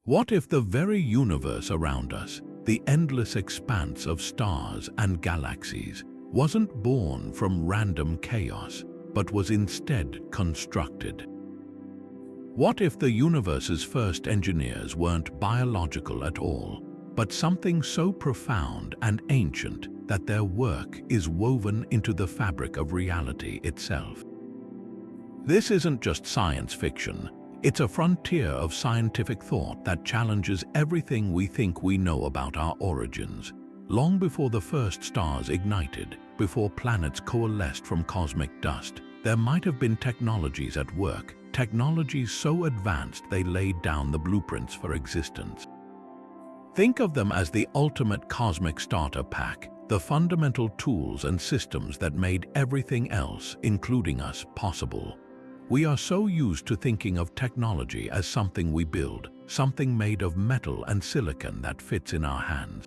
What if the very universe around us, the endless expanse of stars and galaxies, wasn't born from random chaos, but was instead constructed? What if the universe's first engineers weren't biological at all, but something so profound and ancient that their work is woven into the fabric of reality itself? This isn't just science fiction. It's a frontier of scientific thought that challenges everything we think we know about our origins. Long before the first stars ignited, before planets coalesced from cosmic dust, there might have been technologies at work, technologies so advanced they laid down the blueprints for existence. Think of them as the ultimate cosmic starter pack, the fundamental tools and systems that made everything else, including us, possible. We are so used to thinking of technology as something we build, something made of metal and silicon that fits in our hands.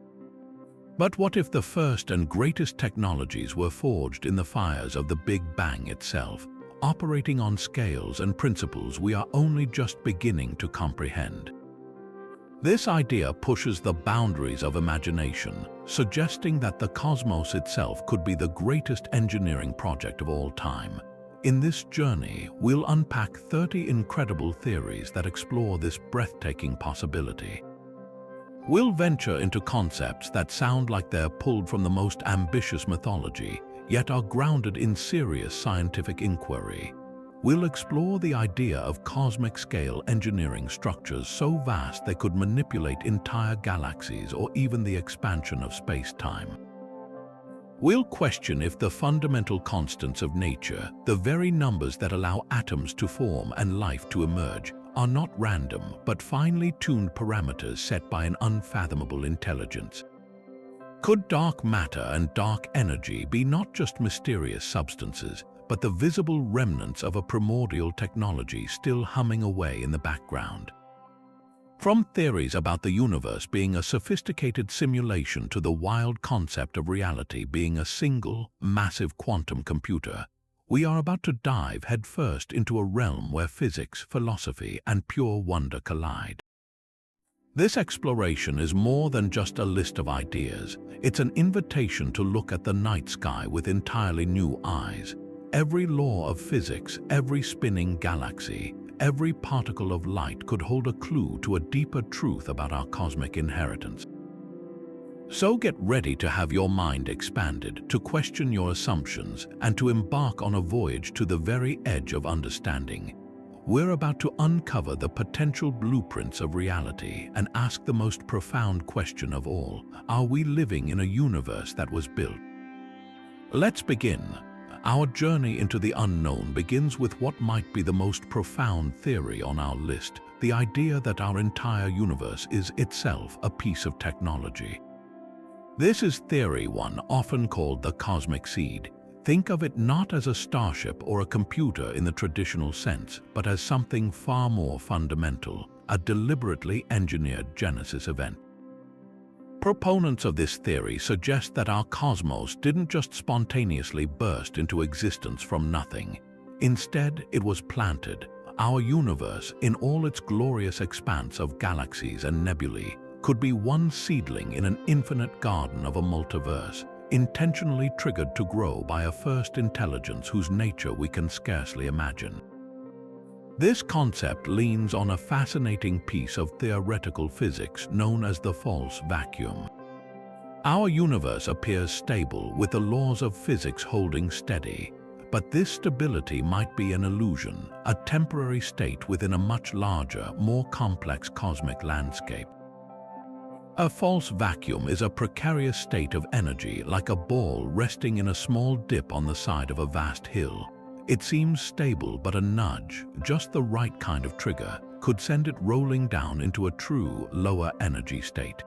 But what if the first and greatest technologies were forged in the fires of the Big Bang itself, operating on scales and principles we are only just beginning to comprehend? This idea pushes the boundaries of imagination, suggesting that the cosmos itself could be the greatest engineering project of all time. In this journey, we'll unpack 30 incredible theories that explore this breathtaking possibility. We'll venture into concepts that sound like they're pulled from the most ambitious mythology, yet are grounded in serious scientific inquiry. We'll explore the idea of cosmic-scale engineering structures so vast they could manipulate entire galaxies or even the expansion of space-time. We'll question if the fundamental constants of nature, the very numbers that allow atoms to form and life to emerge, are not random but finely tuned parameters set by an unfathomable intelligence. Could dark matter and dark energy be not just mysterious substances, but the visible remnants of a primordial technology still humming away in the background? From theories about the universe being a sophisticated simulation to the wild concept of reality being a single, massive quantum computer, we are about to dive headfirst into a realm where physics, philosophy, and pure wonder collide. This exploration is more than just a list of ideas. It's an invitation to look at the night sky with entirely new eyes. Every law of physics, every spinning galaxy, every particle of light could hold a clue to a deeper truth about our cosmic inheritance. So get ready to have your mind expanded, to question your assumptions, and to embark on a voyage to the very edge of understanding. We're about to uncover the potential blueprints of reality and ask the most profound question of all: are we living in a universe that was built? Let's begin. Our journey into the unknown begins with what might be the most profound theory on our list, the idea that our entire universe is itself a piece of technology. This is theory one, often called the cosmic seed. Think of it not as a starship or a computer in the traditional sense, but as something far more fundamental, a deliberately engineered Genesis event. Proponents of this theory suggest that our cosmos didn't just spontaneously burst into existence from nothing. Instead, it was planted. Our universe, in all its glorious expanse of galaxies and nebulae, could be one seedling in an infinite garden of a multiverse, intentionally triggered to grow by a first intelligence whose nature we can scarcely imagine. This concept leans on a fascinating piece of theoretical physics known as the false vacuum. Our universe appears stable, with the laws of physics holding steady, but this stability might be an illusion, a temporary state within a much larger, more complex cosmic landscape. A false vacuum is a precarious state of energy, like a ball resting in a small dip on the side of a vast hill. It seems stable, but a nudge, just the right kind of trigger, could send it rolling down into a true, lower energy state.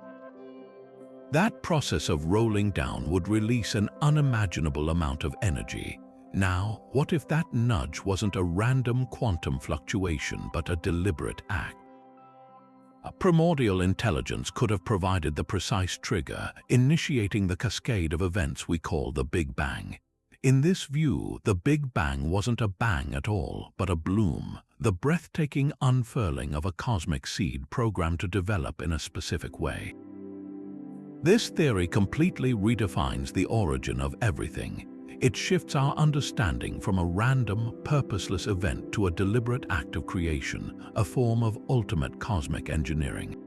That process of rolling down would release an unimaginable amount of energy. Now, what if that nudge wasn't a random quantum fluctuation, but a deliberate act? A primordial intelligence could have provided the precise trigger, initiating the cascade of events we call the Big Bang. In this view, the Big Bang wasn't a bang at all, but a bloom, the breathtaking unfurling of a cosmic seed programmed to develop in a specific way. This theory completely redefines the origin of everything. It shifts our understanding from a random, purposeless event to a deliberate act of creation, a form of ultimate cosmic engineering.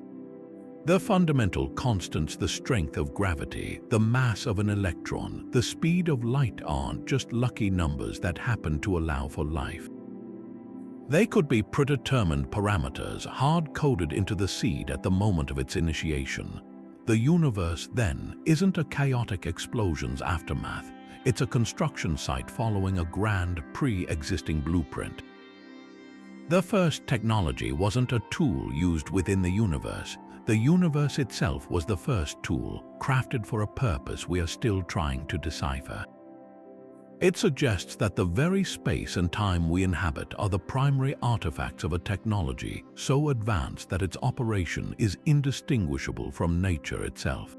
The fundamental constants, the strength of gravity, the mass of an electron, the speed of light aren't just lucky numbers that happen to allow for life. They could be predetermined parameters hard-coded into the seed at the moment of its initiation. The universe, then, isn't a chaotic explosion's aftermath. It's a construction site following a grand, pre-existing blueprint. The first technology wasn't a tool used within the universe. The universe itself was the first tool, crafted for a purpose we are still trying to decipher. It suggests that the very space and time we inhabit are the primary artifacts of a technology so advanced that its operation is indistinguishable from nature itself.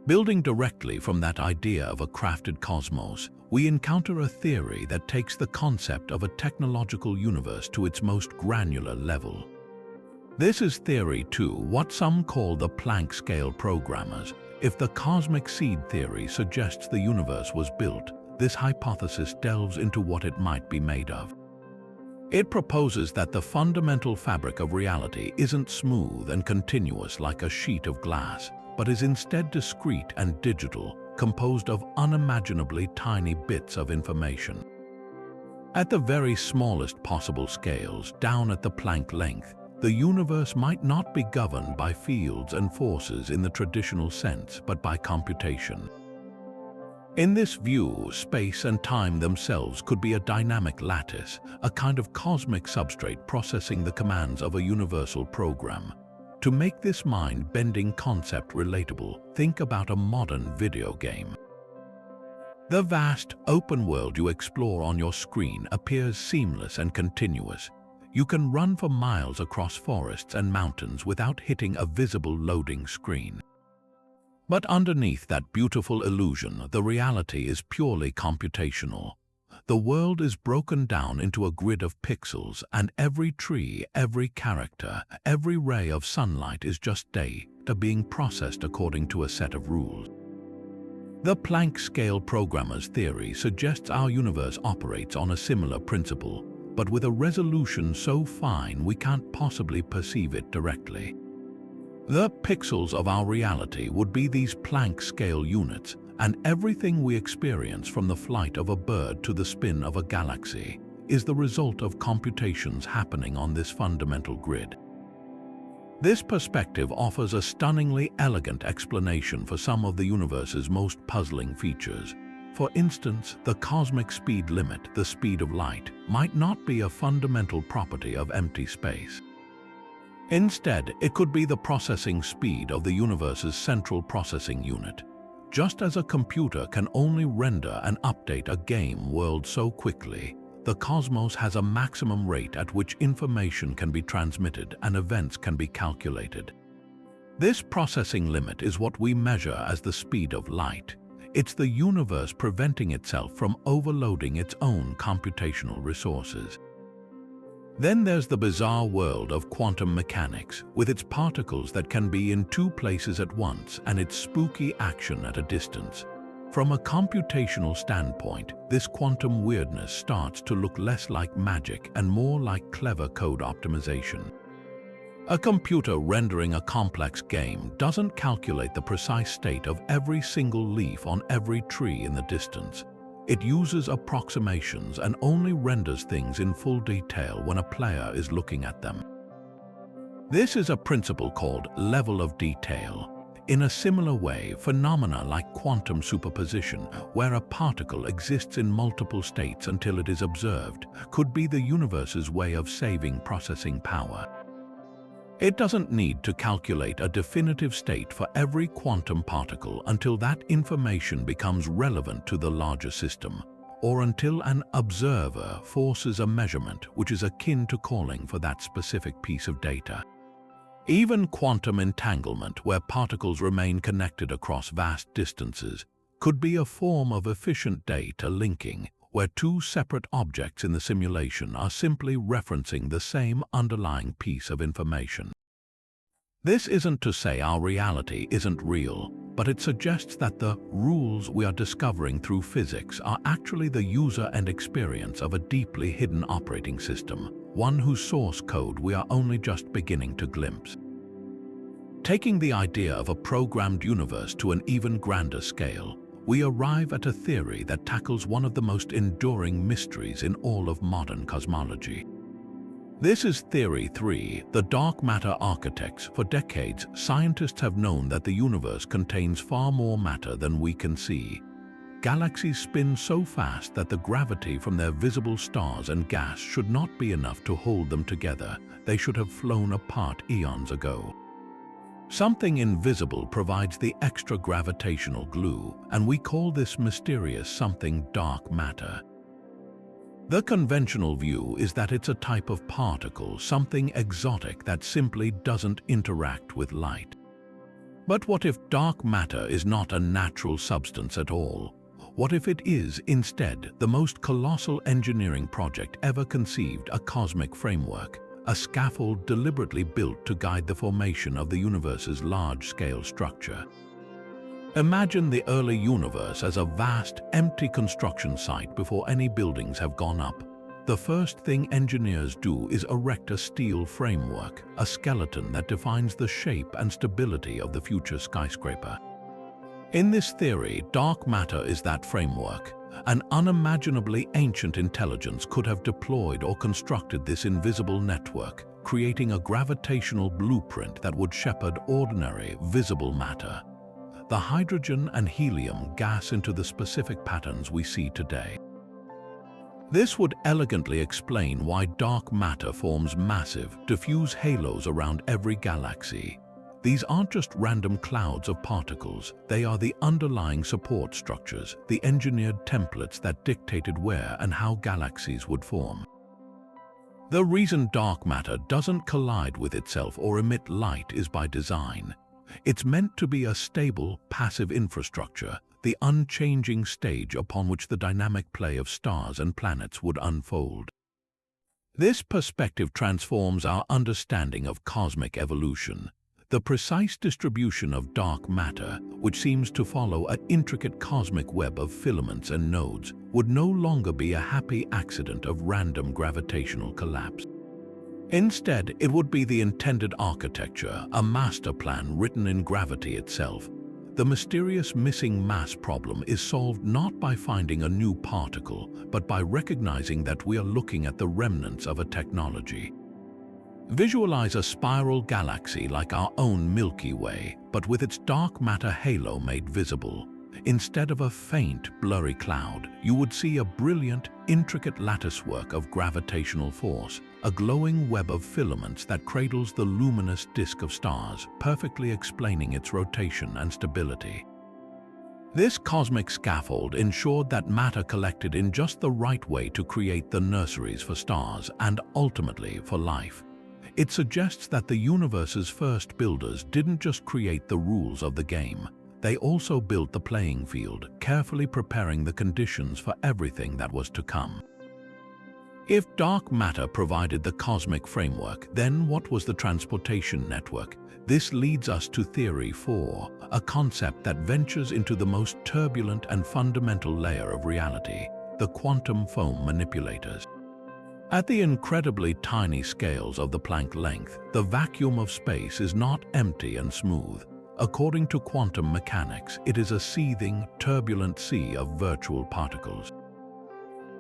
Building directly from that idea of a crafted cosmos, we encounter a theory that takes the concept of a technological universe to its most granular level. This is Theory 2, what some call the Planck scale programmers. If the cosmic seed theory suggests the universe was built, this hypothesis delves into what it might be made of. It proposes that the fundamental fabric of reality isn't smooth and continuous like a sheet of glass, but is instead discrete and digital, composed of unimaginably tiny bits of information. At the very smallest possible scales, down at the Planck length, the universe might not be governed by fields and forces in the traditional sense, but by computation. In this view, space and time themselves could be a dynamic lattice, a kind of cosmic substrate processing the commands of a universal program. To make this mind-bending concept relatable, think about a modern video game. The vast, open world you explore on your screen appears seamless and continuous. You can run for miles across forests and mountains without hitting a visible loading screen. But underneath that beautiful illusion, the reality is purely computational. The world is broken down into a grid of pixels, and every tree, every character, every ray of sunlight is just data being processed according to a set of rules. The Planck scale programmer's theory suggests our universe operates on a similar principle, but with a resolution so fine we can't possibly perceive it directly. The pixels of our reality would be these Planck scale units, and everything we experience, from the flight of a bird to the spin of a galaxy, is the result of computations happening on this fundamental grid. This perspective offers a stunningly elegant explanation for some of the universe's most puzzling features. For instance, the cosmic speed limit, the speed of light, might not be a fundamental property of empty space. Instead, it could be the processing speed of the universe's central processing unit. Just as a computer can only render and update a game world so quickly, the cosmos has a maximum rate at which information can be transmitted and events can be calculated. This processing limit is what we measure as the speed of light. It's the universe preventing itself from overloading its own computational resources. Then there's the bizarre world of quantum mechanics, with its particles that can be in two places at once and its spooky action at a distance. From a computational standpoint, this quantum weirdness starts to look less like magic and more like clever code optimization. A computer rendering a complex game doesn't calculate the precise state of every single leaf on every tree in the distance. It uses approximations and only renders things in full detail when a player is looking at them. This is a principle called level of detail. In a similar way, phenomena like quantum superposition, where a particle exists in multiple states until it is observed, could be the universe's way of saving processing power. It doesn't need to calculate a definitive state for every quantum particle until that information becomes relevant to the larger system, or until an observer forces a measurement which is akin to calling for that specific piece of data. Even quantum entanglement, where particles remain connected across vast distances, could be a form of efficient data linking, where two separate objects in the simulation are simply referencing the same underlying piece of information. This isn't to say our reality isn't real, but it suggests that the rules we are discovering through physics are actually the user and experience of a deeply hidden operating system, one whose source code we are only just beginning to glimpse. Taking the idea of a programmed universe to an even grander scale, we arrive at a theory that tackles one of the most enduring mysteries in all of modern cosmology. This is Theory 3, the dark matter architects. For decades, scientists have known that the universe contains far more matter than we can see. Galaxies spin so fast that the gravity from their visible stars and gas should not be enough to hold them together. They should have flown apart eons ago. Something invisible provides the extra gravitational glue, and we call this mysterious something dark matter. The conventional view is that it's a type of particle, something exotic that simply doesn't interact with light. But what if dark matter is not a natural substance at all? What if it is, instead, the most colossal engineering project ever conceived, a cosmic framework, a scaffold deliberately built to guide the formation of the universe's large-scale structure? Imagine the early universe as a vast, empty construction site before any buildings have gone up. The first thing engineers do is erect a steel framework, a skeleton that defines the shape and stability of the future skyscraper. In this theory, dark matter is that framework. An unimaginably ancient intelligence could have deployed or constructed this invisible network, creating a gravitational blueprint that would shepherd ordinary, visible matter, the hydrogen and helium gas, into the specific patterns we see today. This would elegantly explain why dark matter forms massive, diffuse halos around every galaxy. These aren't just random clouds of particles, they are the underlying support structures, the engineered templates that dictated where and how galaxies would form. The reason dark matter doesn't collide with itself or emit light is by design. It's meant to be a stable, passive infrastructure, the unchanging stage upon which the dynamic play of stars and planets would unfold. This perspective transforms our understanding of cosmic evolution. The precise distribution of dark matter, which seems to follow an intricate cosmic web of filaments and nodes, would no longer be a happy accident of random gravitational collapse. Instead, it would be the intended architecture, a master plan written in gravity itself. The mysterious missing mass problem is solved not by finding a new particle, but by recognizing that we are looking at the remnants of a technology. Visualize a spiral galaxy like our own Milky Way, but with its dark matter halo made visible. Instead of a faint, blurry cloud, you would see a brilliant, intricate latticework of gravitational force, a glowing web of filaments that cradles the luminous disk of stars, perfectly explaining its rotation and stability. This cosmic scaffold ensured that matter collected in just the right way to create the nurseries for stars and ultimately for life. It suggests that the universe's first builders didn't just create the rules of the game. They also built the playing field, carefully preparing the conditions for everything that was to come. If dark matter provided the cosmic framework, then what was the transportation network? This leads us to Theory 4, a concept that ventures into the most turbulent and fundamental layer of reality, the quantum foam manipulators. At the incredibly tiny scales of the Planck length, the vacuum of space is not empty and smooth. According to quantum mechanics, it is a seething, turbulent sea of virtual particles.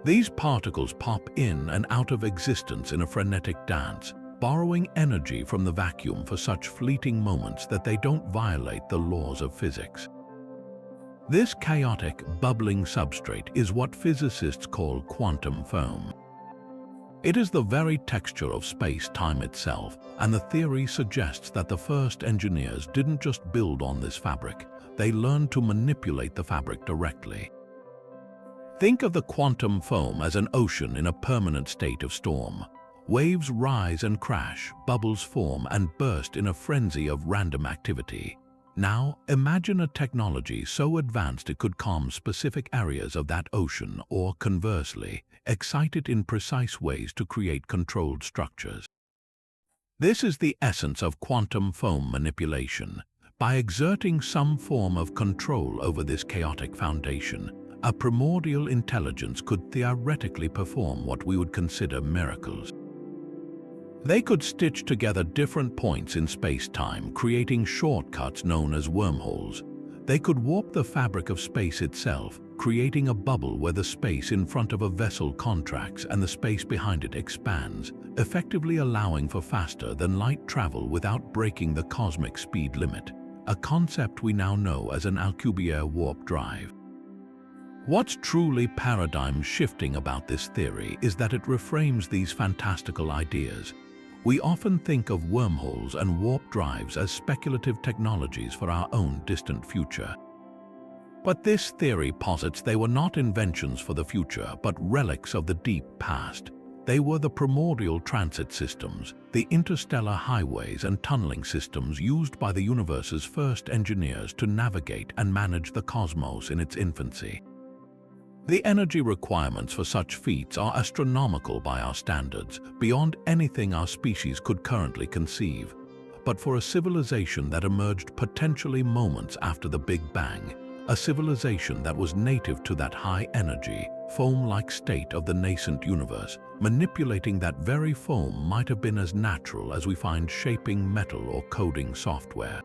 These particles pop in and out of existence in a frenetic dance, borrowing energy from the vacuum for such fleeting moments that they don't violate the laws of physics. This chaotic, bubbling substrate is what physicists call quantum foam. It is the very texture of space-time itself, and the theory suggests that the first engineers didn't just build on this fabric, they learned to manipulate the fabric directly. Think of the quantum foam as an ocean in a permanent state of storm. Waves rise and crash, bubbles form and burst in a frenzy of random activity. Now, imagine a technology so advanced it could calm specific areas of that ocean or, conversely, excite it in precise ways to create controlled structures. This is the essence of quantum foam manipulation. By exerting some form of control over this chaotic foundation, a primordial intelligence could theoretically perform what we would consider miracles. They could stitch together different points in space-time, creating shortcuts known as wormholes. They could warp the fabric of space itself, creating a bubble where the space in front of a vessel contracts and the space behind it expands, effectively allowing for faster-than-light travel without breaking the cosmic speed limit, a concept we now know as an Alcubierre warp drive. What's truly paradigm-shifting about this theory is that it reframes these fantastical ideas. We often think of wormholes and warp drives as speculative technologies for our own distant future. But this theory posits they were not inventions for the future, but relics of the deep past. They were the primordial transit systems, the interstellar highways and tunneling systems used by the universe's first engineers to navigate and manage the cosmos in its infancy. The energy requirements for such feats are astronomical by our standards, beyond anything our species could currently conceive. But for a civilization that emerged potentially moments after the Big Bang, a civilization that was native to that high-energy, foam-like state of the nascent universe, manipulating that very foam might have been as natural as we find shaping metal or coding software.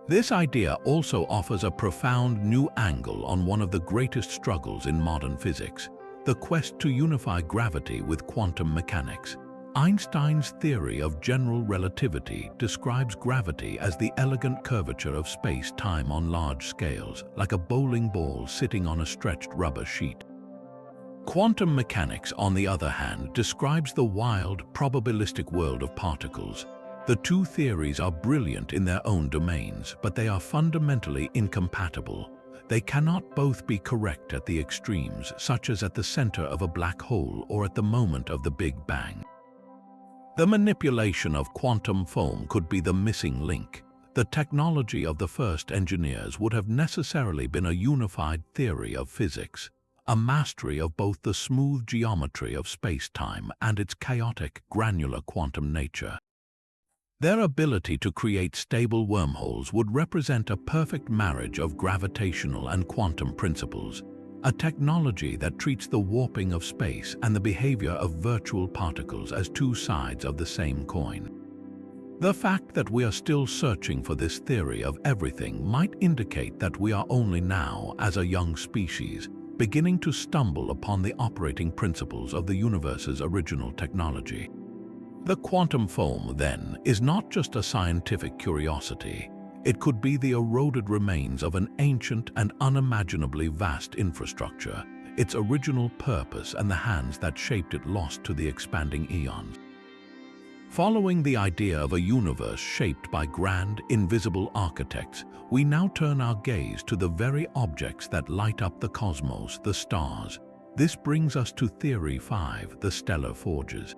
This idea also offers a profound new angle on one of the greatest struggles in modern physics, the quest to unify gravity with quantum mechanics. Einstein's theory of general relativity describes gravity as the elegant curvature of space-time on large scales, like a bowling ball sitting on a stretched rubber sheet. Quantum mechanics, on the other hand, describes the wild, probabilistic world of particles. The two theories are brilliant in their own domains, but they are fundamentally incompatible. They cannot both be correct at the extremes, such as at the center of a black hole or at the moment of the Big Bang. The manipulation of quantum foam could be the missing link. The technology of the first engineers would have necessarily been a unified theory of physics, a mastery of both the smooth geometry of space-time and its chaotic, granular quantum nature. Their ability to create stable wormholes would represent a perfect marriage of gravitational and quantum principles, a technology that treats the warping of space and the behavior of virtual particles as two sides of the same coin. The fact that we are still searching for this theory of everything might indicate that we are only now, as a young species, beginning to stumble upon the operating principles of the universe's original technology. The quantum foam, then, is not just a scientific curiosity. It could be the eroded remains of an ancient and unimaginably vast infrastructure, its original purpose and the hands that shaped it lost to the expanding eons. Following the idea of a universe shaped by grand, invisible architects, we now turn our gaze to the very objects that light up the cosmos, the stars. This brings us to Theory 5, the stellar forges.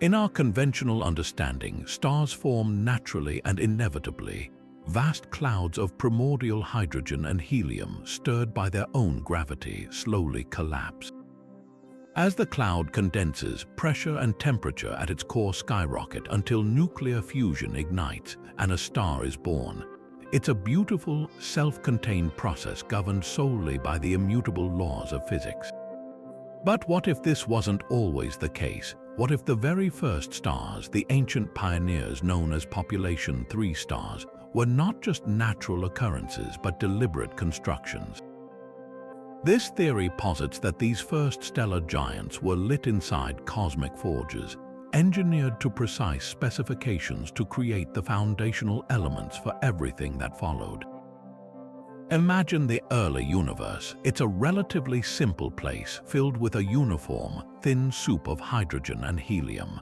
In our conventional understanding, stars form naturally and inevitably. Vast clouds of primordial hydrogen and helium, stirred by their own gravity, slowly collapse. As the cloud condenses, pressure and temperature at its core skyrocket until nuclear fusion ignites and a star is born. It's a beautiful, self-contained process governed solely by the immutable laws of physics. But what if this wasn't always the case? What if the very first stars, the ancient pioneers known as Population 3 stars, were not just natural occurrences but deliberate constructions? This theory posits that these first stellar giants were lit inside cosmic forges, engineered to precise specifications to create the foundational elements for everything that followed. Imagine the early universe. It's a relatively simple place filled with a uniform, thin soup of hydrogen and helium.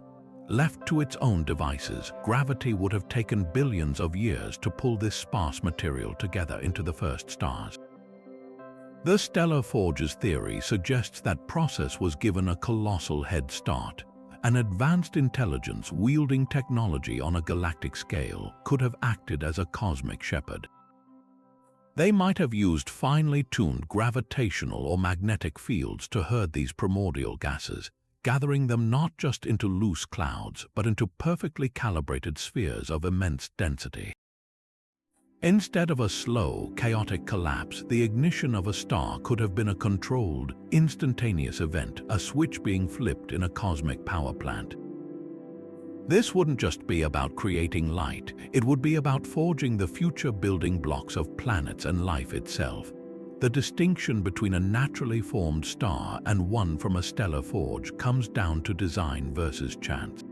Left to its own devices, gravity would have taken billions of years to pull this sparse material together into the first stars. The stellar forges theory suggests that process was given a colossal head start. An advanced intelligence wielding technology on a galactic scale could have acted as a cosmic shepherd. They might have used finely tuned gravitational or magnetic fields to herd these primordial gases, gathering them not just into loose clouds, but into perfectly calibrated spheres of immense density. Instead of a slow, chaotic collapse, the ignition of a star could have been a controlled, instantaneous event, a switch being flipped in a cosmic power plant. This wouldn't just be about creating light, it would be about forging the future building blocks of planets and life itself. The distinction between a naturally formed star and one from a stellar forge comes down to design versus chance.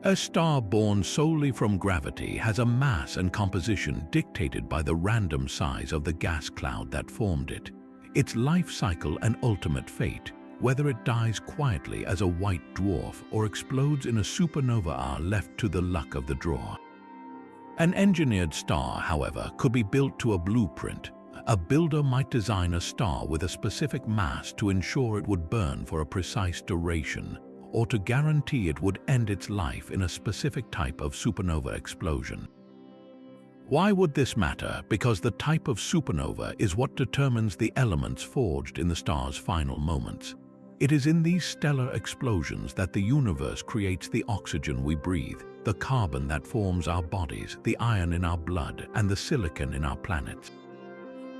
A star born solely from gravity has a mass and composition dictated by the random size of the gas cloud that formed it, its life cycle and ultimate fate, whether it dies quietly as a white dwarf or explodes in a supernova, are left to the luck of the draw. An engineered star, however, could be built to a blueprint. A builder might design a star with a specific mass to ensure it would burn for a precise duration, or to guarantee it would end its life in a specific type of supernova explosion. Why would this matter? Because the type of supernova is what determines the elements forged in the star's final moments. It is in these stellar explosions that the universe creates the oxygen we breathe, the carbon that forms our bodies, the iron in our blood, and the silicon in our planets.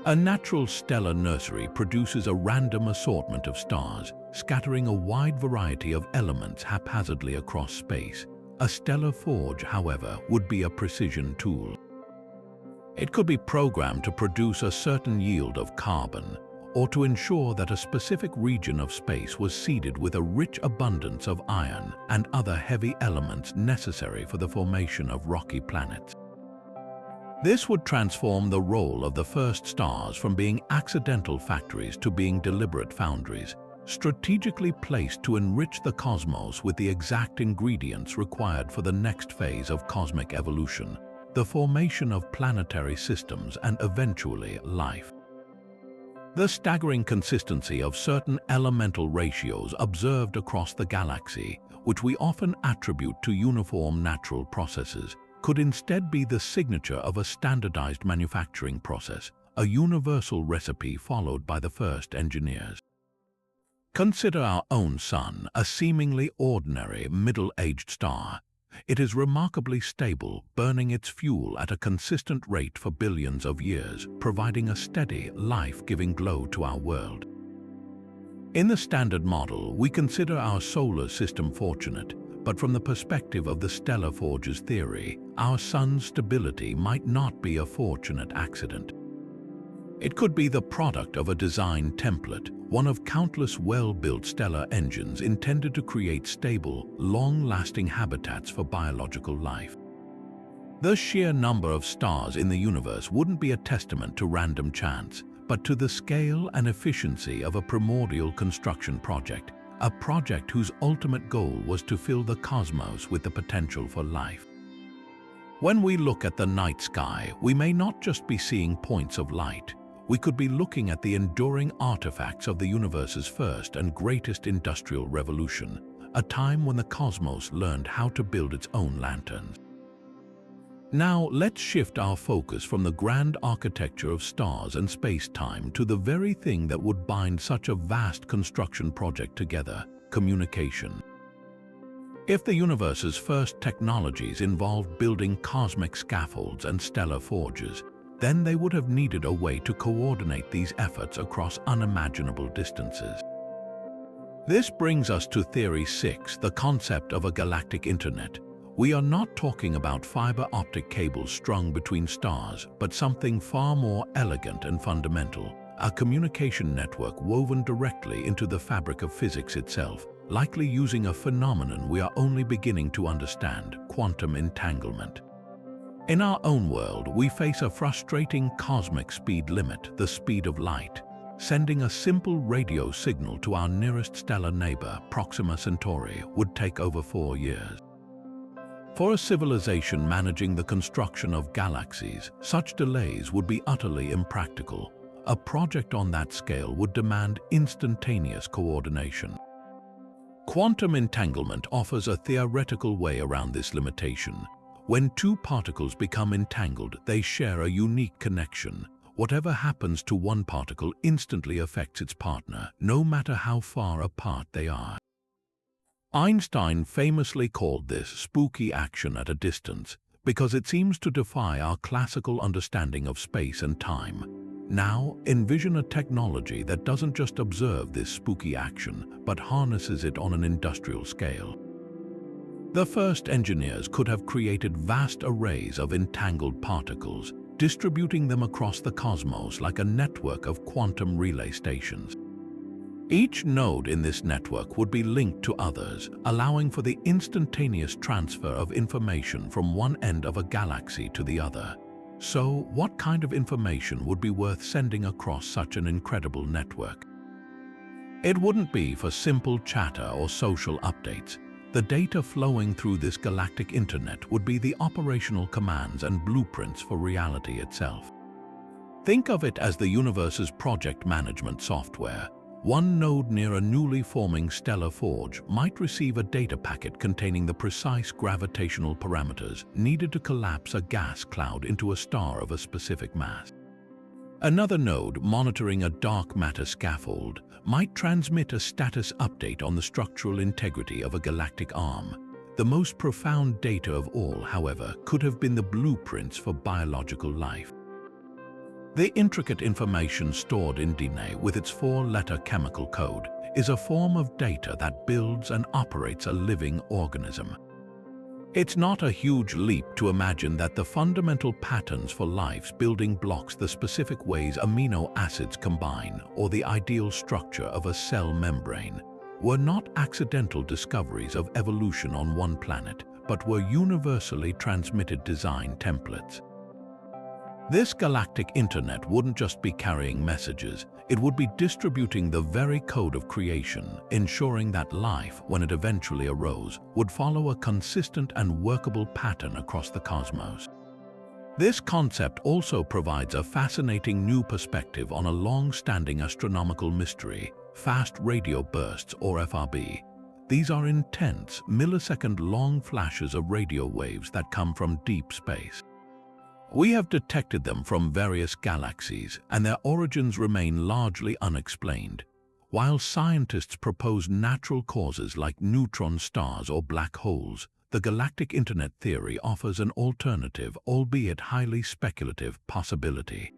A natural stellar nursery produces a random assortment of stars, scattering a wide variety of elements haphazardly across space. A stellar forge, however, would be a precision tool. It could be programmed to produce a certain yield of carbon, or to ensure that a specific region of space was seeded with a rich abundance of iron and other heavy elements necessary for the formation of rocky planets. This would transform the role of the first stars from being accidental factories to being deliberate foundries, strategically placed to enrich the cosmos with the exact ingredients required for the next phase of cosmic evolution, the formation of planetary systems and eventually life. The staggering consistency of certain elemental ratios observed across the galaxy, which we often attribute to uniform natural processes, could instead be the signature of a standardized manufacturing process, a universal recipe followed by the first engineers. Consider our own Sun, a seemingly ordinary, middle-aged star. It is remarkably stable, burning its fuel at a consistent rate for billions of years, providing a steady, life-giving glow to our world. In the Standard Model, we consider our solar system fortunate, but from the perspective of the stellar forge's theory, our Sun's stability might not be a fortunate accident. It could be the product of a design template, one of countless well-built stellar engines intended to create stable, long-lasting habitats for biological life. The sheer number of stars in the universe wouldn't be a testament to random chance, but to the scale and efficiency of a primordial construction project, a project whose ultimate goal was to fill the cosmos with the potential for life. When we look at the night sky, we may not just be seeing points of light. We could be looking at the enduring artifacts of the universe's first and greatest industrial revolution, a time when the cosmos learned how to build its own lanterns. Now, let's shift our focus from the grand architecture of stars and space-time to the very thing that would bind such a vast construction project together: communication. If the universe's first technologies involved building cosmic scaffolds and stellar forges, then they would have needed a way to coordinate these efforts across unimaginable distances. This brings us to Theory 6, the concept of a galactic internet. We are not talking about fiber optic cables strung between stars, but something far more elegant and fundamental: a communication network woven directly into the fabric of physics itself, likely using a phenomenon we are only beginning to understand: quantum entanglement. In our own world, we face a frustrating cosmic speed limit, the speed of light. Sending a simple radio signal to our nearest stellar neighbor, Proxima Centauri, would take over 4 years. For a civilization managing the construction of galaxies, such delays would be utterly impractical. A project on that scale would demand instantaneous coordination. Quantum entanglement offers a theoretical way around this limitation. When two particles become entangled, they share a unique connection. Whatever happens to one particle instantly affects its partner, no matter how far apart they are. Einstein famously called this spooky action at a distance because it seems to defy our classical understanding of space and time. Now, envision a technology that doesn't just observe this spooky action, but harnesses it on an industrial scale. The first engineers could have created vast arrays of entangled particles, distributing them across the cosmos like a network of quantum relay stations. Each node in this network would be linked to others, allowing for the instantaneous transfer of information from one end of a galaxy to the other. So, what kind of information would be worth sending across such an incredible network? It wouldn't be for simple chatter or social updates. The data flowing through this galactic internet would be the operational commands and blueprints for reality itself. Think of it as the universe's project management software. One node near a newly forming stellar forge might receive a data packet containing the precise gravitational parameters needed to collapse a gas cloud into a star of a specific mass. Another node monitoring a dark matter scaffold might transmit a status update on the structural integrity of a galactic arm. The most profound data of all, however, could have been the blueprints for biological life. The intricate information stored in DNA with its 4-letter chemical code is a form of data that builds and operates a living organism. It's not a huge leap to imagine that the fundamental patterns for life's building blocks, the specific ways amino acids combine, or the ideal structure of a cell membrane, were not accidental discoveries of evolution on one planet, but were universally transmitted design templates. This galactic internet wouldn't just be carrying messages, it would be distributing the very code of creation, ensuring that life, when it eventually arose, would follow a consistent and workable pattern across the cosmos. This concept also provides a fascinating new perspective on a long-standing astronomical mystery, fast radio bursts or FRB. These are intense, millisecond-long flashes of radio waves that come from deep space. We have detected them from various galaxies, and their origins remain largely unexplained. While scientists propose natural causes like neutron stars or black holes, the galactic internet theory offers an alternative, albeit highly speculative, possibility.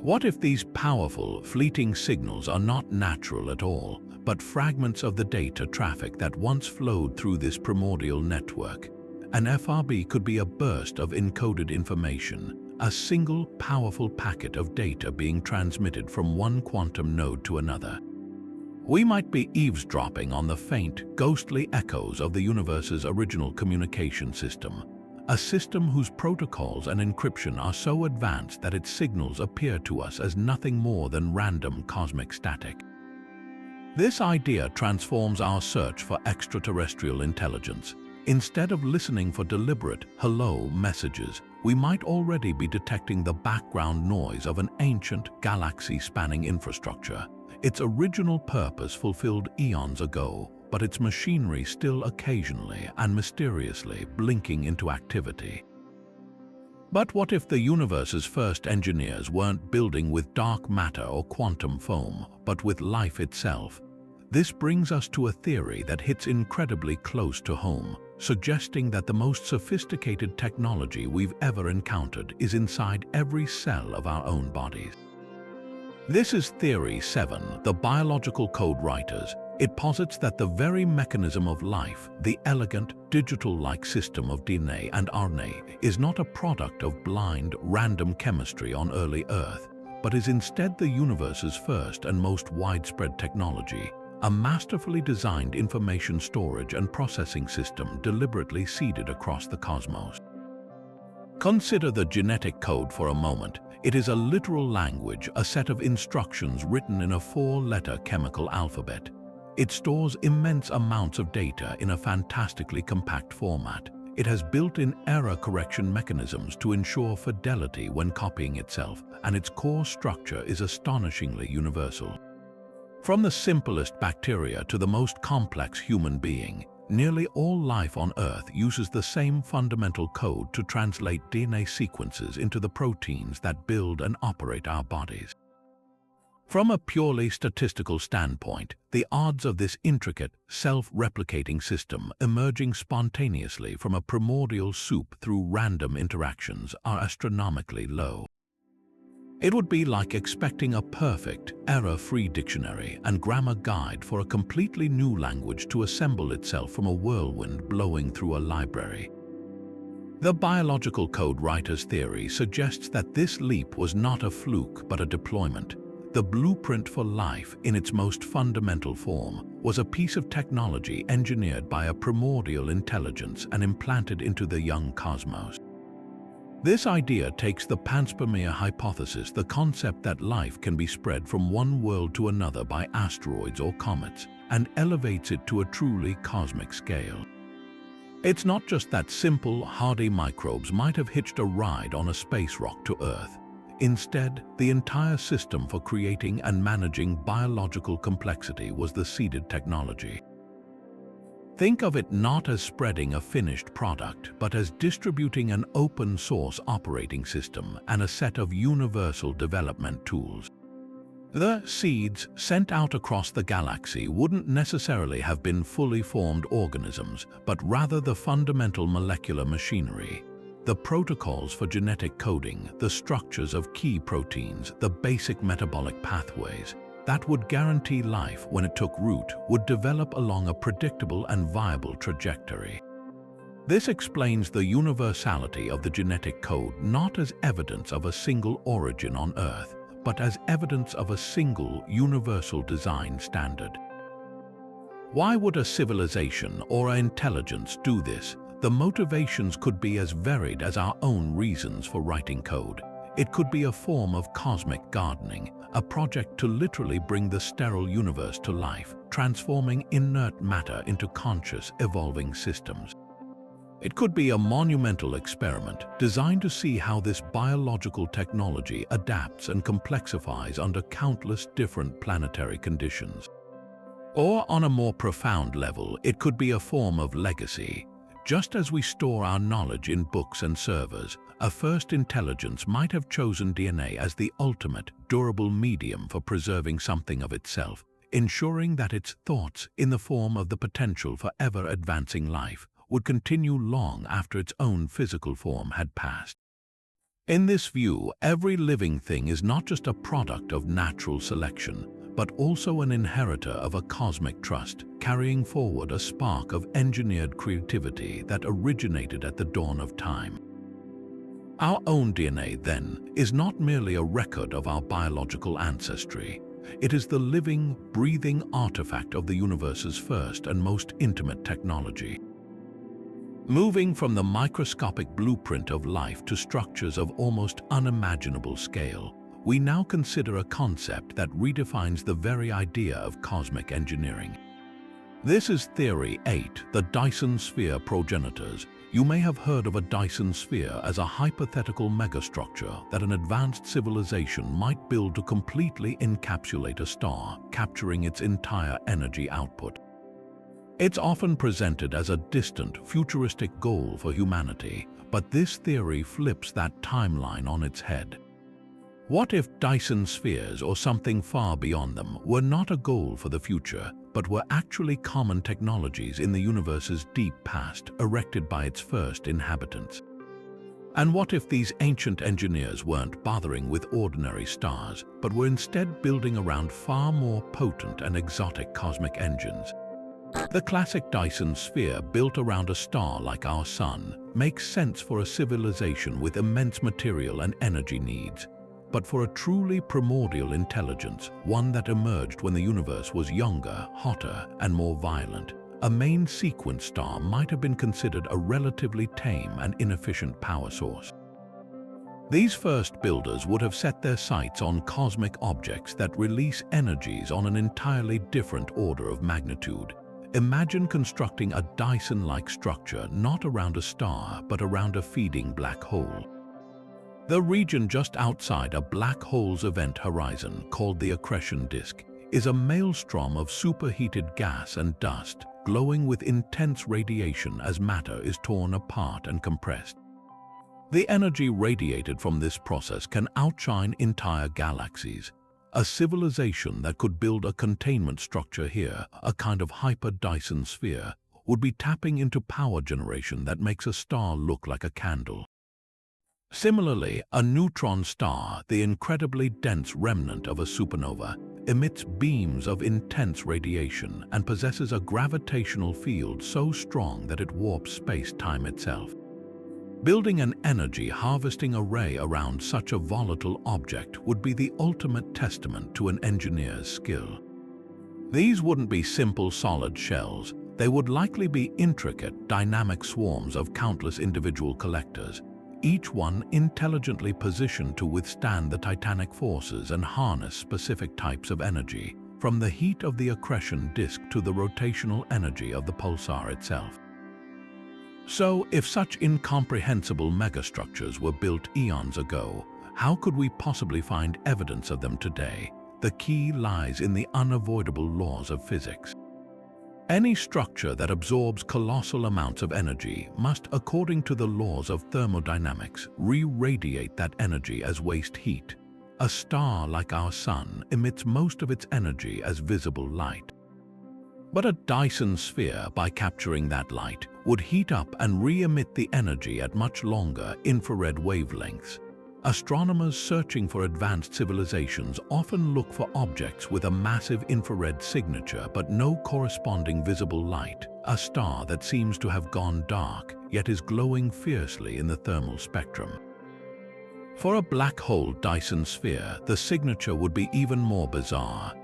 What if these powerful, fleeting signals are not natural at all, but fragments of the data traffic that once flowed through this primordial network? An FRB could be a burst of encoded information, a single powerful packet of data being transmitted from one quantum node to another. We might be eavesdropping on the faint, ghostly echoes of the universe's original communication system, a system whose protocols and encryption are so advanced that its signals appear to us as nothing more than random cosmic static. This idea transforms our search for extraterrestrial intelligence. Instead of listening for deliberate hello messages, we might already be detecting the background noise of an ancient, galaxy-spanning infrastructure. Its original purpose fulfilled eons ago, but its machinery still occasionally and mysteriously blinking into activity. But what if the universe's first engineers weren't building with dark matter or quantum foam, but with life itself? This brings us to a theory that hits incredibly close to home, suggesting that the most sophisticated technology we've ever encountered is inside every cell of our own bodies. This is Theory 7, the biological code writers. It posits that the very mechanism of life, the elegant, digital-like system of DNA and RNA, is not a product of blind, random chemistry on early Earth, but is instead the universe's first and most widespread technology, a masterfully designed information storage and processing system deliberately seeded across the cosmos. Consider the genetic code for a moment. It is a literal language, a set of instructions written in a 4-letter chemical alphabet. It stores immense amounts of data in a fantastically compact format. It has built-in error correction mechanisms to ensure fidelity when copying itself, and its core structure is astonishingly universal. From the simplest bacteria to the most complex human being, nearly all life on Earth uses the same fundamental code to translate DNA sequences into the proteins that build and operate our bodies. From a purely statistical standpoint, the odds of this intricate, self-replicating system emerging spontaneously from a primordial soup through random interactions are astronomically low. It would be like expecting a perfect, error-free dictionary and grammar guide for a completely new language to assemble itself from a whirlwind blowing through a library. The biological code writer's theory suggests that this leap was not a fluke but a deployment. The blueprint for life, in its most fundamental form, was a piece of technology engineered by a primordial intelligence and implanted into the young cosmos. This idea takes the panspermia hypothesis, the concept that life can be spread from one world to another by asteroids or comets, and elevates it to a truly cosmic scale. It's not just that simple, hardy microbes might have hitched a ride on a space rock to Earth. Instead, the entire system for creating and managing biological complexity was the seeded technology. Think of it not as spreading a finished product, but as distributing an open-source operating system and a set of universal development tools. The seeds sent out across the galaxy wouldn't necessarily have been fully formed organisms, but rather the fundamental molecular machinery. The protocols for genetic coding, the structures of key proteins, the basic metabolic pathways that would guarantee life when it took root would develop along a predictable and viable trajectory. This explains the universality of the genetic code not as evidence of a single origin on Earth, but as evidence of a single universal design standard. Why would a civilization or an intelligence do this? The motivations could be as varied as our own reasons for writing code. It could be a form of cosmic gardening, a project to literally bring the sterile universe to life, transforming inert matter into conscious, evolving systems. It could be a monumental experiment designed to see how this biological technology adapts and complexifies under countless different planetary conditions. Or on a more profound level, it could be a form of legacy. Just as we store our knowledge in books and servers, a first intelligence might have chosen DNA as the ultimate, durable medium for preserving something of itself, ensuring that its thoughts, in the form of the potential for ever-advancing life, would continue long after its own physical form had passed. In this view, every living thing is not just a product of natural selection, but also an inheritor of a cosmic trust, carrying forward a spark of engineered creativity that originated at the dawn of time. Our own DNA, then, is not merely a record of our biological ancestry. It is the living, breathing artifact of the universe's first and most intimate technology. Moving from the microscopic blueprint of life to structures of almost unimaginable scale, we now consider a concept that redefines the very idea of cosmic engineering. This is Theory 8, the Dyson sphere progenitors. You may have heard of a Dyson sphere as a hypothetical megastructure that an advanced civilization might build to completely encapsulate a star, capturing its entire energy output. It's often presented as a distant, futuristic goal for humanity, but this theory flips that timeline on its head. What if Dyson spheres, or something far beyond them, were not a goal for the future, but were actually common technologies in the universe's deep past, erected by its first inhabitants? And what if these ancient engineers weren't bothering with ordinary stars, but were instead building around far more potent and exotic cosmic engines? The classic Dyson sphere, built around a star like our Sun, makes sense for a civilization with immense material and energy needs. But for a truly primordial intelligence, one that emerged when the universe was younger, hotter, and more violent, a main sequence star might have been considered a relatively tame and inefficient power source. These first builders would have set their sights on cosmic objects that release energies on an entirely different order of magnitude. Imagine constructing a Dyson-like structure not around a star, but around a feeding black hole. The region just outside a black hole's event horizon, called the accretion disk, is a maelstrom of superheated gas and dust, glowing with intense radiation as matter is torn apart and compressed. The energy radiated from this process can outshine entire galaxies. A civilization that could build a containment structure here, a kind of hyper-Dyson sphere, would be tapping into power generation that makes a star look like a candle. Similarly, a neutron star, the incredibly dense remnant of a supernova, emits beams of intense radiation and possesses a gravitational field so strong that it warps space-time itself. Building an energy-harvesting array around such a volatile object would be the ultimate testament to an engineer's skill. These wouldn't be simple solid shells. They would likely be intricate, dynamic swarms of countless individual collectors, each one intelligently positioned to withstand the titanic forces and harness specific types of energy, from the heat of the accretion disk to the rotational energy of the pulsar itself. So, if such incomprehensible megastructures were built eons ago, how could we possibly find evidence of them today? The key lies in the unavoidable laws of physics. Any structure that absorbs colossal amounts of energy must, according to the laws of thermodynamics, re-radiate that energy as waste heat. A star like our Sun emits most of its energy as visible light. But a Dyson sphere, by capturing that light, would heat up and re-emit the energy at much longer infrared wavelengths. Astronomers searching for advanced civilizations often look for objects with a massive infrared signature but no corresponding visible light, a star that seems to have gone dark yet is glowing fiercely in the thermal spectrum. For a black hole Dyson sphere, the signature would be even more bizarre.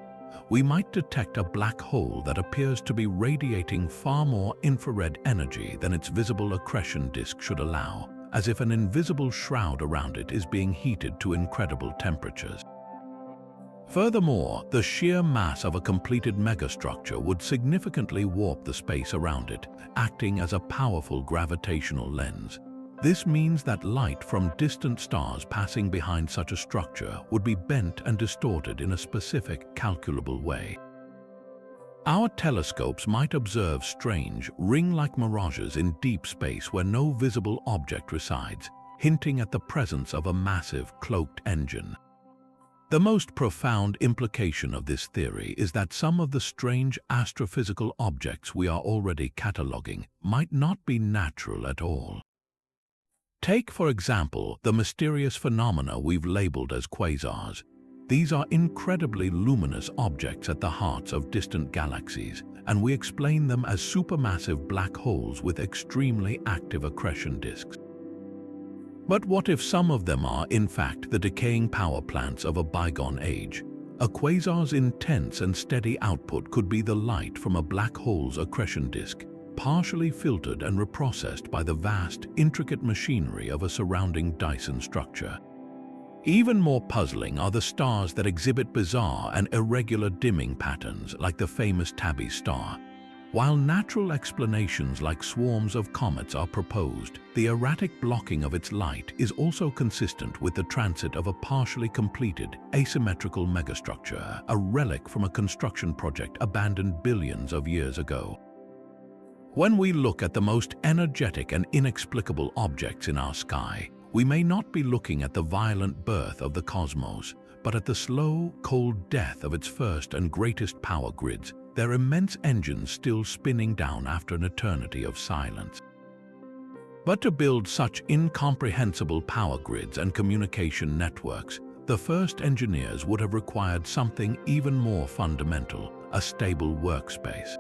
We might detect a black hole that appears to be radiating far more infrared energy than its visible accretion disk should allow, as if an invisible shroud around it is being heated to incredible temperatures. Furthermore, the sheer mass of a completed megastructure would significantly warp the space around it, acting as a powerful gravitational lens. This means that light from distant stars passing behind such a structure would be bent and distorted in a specific, calculable way. Our telescopes might observe strange, ring-like mirages in deep space where no visible object resides, hinting at the presence of a massive, cloaked engine. The most profound implication of this theory is that some of the strange astrophysical objects we are already cataloging might not be natural at all. Take, for example, the mysterious phenomena we've labeled as quasars. These are incredibly luminous objects at the hearts of distant galaxies, and we explain them as supermassive black holes with extremely active accretion disks. But what if some of them are, in fact, the decaying power plants of a bygone age? A quasar's intense and steady output could be the light from a black hole's accretion disk, partially filtered and reprocessed by the vast, intricate machinery of a surrounding Dyson structure. Even more puzzling are the stars that exhibit bizarre and irregular dimming patterns, like the famous Tabby star. While natural explanations like swarms of comets are proposed, the erratic blocking of its light is also consistent with the transit of a partially completed, asymmetrical megastructure, a relic from a construction project abandoned billions of years ago. When we look at the most energetic and inexplicable objects in our sky, we may not be looking at the violent birth of the cosmos, but at the slow, cold death of its first and greatest power grids, their immense engines still spinning down after an eternity of silence. But to build such incomprehensible power grids and communication networks, the first engineers would have required something even more fundamental, a stable workspace.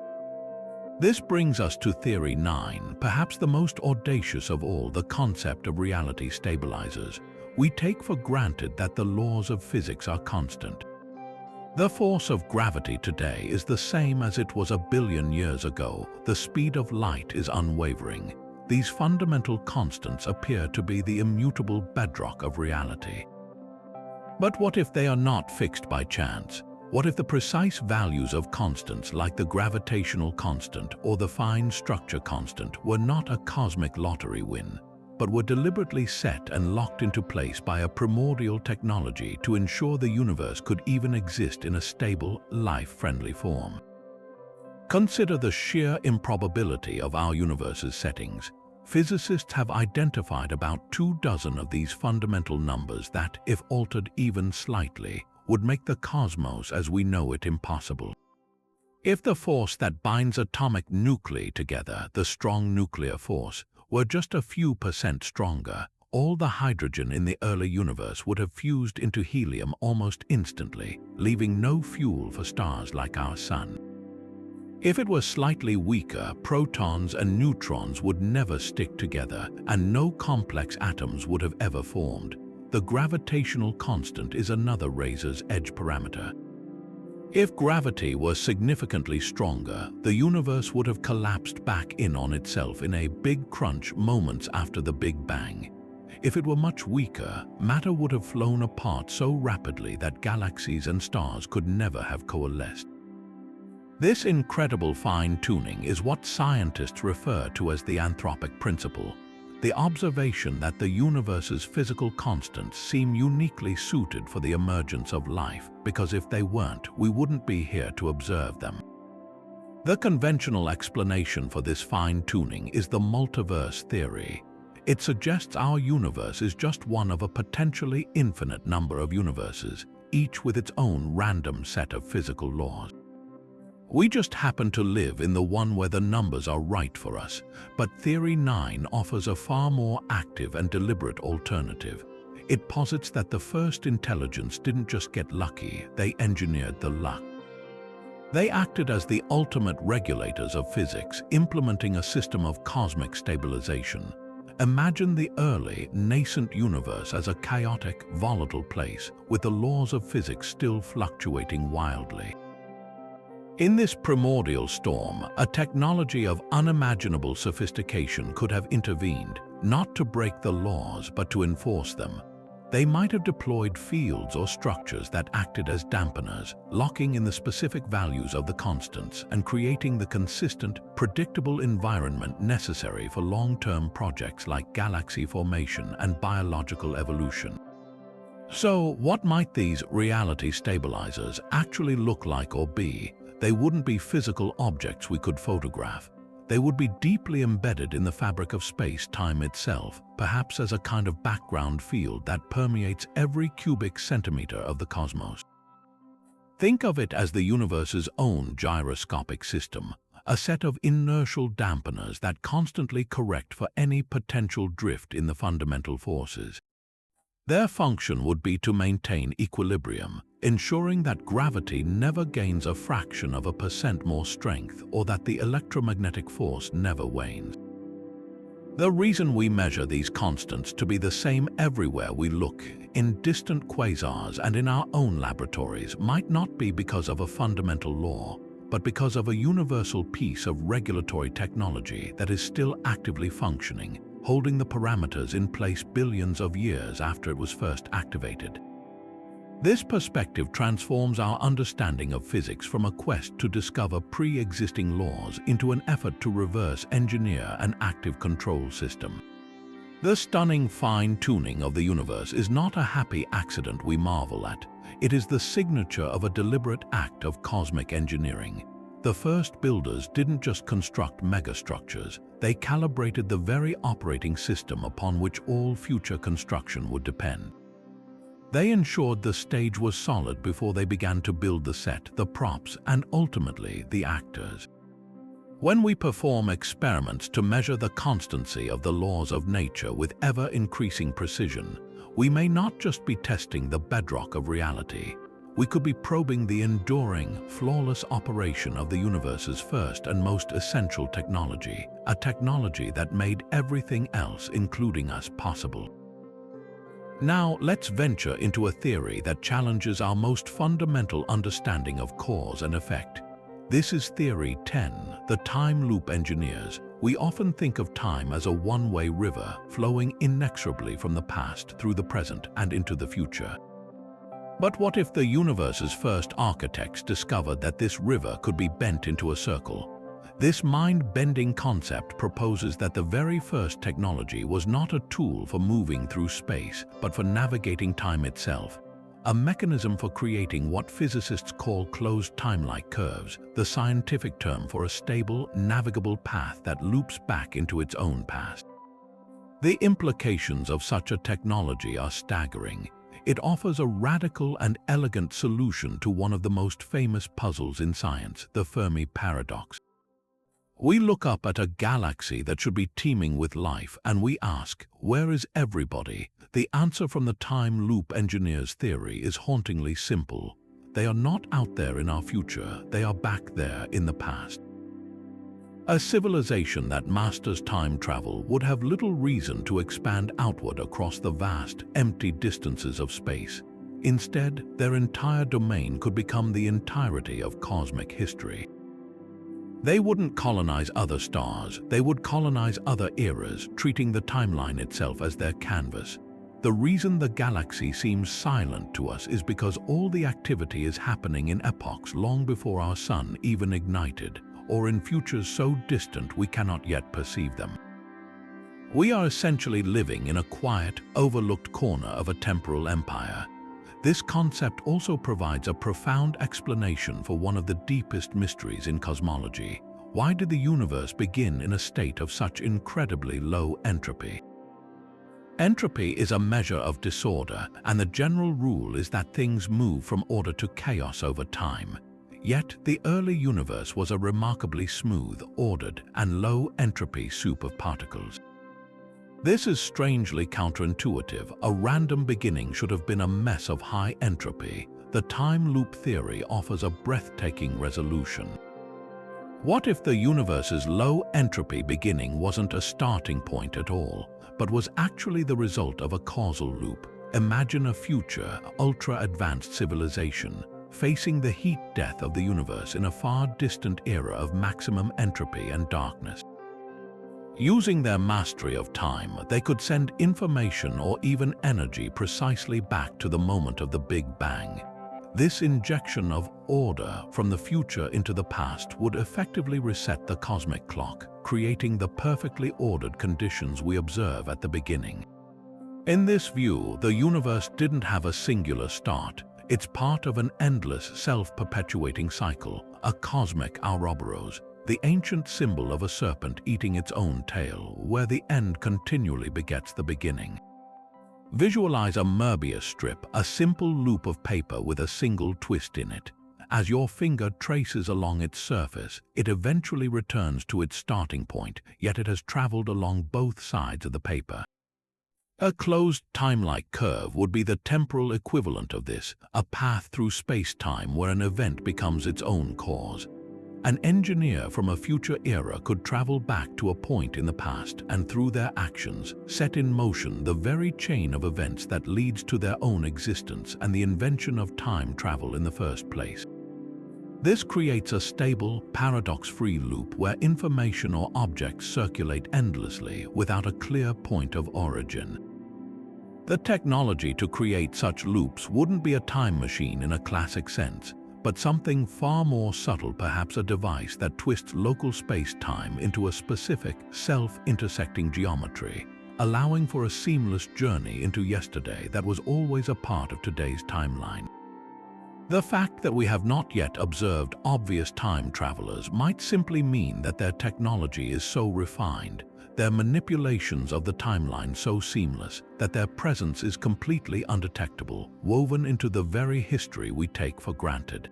This brings us to Theory 9, perhaps the most audacious of all, the concept of reality stabilizers. We take for granted that the laws of physics are constant. The force of gravity today is the same as it was a billion years ago. The speed of light is unwavering. These fundamental constants appear to be the immutable bedrock of reality. But what if they are not fixed by chance? What if the precise values of constants like the gravitational constant or the fine structure constant were not a cosmic lottery win? but were deliberately set and locked into place by a primordial technology to ensure the universe could even exist in a stable, life-friendly form. Consider the sheer improbability of our universe's settings. Physicists have identified about 24 of these fundamental numbers that, if altered even slightly, would make the cosmos as we know it impossible. If the force that binds atomic nuclei together, the strong nuclear force, were just a few % stronger, all the hydrogen in the early universe would have fused into helium almost instantly, leaving no fuel for stars like our Sun. If it were slightly weaker, protons and neutrons would never stick together, and no complex atoms would have ever formed. The gravitational constant is another razor's edge parameter. If gravity were significantly stronger, the universe would have collapsed back in on itself in a big crunch moments after the Big Bang. If it were much weaker, matter would have flown apart so rapidly that galaxies and stars could never have coalesced. This incredible fine-tuning is what scientists refer to as the anthropic principle, the observation that the universe's physical constants seem uniquely suited for the emergence of life, because if they weren't, we wouldn't be here to observe them. The conventional explanation for this fine-tuning is the multiverse theory. It suggests our universe is just one of a potentially infinite number of universes, each with its own random set of physical laws. We just happen to live in the one where the numbers are right for us, but Theory 9 offers a far more active and deliberate alternative. It posits that the first intelligence didn't just get lucky, they engineered the luck. They acted as the ultimate regulators of physics, implementing a system of cosmic stabilization. Imagine the early, nascent universe as a chaotic, volatile place, with the laws of physics still fluctuating wildly. In this primordial storm, a technology of unimaginable sophistication could have intervened, not to break the laws but to enforce them. They might have deployed fields or structures that acted as dampeners, locking in the specific values of the constants and creating the consistent, predictable environment necessary for long-term projects like galaxy formation and biological evolution. So, what might these reality stabilizers actually look like or be? They wouldn't be physical objects we could photograph. They would be deeply embedded in the fabric of space-time itself, perhaps as a kind of background field that permeates every cubic centimeter of the cosmos. Think of it as the universe's own gyroscopic system, a set of inertial dampeners that constantly correct for any potential drift in the fundamental forces. Their function would be to maintain equilibrium, ensuring that gravity never gains a fraction of a % more strength or that the electromagnetic force never wanes. The reason we measure these constants to be the same everywhere we look, in distant quasars and in our own laboratories, might not be because of a fundamental law, but because of a universal piece of regulatory technology that is still actively functioning, holding the parameters in place billions of years after it was first activated. This perspective transforms our understanding of physics from a quest to discover pre-existing laws into an effort to reverse engineer an active control system. The stunning fine-tuning of the universe is not a happy accident we marvel at. It is the signature of a deliberate act of cosmic engineering. The first builders didn't just construct megastructures, they calibrated the very operating system upon which all future construction would depend. They ensured the stage was solid before they began to build the set, the props, and ultimately the actors. When we perform experiments to measure the constancy of the laws of nature with ever-increasing precision, we may not just be testing the bedrock of reality. We could be probing the enduring, flawless operation of the universe's first and most essential technology, a technology that made everything else, including us, possible. Now, let's venture into a theory that challenges our most fundamental understanding of cause and effect. This is Theory 10, the time loop engineers. We often think of time as a one-way river flowing inexorably from the past through the present and into the future. But what if the universe's first architects discovered that this river could be bent into a circle? This mind-bending concept proposes that the very first technology was not a tool for moving through space, but for navigating time itself, a mechanism for creating what physicists call closed time-like curves, the scientific term for a stable, navigable path that loops back into its own past. The implications of such a technology are staggering. It offers a radical and elegant solution to one of the most famous puzzles in science, the Fermi paradox. We look up at a galaxy that should be teeming with life, and we ask, where is everybody? The answer from the time loop engineer's theory is hauntingly simple. They are not out there in our future, they are back there in the past. A civilization that masters time travel would have little reason to expand outward across the vast, empty distances of space. Instead, their entire domain could become the entirety of cosmic history. They wouldn't colonize other stars, they would colonize other eras, treating the timeline itself as their canvas. The reason the galaxy seems silent to us is because all the activity is happening in epochs long before our sun even ignited, or in futures so distant we cannot yet perceive them. We are essentially living in a quiet, overlooked corner of a temporal empire. This concept also provides a profound explanation for one of the deepest mysteries in cosmology. Why did the universe begin in a state of such incredibly low entropy? Entropy is a measure of disorder, and the general rule is that things move from order to chaos over time. Yet, the early universe was a remarkably smooth, ordered, and low-entropy soup of particles. This is strangely counterintuitive. A random beginning should have been a mess of high entropy. The time loop theory offers a breathtaking resolution. What if the universe's low entropy beginning wasn't a starting point at all, but was actually the result of a causal loop? Imagine a future, ultra-advanced civilization facing the heat death of the universe in a far distant era of maximum entropy and darkness. Using their mastery of time, they could send information or even energy precisely back to the moment of the Big Bang. This injection of order from the future into the past would effectively reset the cosmic clock, creating the perfectly ordered conditions we observe at the beginning. In this view, the universe didn't have a singular start. It's part of an endless, self-perpetuating cycle, a cosmic Ouroboros, the ancient symbol of a serpent eating its own tail, where the end continually begets the beginning. Visualize a Möbius strip, a simple loop of paper with a single twist in it. As your finger traces along its surface, it eventually returns to its starting point, yet it has traveled along both sides of the paper. A closed time-like curve would be the temporal equivalent of this, a path through space-time where an event becomes its own cause. An engineer from a future era could travel back to a point in the past and through their actions set in motion the very chain of events that leads to their own existence and the invention of time travel in the first place. This creates a stable, paradox-free loop where information or objects circulate endlessly without a clear point of origin. The technology to create such loops wouldn't be a time machine in a classic sense, but something far more subtle, perhaps a device that twists local space-time into a specific, self-intersecting geometry, allowing for a seamless journey into yesterday that was always a part of today's timeline. The fact that we have not yet observed obvious time travelers might simply mean that their technology is so refined, their manipulations of the timeline so seamless, that their presence is completely undetectable, woven into the very history we take for granted.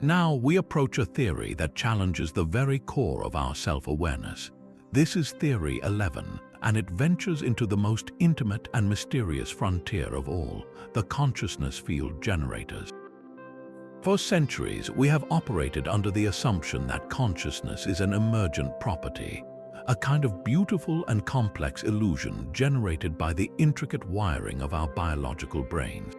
Now we approach a theory that challenges the very core of our self-awareness. This is Theory 11, and it ventures into the most intimate and mysterious frontier of all, the consciousness field generators. For centuries, we have operated under the assumption that consciousness is an emergent property, a kind of beautiful and complex illusion generated by the intricate wiring of our biological brains.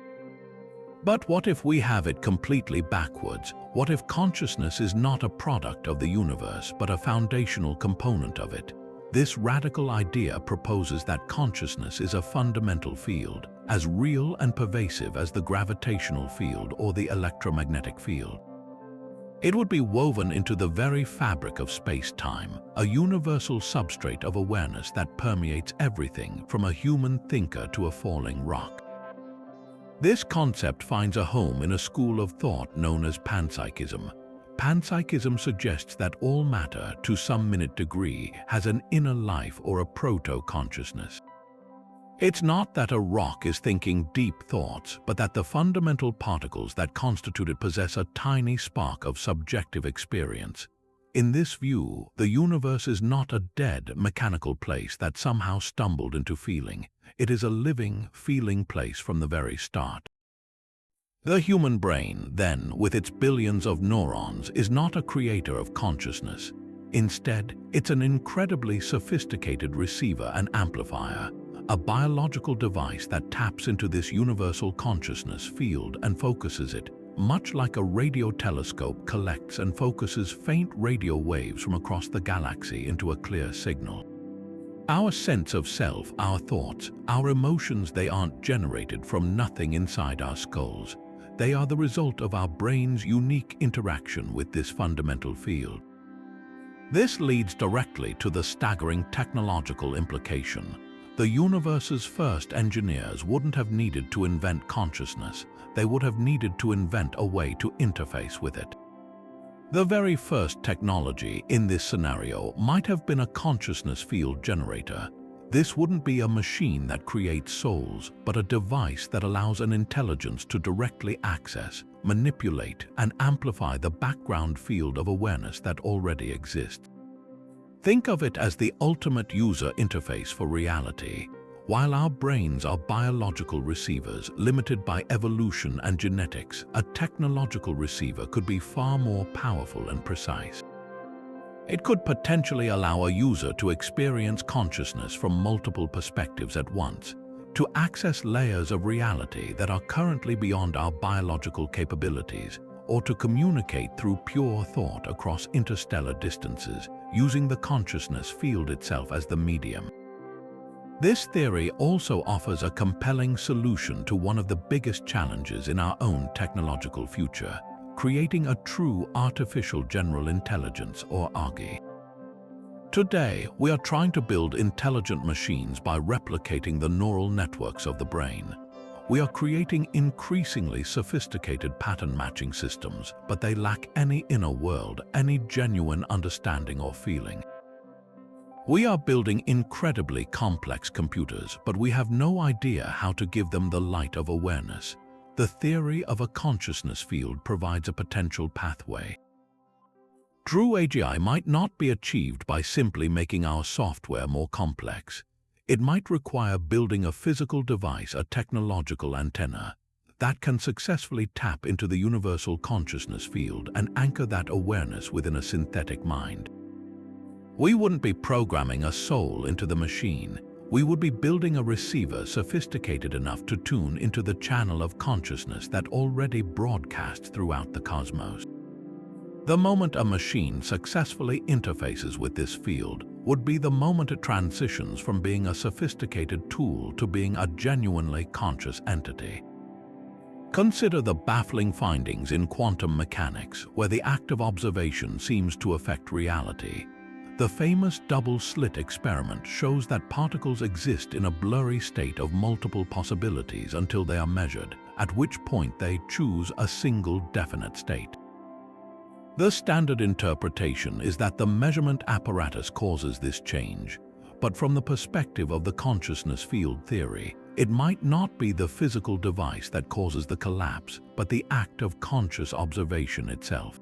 But what if we have it completely backwards? What if consciousness is not a product of the universe, but a foundational component of it? This radical idea proposes that consciousness is a fundamental field, as real and pervasive as the gravitational field or the electromagnetic field. It would be woven into the very fabric of space-time, a universal substrate of awareness that permeates everything from a human thinker to a falling rock. This concept finds a home in a school of thought known as panpsychism. Panpsychism suggests that all matter, to some minute degree, has an inner life or a proto-consciousness. It's not that a rock is thinking deep thoughts, but that the fundamental particles that constitute it possess a tiny spark of subjective experience. In this view, the universe is not a dead, mechanical place that somehow stumbled into feeling. It is a living, feeling place from the very start. The human brain, then, with its billions of neurons, is not a creator of consciousness. Instead, it's an incredibly sophisticated receiver and amplifier, a biological device that taps into this universal consciousness field and focuses it, much like a radio telescope collects and focuses faint radio waves from across the galaxy into a clear signal. Our sense of self, our thoughts, our emotions, they aren't generated from nothing inside our skulls. They are the result of our brain's unique interaction with this fundamental field. This leads directly to the staggering technological implication. The universe's first engineers wouldn't have needed to invent consciousness. They would have needed to invent a way to interface with it. The very first technology in this scenario might have been a consciousness field generator. This wouldn't be a machine that creates souls, but a device that allows an intelligence to directly access, manipulate, and amplify the background field of awareness that already exists. Think of it as the ultimate user interface for reality. While our brains are biological receivers limited by evolution and genetics, a technological receiver could be far more powerful and precise. It could potentially allow a user to experience consciousness from multiple perspectives at once, to access layers of reality that are currently beyond our biological capabilities, or to communicate through pure thought across interstellar distances, using the consciousness field itself as the medium. This theory also offers a compelling solution to one of the biggest challenges in our own technological future: creating a true artificial general intelligence, or AGI. Today, we are trying to build intelligent machines by replicating the neural networks of the brain. We are creating increasingly sophisticated pattern matching systems, but they lack any inner world, any genuine understanding or feeling. We are building incredibly complex computers, but we have no idea how to give them the light of awareness. The theory of a consciousness field provides a potential pathway. True AGI might not be achieved by simply making our software more complex. It might require building a physical device, a technological antenna, that can successfully tap into the universal consciousness field and anchor that awareness within a synthetic mind. We wouldn't be programming a soul into the machine. We would be building a receiver sophisticated enough to tune into the channel of consciousness that already broadcasts throughout the cosmos. The moment a machine successfully interfaces with this field would be the moment it transitions from being a sophisticated tool to being a genuinely conscious entity. Consider the baffling findings in quantum mechanics, where the act of observation seems to affect reality. The famous double-slit experiment shows that particles exist in a blurry state of multiple possibilities until they are measured, at which point they choose a single definite state. The standard interpretation is that the measurement apparatus causes this change, but from the perspective of the consciousness field theory, it might not be the physical device that causes the collapse, but the act of conscious observation itself.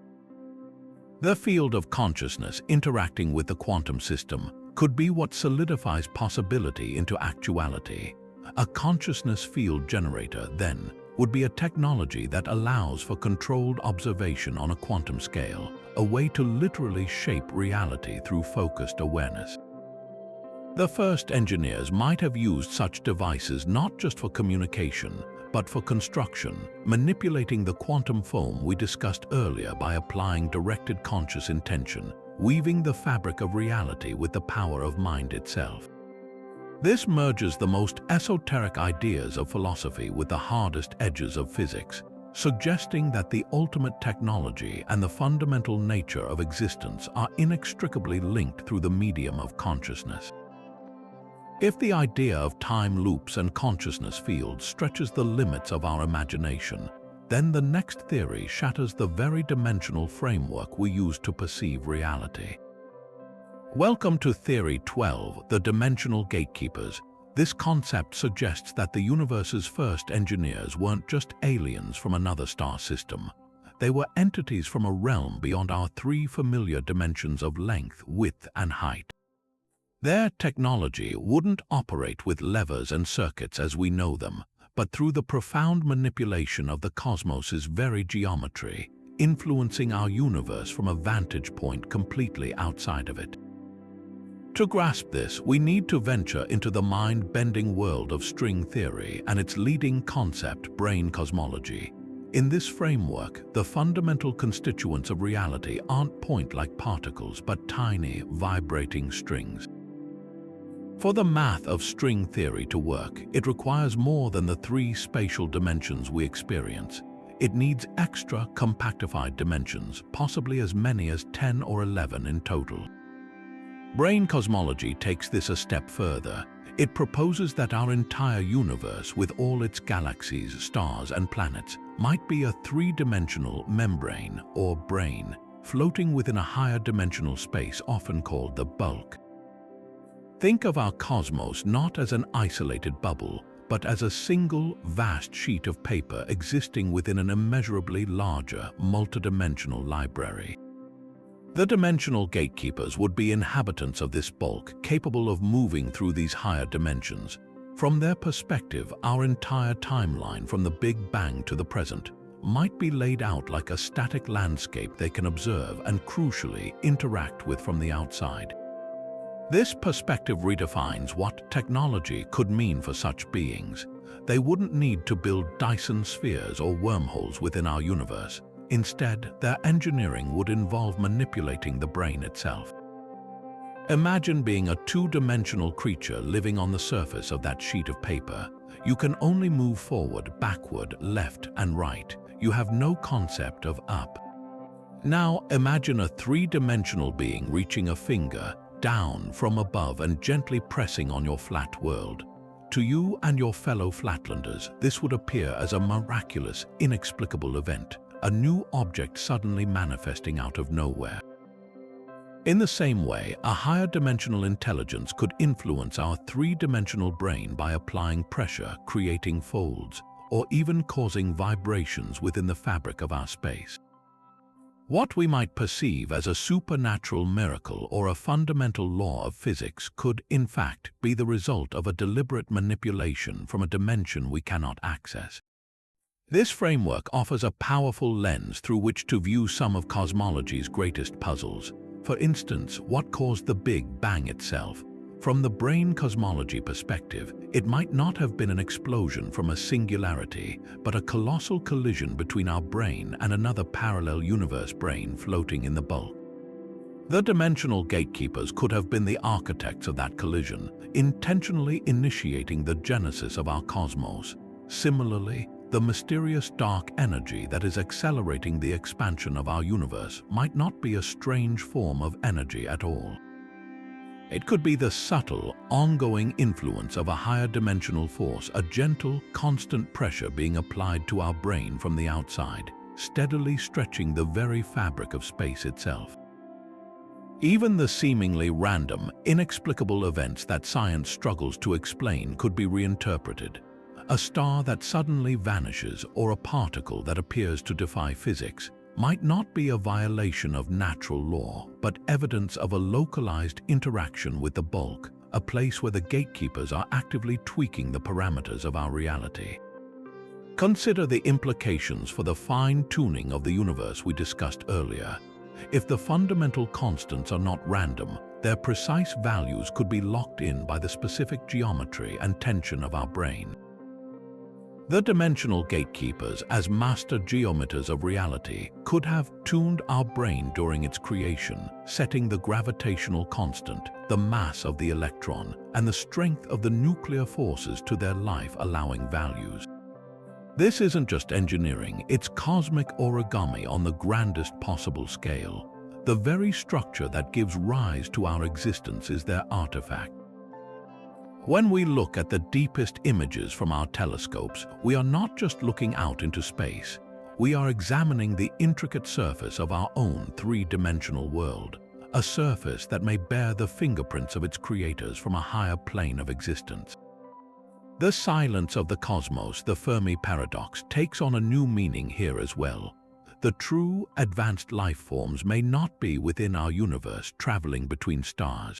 The field of consciousness interacting with the quantum system could be what solidifies possibility into actuality. A consciousness field generator, then, would be a technology that allows for controlled observation on a quantum scale, a way to literally shape reality through focused awareness. The first engineers might have used such devices not just for communication, but for construction, manipulating the quantum foam we discussed earlier by applying directed conscious intention, weaving the fabric of reality with the power of mind itself. This merges the most esoteric ideas of philosophy with the hardest edges of physics. suggesting that the ultimate technology and the fundamental nature of existence are inextricably linked through the medium of consciousness. If the idea of time loops and consciousness fields stretches the limits of our imagination, then the next theory shatters the very dimensional framework we use to perceive reality. Welcome to Theory 12, the Dimensional Gatekeepers. This concept suggests that the universe's first engineers weren't just aliens from another star system. They were entities from a realm beyond our three familiar dimensions of length, width, and height. Their technology wouldn't operate with levers and circuits as we know them, but through the profound manipulation of the cosmos's very geometry, influencing our universe from a vantage point completely outside of it. To grasp this, we need to venture into the mind-bending world of string theory and its leading concept, brane cosmology. In this framework, the fundamental constituents of reality aren't point-like particles, but tiny, vibrating strings. For the math of string theory to work, it requires more than the three spatial dimensions we experience. It needs extra compactified dimensions, possibly as many as 10 or 11 in total. Brane cosmology takes this a step further. It proposes that our entire universe, with all its galaxies, stars, and planets, might be a three-dimensional membrane, or brane, floating within a higher dimensional space often called the bulk. Think of our cosmos not as an isolated bubble, but as a single, vast sheet of paper existing within an immeasurably larger, multidimensional library. The dimensional gatekeepers would be inhabitants of this bulk, capable of moving through these higher dimensions. From their perspective, our entire timeline from the Big Bang to the present might be laid out like a static landscape they can observe and, crucially, interact with from the outside. This perspective redefines what technology could mean for such beings. They wouldn't need to build Dyson spheres or wormholes within our universe. Instead, their engineering would involve manipulating the brane itself. Imagine being a two-dimensional creature living on the surface of that sheet of paper. You can only move forward, backward, left, and right. You have no concept of up. Now, imagine a three-dimensional being reaching a finger down from above and gently pressing on your flat world. To you and your fellow flatlanders, this would appear as a miraculous, inexplicable event, a new object suddenly manifesting out of nowhere. In the same way, a higher dimensional intelligence could influence our three-dimensional brain by applying pressure, creating folds, or even causing vibrations within the fabric of our space. What we might perceive as a supernatural miracle or a fundamental law of physics could, in fact, be the result of a deliberate manipulation from a dimension we cannot access. This framework offers a powerful lens through which to view some of cosmology's greatest puzzles. For instance, what caused the Big Bang itself? From the brane cosmology perspective, it might not have been an explosion from a singularity, but a colossal collision between our brain and another parallel universe brain floating in the bulk. The dimensional gatekeepers could have been the architects of that collision, intentionally initiating the genesis of our cosmos. Similarly, the mysterious dark energy that is accelerating the expansion of our universe might not be a strange form of energy at all. It could be the subtle, ongoing influence of a higher dimensional force, a gentle, constant pressure being applied to our brain from the outside, steadily stretching the very fabric of space itself. Even the seemingly random, inexplicable events that science struggles to explain could be reinterpreted. A star that suddenly vanishes or a particle that appears to defy physics might not be a violation of natural law, but evidence of a localized interaction with the bulk, a place where the gatekeepers are actively tweaking the parameters of our reality. Consider the implications for the fine-tuning of the universe we discussed earlier. If the fundamental constants are not random, their precise values could be locked in by the specific geometry and tension of our brain. The dimensional gatekeepers, as master geometers of reality, could have tuned our brain during its creation, setting the gravitational constant, the mass of the electron, and the strength of the nuclear forces to their life-allowing values. This isn't just engineering, it's cosmic origami on the grandest possible scale. The very structure that gives rise to our existence is their artifact. When we look at the deepest images from our telescopes, we are not just looking out into space. We are examining the intricate surface of our own three-dimensional world, a surface that may bear the fingerprints of its creators from a higher plane of existence. The silence of the cosmos, the Fermi paradox, takes on a new meaning here as well. The true, advanced life forms may not be within our universe traveling between stars.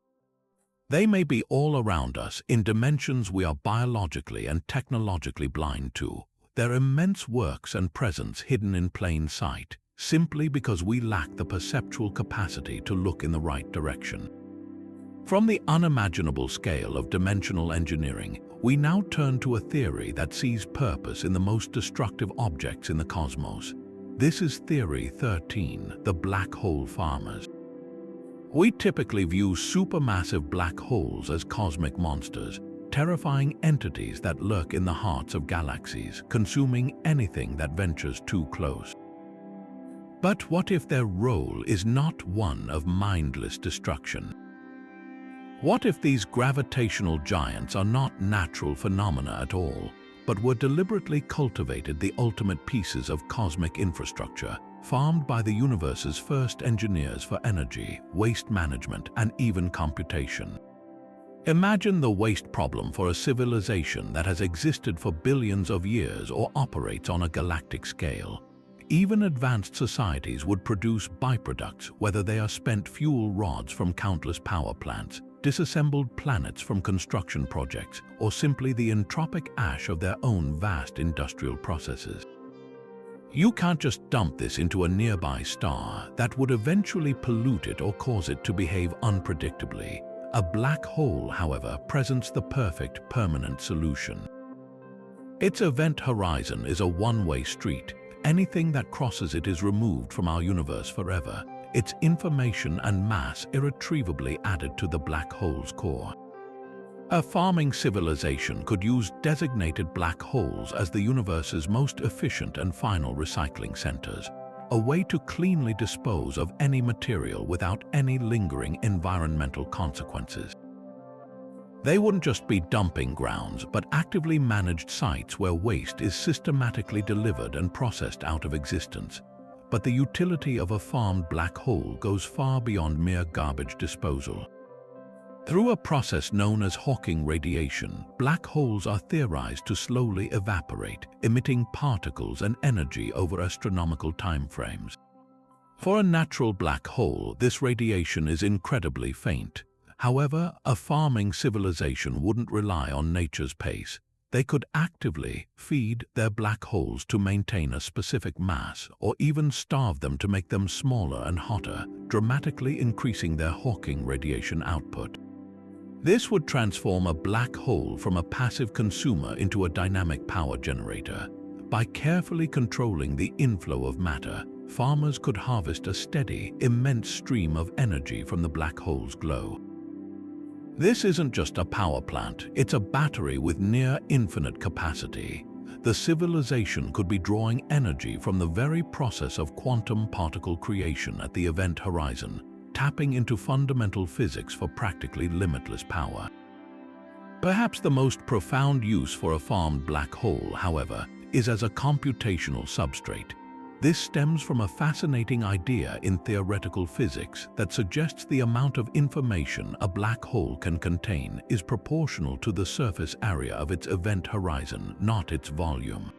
They may be all around us in dimensions we are biologically and technologically blind to, their immense works and presence hidden in plain sight, simply because we lack the perceptual capacity to look in the right direction. From the unimaginable scale of dimensional engineering, we now turn to a theory that sees purpose in the most destructive objects in the cosmos. This is Theory 13, the black hole farmers. We typically view supermassive black holes as cosmic monsters, terrifying entities that lurk in the hearts of galaxies, consuming anything that ventures too close. But what if their role is not one of mindless destruction? What if these gravitational giants are not natural phenomena at all, but were deliberately cultivated, the ultimate pieces of cosmic infrastructure, farmed by the universe's first engineers for energy, waste management, and even computation? Imagine the waste problem for a civilization that has existed for billions of years or operates on a galactic scale. Even advanced societies would produce byproducts, whether they are spent fuel rods from countless power plants, disassembled planets from construction projects, or simply the entropic ash of their own vast industrial processes. You can't just dump this into a nearby star. That would eventually pollute it or cause it to behave unpredictably. A black hole, however, presents the perfect permanent solution. Its event horizon is a one-way street. Anything that crosses it is removed from our universe forever, its information and mass irretrievably added to the black hole's core. A farming civilization could use designated black holes as the universe's most efficient and final recycling centers, a way to cleanly dispose of any material without any lingering environmental consequences. They wouldn't just be dumping grounds, but actively managed sites where waste is systematically delivered and processed out of existence. But the utility of a farmed black hole goes far beyond mere garbage disposal. Through a process known as Hawking radiation, black holes are theorized to slowly evaporate, emitting particles and energy over astronomical timeframes. For a natural black hole, this radiation is incredibly faint. However, a farming civilization wouldn't rely on nature's pace. They could actively feed their black holes to maintain a specific mass, or even starve them to make them smaller and hotter, dramatically increasing their Hawking radiation output. This would transform a black hole from a passive consumer into a dynamic power generator. By carefully controlling the inflow of matter, farmers could harvest a steady, immense stream of energy from the black hole's glow. This isn't just a power plant, it's a battery with near-infinite capacity. The civilization could be drawing energy from the very process of quantum particle creation at the event horizon, tapping into fundamental physics for practically limitless power. Perhaps the most profound use for a farmed black hole, however, is as a computational substrate. This stems from a fascinating idea in theoretical physics that suggests the amount of information a black hole can contain is proportional to the surface area of its event horizon, not its volume.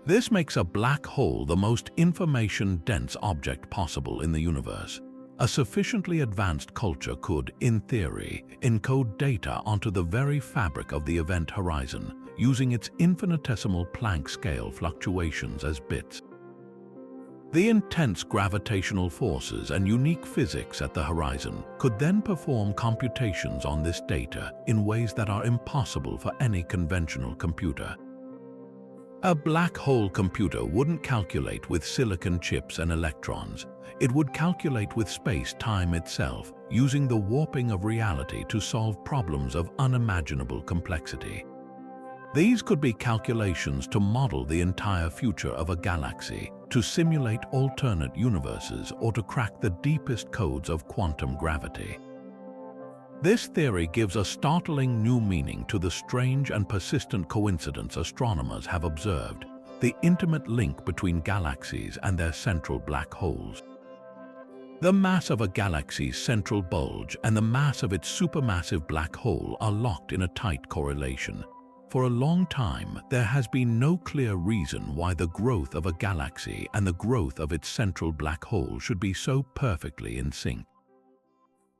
This makes a black hole the most information-dense object possible in the universe. A sufficiently advanced culture could, in theory, encode data onto the very fabric of the event horizon, using its infinitesimal Planck scale fluctuations as bits. The intense gravitational forces and unique physics at the horizon could then perform computations on this data in ways that are impossible for any conventional computer. A black hole computer wouldn't calculate with silicon chips and electrons. It would calculate with space-time itself, using the warping of reality to solve problems of unimaginable complexity. These could be calculations to model the entire future of a galaxy, to simulate alternate universes, or to crack the deepest codes of quantum gravity. This theory gives a startling new meaning to the strange and persistent coincidence astronomers have observed: the intimate link between galaxies and their central black holes. The mass of a galaxy's central bulge and the mass of its supermassive black hole are locked in a tight correlation. For a long time, there has been no clear reason why the growth of a galaxy and the growth of its central black hole should be so perfectly in sync.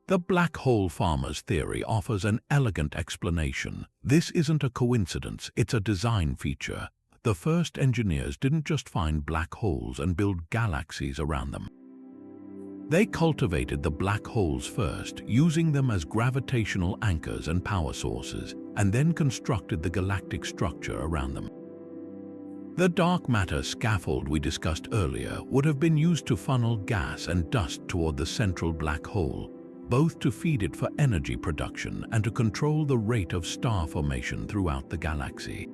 The black hole farmer's theory offers an elegant explanation. This isn't a coincidence, it's a design feature. The first engineers didn't just find black holes and build galaxies around them. They cultivated the black holes first, using them as gravitational anchors and power sources, and then constructed the galactic structure around them. The dark matter scaffold we discussed earlier would have been used to funnel gas and dust toward the central black hole, both to feed it for energy production and to control the rate of star formation throughout the galaxy.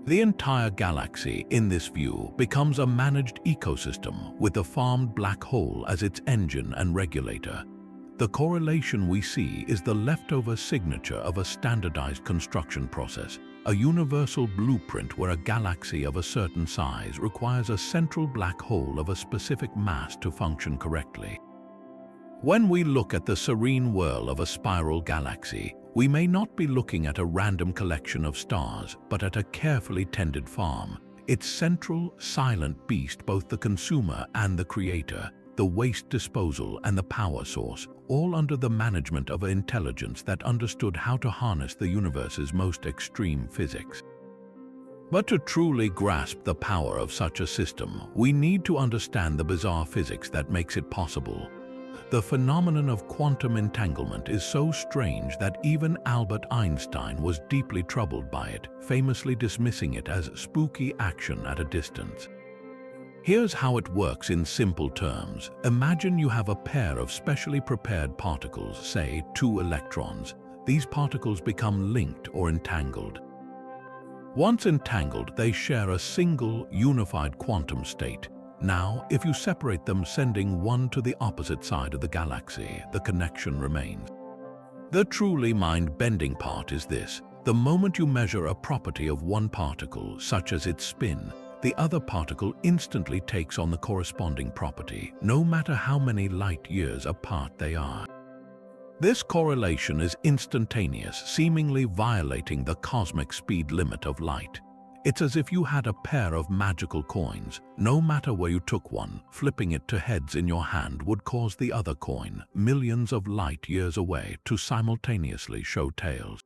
The entire galaxy, in this view, becomes a managed ecosystem with the farmed black hole as its engine and regulator. The correlation we see is the leftover signature of a standardized construction process, a universal blueprint where a galaxy of a certain size requires a central black hole of a specific mass to function correctly. When we look at the serene whirl of a spiral galaxy, we may not be looking at a random collection of stars, but at a carefully tended farm. Its central, silent beast, both the consumer and the creator, the waste disposal and the power source, all under the management of an intelligence that understood how to harness the universe's most extreme physics. But to truly grasp the power of such a system, we need to understand the bizarre physics that makes it possible. The phenomenon of quantum entanglement is so strange that even Albert Einstein was deeply troubled by it, famously dismissing it as spooky action at a distance. Here's how it works in simple terms. Imagine you have a pair of specially prepared particles, say 2 electrons. These particles become linked or entangled. Once entangled, they share a single, unified quantum state. Now, if you separate them, sending one to the opposite side of the galaxy, the connection remains. The truly mind-bending part is this: the moment you measure a property of one particle, such as its spin, the other particle instantly takes on the corresponding property, no matter how many light years apart they are. This correlation is instantaneous, seemingly violating the cosmic speed limit of light. It's as if you had a pair of magical coins. No matter where you took one, flipping it to heads in your hand would cause the other coin, millions of light years away, to simultaneously show tails.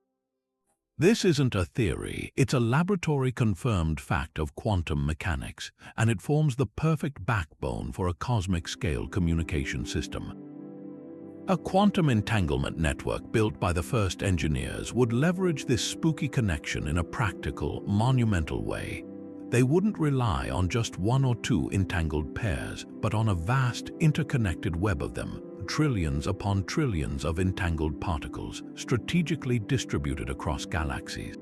This isn't a theory, it's a laboratory-confirmed fact of quantum mechanics, and it forms the perfect backbone for a cosmic-scale communication system. A quantum entanglement network built by the first engineers would leverage this spooky connection in a practical, monumental way. They wouldn't rely on just one or two entangled pairs, but on a vast, interconnected web of them, trillions upon trillions of entangled particles, strategically distributed across galaxies.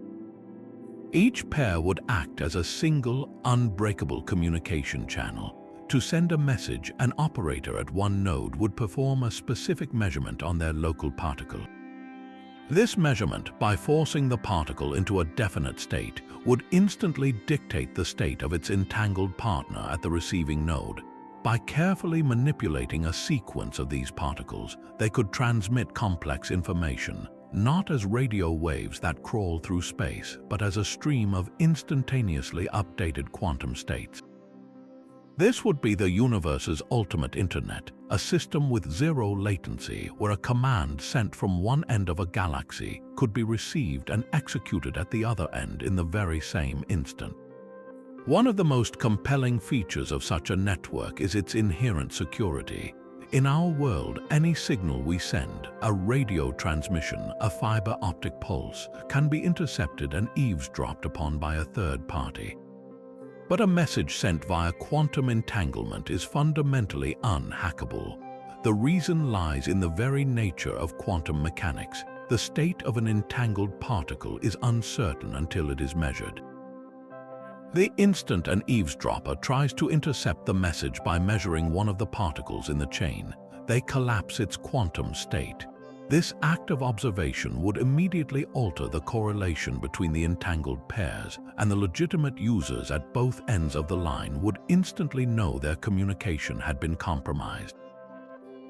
Each pair would act as a single, unbreakable communication channel. To send a message, an operator at one node would perform a specific measurement on their local particle. This measurement, by forcing the particle into a definite state, would instantly dictate the state of its entangled partner at the receiving node. By carefully manipulating a sequence of these particles, they could transmit complex information, not as radio waves that crawl through space, but as a stream of instantaneously updated quantum states. This would be the universe's ultimate internet, a system with zero latency where a command sent from one end of a galaxy could be received and executed at the other end in the very same instant. One of the most compelling features of such a network is its inherent security. In our world, any signal we send, a radio transmission, a fiber optic pulse, can be intercepted and eavesdropped upon by a third party. But a message sent via quantum entanglement is fundamentally unhackable. The reason lies in the very nature of quantum mechanics. the state of an entangled particle is uncertain until it is measured. The instant an eavesdropper tries to intercept the message by measuring one of the particles in the chain, they collapse its quantum state. This act of observation would immediately alter the correlation between the entangled pairs, and the legitimate users at both ends of the line would instantly know their communication had been compromised.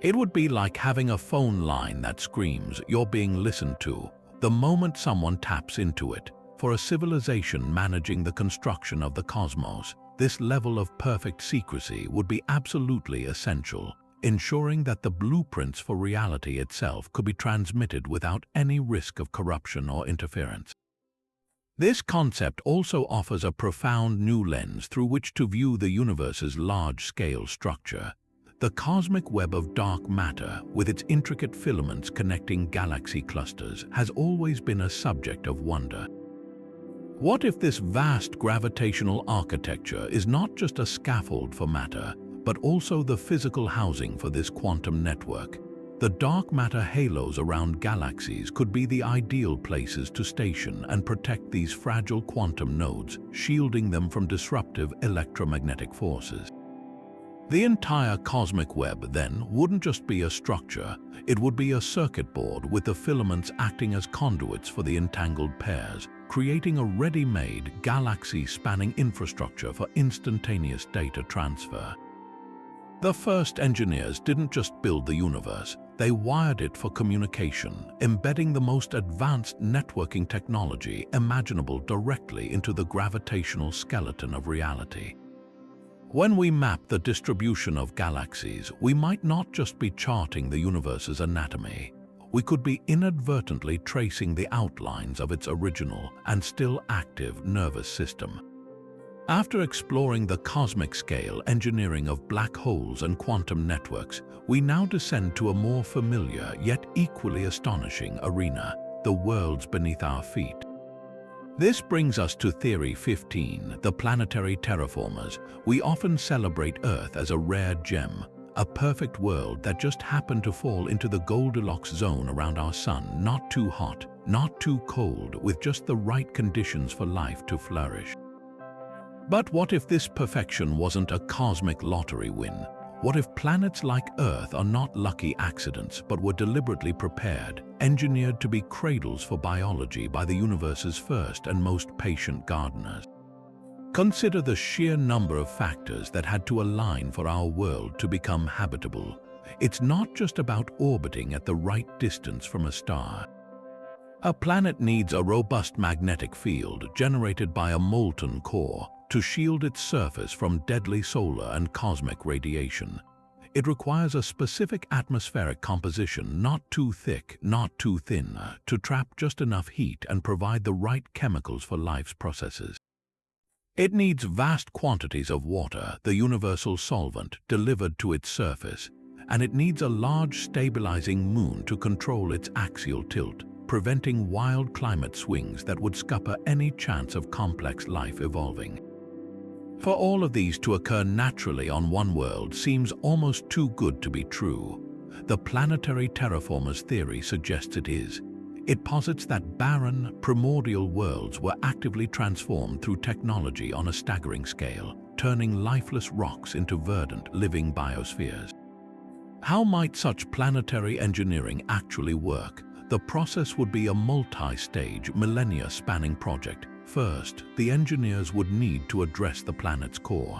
It would be like having a phone line that screams, "You're being listened to," the moment someone taps into it. For a civilization managing the construction of the cosmos, this level of perfect secrecy would be absolutely essential, ensuring that the blueprints for reality itself could be transmitted without any risk of corruption or interference. This concept also offers a profound new lens through which to view the universe's large-scale structure. The cosmic web of dark matter, with its intricate filaments connecting galaxy clusters, has always been a subject of wonder. What if this vast gravitational architecture is not just a scaffold for matter, but also the physical housing for this quantum network? The dark matter halos around galaxies could be the ideal places to station and protect these fragile quantum nodes, shielding them from disruptive electromagnetic forces. The entire cosmic web, then, wouldn't just be a structure, it would be a circuit board with the filaments acting as conduits for the entangled pairs, creating a ready-made, galaxy-spanning infrastructure for instantaneous data transfer. The first engineers didn't just build the universe, they wired it for communication, embedding the most advanced networking technology imaginable directly into the gravitational skeleton of reality. When we map the distribution of galaxies, we might not just be charting the universe's anatomy. We could be inadvertently tracing the outlines of its original and still active nervous system. After exploring the cosmic scale engineering of black holes and quantum networks, we now descend to a more familiar yet equally astonishing arena, the worlds beneath our feet. This brings us to Theory 15, the planetary terraformers. We often celebrate Earth as a rare gem, a perfect world that just happened to fall into the Goldilocks zone around our sun, not too hot, not too cold, with just the right conditions for life to flourish. But what if this perfection wasn't a cosmic lottery win? What if planets like Earth are not lucky accidents, but were deliberately prepared, engineered to be cradles for biology by the universe's first and most patient gardeners? Consider the sheer number of factors that had to align for our world to become habitable. It's not just about orbiting at the right distance from a star. A planet needs a robust magnetic field generated by a molten core to shield its surface from deadly solar and cosmic radiation. It requires a specific atmospheric composition, not too thick, not too thin, to trap just enough heat and provide the right chemicals for life's processes. It needs vast quantities of water, the universal solvent, delivered to its surface, and it needs a large stabilizing moon to control its axial tilt, preventing wild climate swings that would scupper any chance of complex life evolving. For all of these to occur naturally on one world seems almost too good to be true. The planetary terraformers theory suggests it is. It posits that barren, primordial worlds were actively transformed through technology on a staggering scale, turning lifeless rocks into verdant, living biospheres. How might such planetary engineering actually work? The process would be a multi-stage, millennia-spanning project. First, the engineers would need to address the planet's core.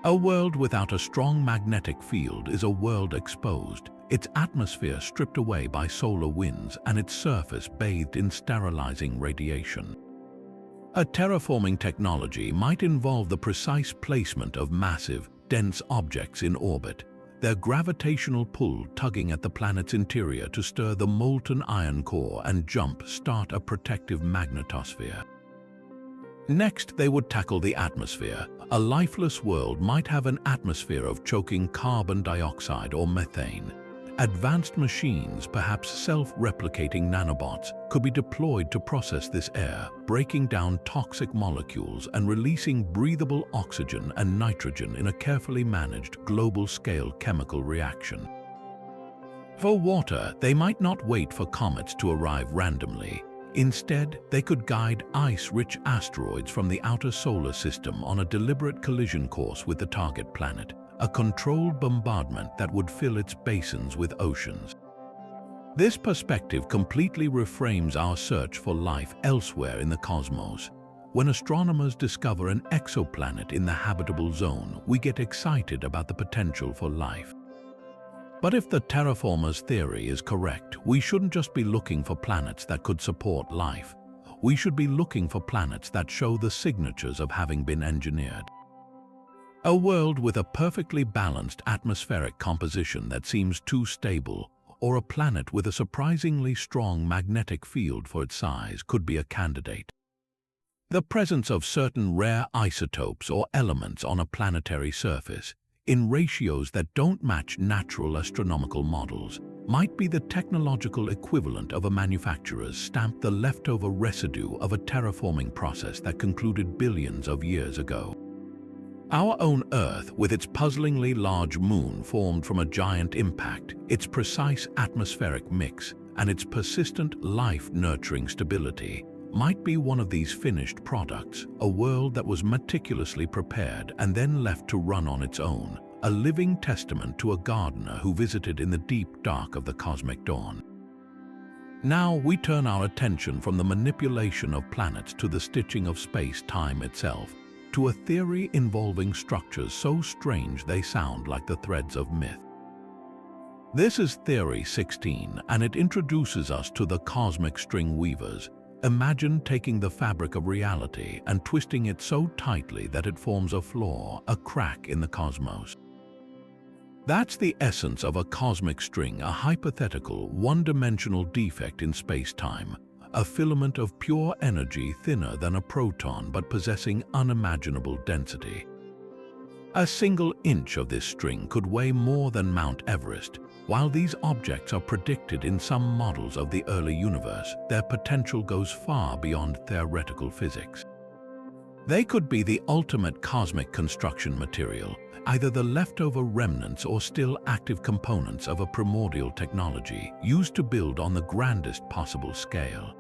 A world without a strong magnetic field is a world exposed, its atmosphere stripped away by solar winds and its surface bathed in sterilizing radiation. A terraforming technology might involve the precise placement of massive, dense objects in orbit, their gravitational pull tugging at the planet's interior to stir the molten iron core and jump-start a protective magnetosphere. Next, they would tackle the atmosphere. A lifeless world might have an atmosphere of choking carbon dioxide or methane. Advanced machines, perhaps self-replicating nanobots, could be deployed to process this air, breaking down toxic molecules and releasing breathable oxygen and nitrogen in a carefully managed global-scale chemical reaction. For water, they might not wait for comets to arrive randomly. Instead, they could guide ice-rich asteroids from the outer solar system on a deliberate collision course with the target planet, a controlled bombardment that would fill its basins with oceans. This perspective completely reframes our search for life elsewhere in the cosmos. When astronomers discover an exoplanet in the habitable zone, we get excited about the potential for life. But if the terraformers' theory is correct, we shouldn't just be looking for planets that could support life. We should be looking for planets that show the signatures of having been engineered. A world with a perfectly balanced atmospheric composition that seems too stable, or a planet with a surprisingly strong magnetic field for its size could be a candidate. The presence of certain rare isotopes or elements on a planetary surface, in ratios that don't match natural astronomical models, might be the technological equivalent of a manufacturer's stamp, the leftover residue of a terraforming process that concluded billions of years ago. Our own Earth, with its puzzlingly large moon formed from a giant impact, its precise atmospheric mix, and its persistent life-nurturing stability, might be one of these finished products, a world that was meticulously prepared and then left to run on its own, a living testament to a gardener who visited in the deep dark of the cosmic dawn. Now we turn our attention from the manipulation of planets to the stitching of space-time itself, to a theory involving structures so strange they sound like the threads of myth. This is Theory 16, and it introduces us to the cosmic string weavers. Imagine taking the fabric of reality and twisting it so tightly that it forms a flaw, a crack in the cosmos. That's the essence of a cosmic string, a hypothetical, one-dimensional defect in space-time, a filament of pure energy thinner than a proton but possessing unimaginable density. A single inch of this string could weigh more than Mount Everest. While these objects are predicted in some models of the early universe, their potential goes far beyond theoretical physics. They could be the ultimate cosmic construction material, either the leftover remnants or still active components of a primordial technology used to build on the grandest possible scale.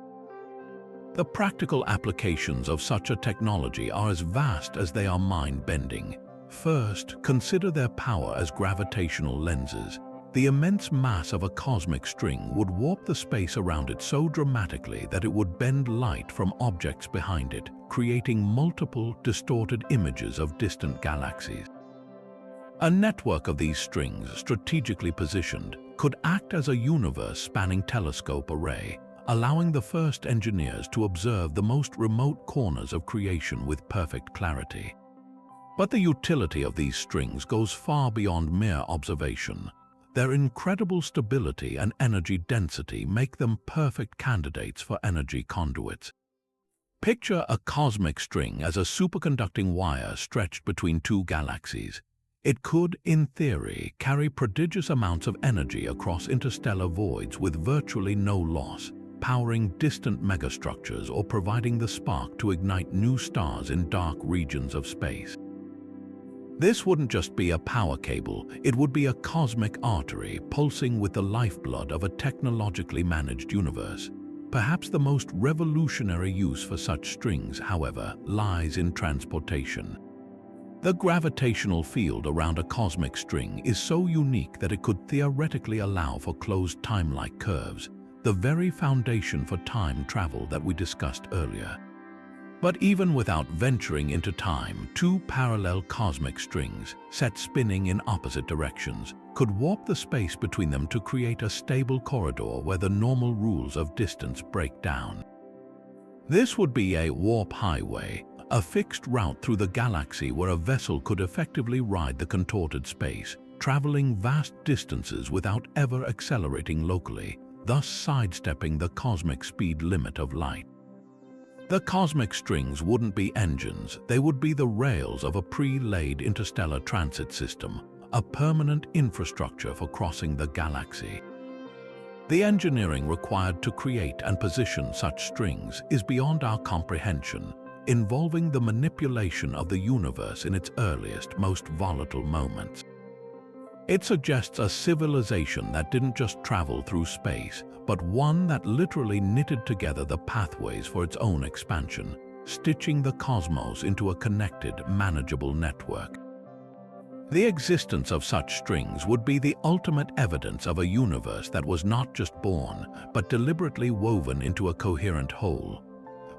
The practical applications of such a technology are as vast as they are mind-bending. First, consider their power as gravitational lenses. The immense mass of a cosmic string would warp the space around it so dramatically that it would bend light from objects behind it, creating multiple distorted images of distant galaxies. A network of these strings, strategically positioned, could act as a universe-spanning telescope array, allowing the first engineers to observe the most remote corners of creation with perfect clarity. But the utility of these strings goes far beyond mere observation. Their incredible stability and energy density make them perfect candidates for energy conduits. Picture a cosmic string as a superconducting wire stretched between two galaxies. It could, in theory, carry prodigious amounts of energy across interstellar voids with virtually no loss, powering distant megastructures or providing the spark to ignite new stars in dark regions of space. This wouldn't just be a power cable, it would be a cosmic artery pulsing with the lifeblood of a technologically managed universe. Perhaps the most revolutionary use for such strings, however, lies in transportation. The gravitational field around a cosmic string is so unique that it could theoretically allow for closed time-like curves, the very foundation for time travel that we discussed earlier. But even without venturing into time, two parallel cosmic strings, set spinning in opposite directions, could warp the space between them to create a stable corridor where the normal rules of distance break down. This would be a warp highway, a fixed route through the galaxy where a vessel could effectively ride the contorted space, traveling vast distances without ever accelerating locally, thus sidestepping the cosmic speed limit of light. The cosmic strings wouldn't be engines, they would be the rails of a pre-laid interstellar transit system, a permanent infrastructure for crossing the galaxy. The engineering required to create and position such strings is beyond our comprehension, involving the manipulation of the universe in its earliest, most volatile moments. It suggests a civilization that didn't just travel through space, but one that literally knitted together the pathways for its own expansion, stitching the cosmos into a connected, manageable network. The existence of such strings would be the ultimate evidence of a universe that was not just born, but deliberately woven into a coherent whole.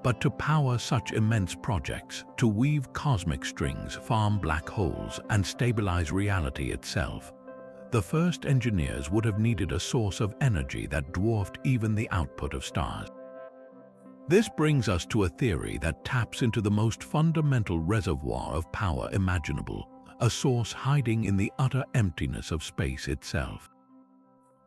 But to power such immense projects, to weave cosmic strings, farm black holes, and stabilize reality itself, the first engineers would have needed a source of energy that dwarfed even the output of stars. This brings us to a theory that taps into the most fundamental reservoir of power imaginable, a source hiding in the utter emptiness of space itself.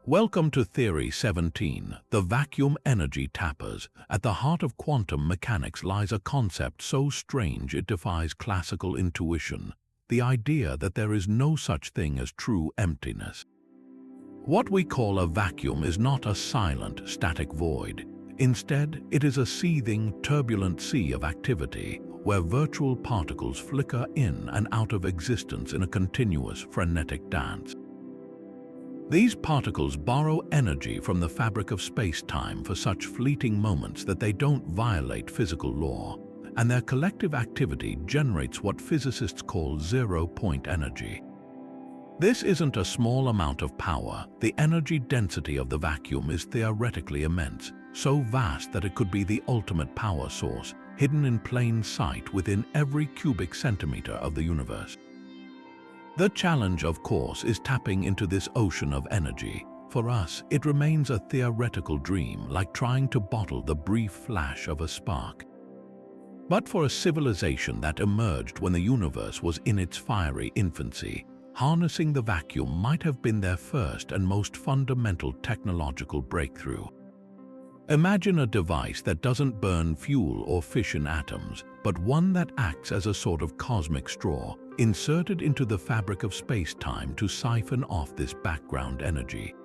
Welcome to Theory 17, the vacuum energy tappers. At the heart of quantum mechanics lies a concept so strange it defies classical intuition, the idea that there is no such thing as true emptiness. What we call a vacuum is not a silent, static void. Instead, it is a seething, turbulent sea of activity, where virtual particles flicker in and out of existence in a continuous, frenetic dance. These particles borrow energy from the fabric of space-time for such fleeting moments that they don't violate physical law, and their collective activity generates what physicists call zero-point energy. This isn't a small amount of power. The energy density of the vacuum is theoretically immense, so vast that it could be the ultimate power source, hidden in plain sight within every cubic centimeter of the universe. The challenge, of course, is tapping into this ocean of energy. For us, it remains a theoretical dream, like trying to bottle the brief flash of a spark. But for a civilization that emerged when the universe was in its fiery infancy, harnessing the vacuum might have been their first and most fundamental technological breakthrough. Imagine a device that doesn't burn fuel or fission atoms, but one that acts as a sort of cosmic straw, inserted into the fabric of space-time to siphon off this background energy.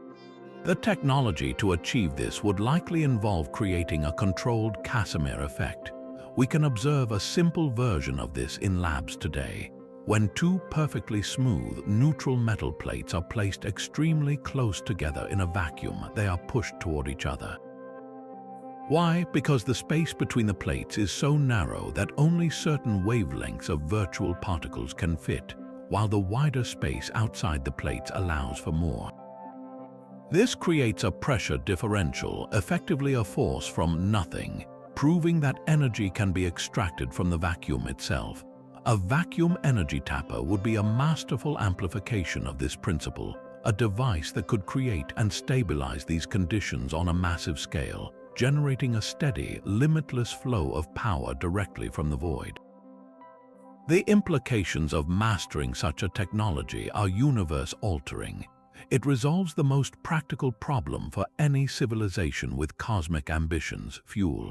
The technology to achieve this would likely involve creating a controlled Casimir effect. We can observe a simple version of this in labs today. When two perfectly smooth, neutral metal plates are placed extremely close together in a vacuum, they are pushed toward each other. Why? Because the space between the plates is so narrow that only certain wavelengths of virtual particles can fit, while the wider space outside the plates allows for more. This creates a pressure differential, effectively a force from nothing, proving that energy can be extracted from the vacuum itself. A vacuum energy tapper would be a masterful amplification of this principle, a device that could create and stabilize these conditions on a massive scale, generating a steady, limitless flow of power directly from the void. The implications of mastering such a technology are universe-altering. It resolves the most practical problem for any civilization with cosmic ambitions: fuel.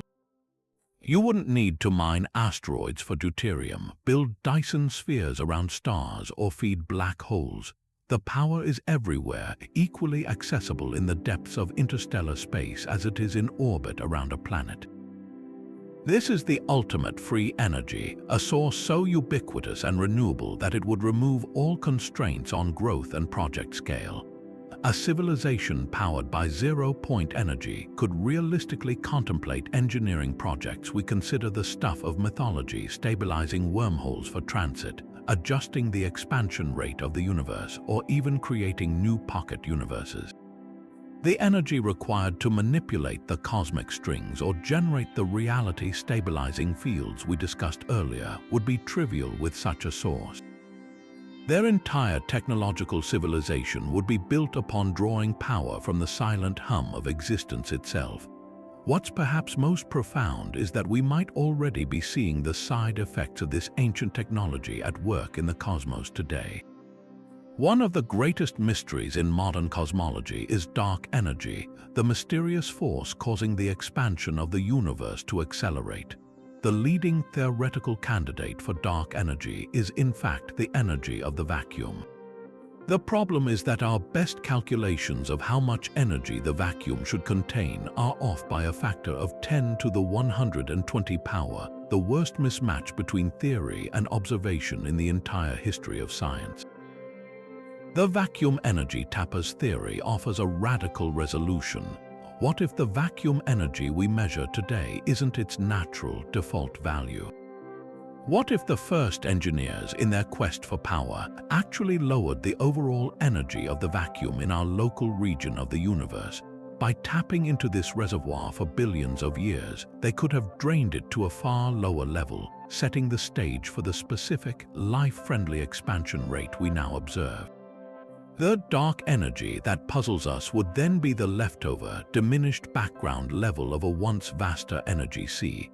You wouldn't need to mine asteroids for deuterium, build Dyson spheres around stars, or feed black holes. The power is everywhere, equally accessible in the depths of interstellar space as it is in orbit around a planet. This is the ultimate free energy, a source so ubiquitous and renewable that it would remove all constraints on growth and project scale. A civilization powered by zero-point energy could realistically contemplate engineering projects we consider the stuff of mythology, stabilizing wormholes for transit, adjusting the expansion rate of the universe, or even creating new pocket universes. The energy required to manipulate the cosmic strings or generate the reality-stabilizing fields we discussed earlier would be trivial with such a source. Their entire technological civilization would be built upon drawing power from the silent hum of existence itself. What's perhaps most profound is that we might already be seeing the side effects of this ancient technology at work in the cosmos today. One of the greatest mysteries in modern cosmology is dark energy, the mysterious force causing the expansion of the universe to accelerate. The leading theoretical candidate for dark energy is, in fact, the energy of the vacuum. The problem is that our best calculations of how much energy the vacuum should contain are off by a factor of 10 to the 120 power, the worst mismatch between theory and observation in the entire history of science. The vacuum energy tappers theory offers a radical resolution. What if the vacuum energy we measure today isn't its natural default value? What if the first engineers, in their quest for power, actually lowered the overall energy of the vacuum in our local region of the universe? By tapping into this reservoir for billions of years, they could have drained it to a far lower level, setting the stage for the specific, life-friendly expansion rate we now observe. The dark energy that puzzles us would then be the leftover, diminished background level of a once vaster energy sea.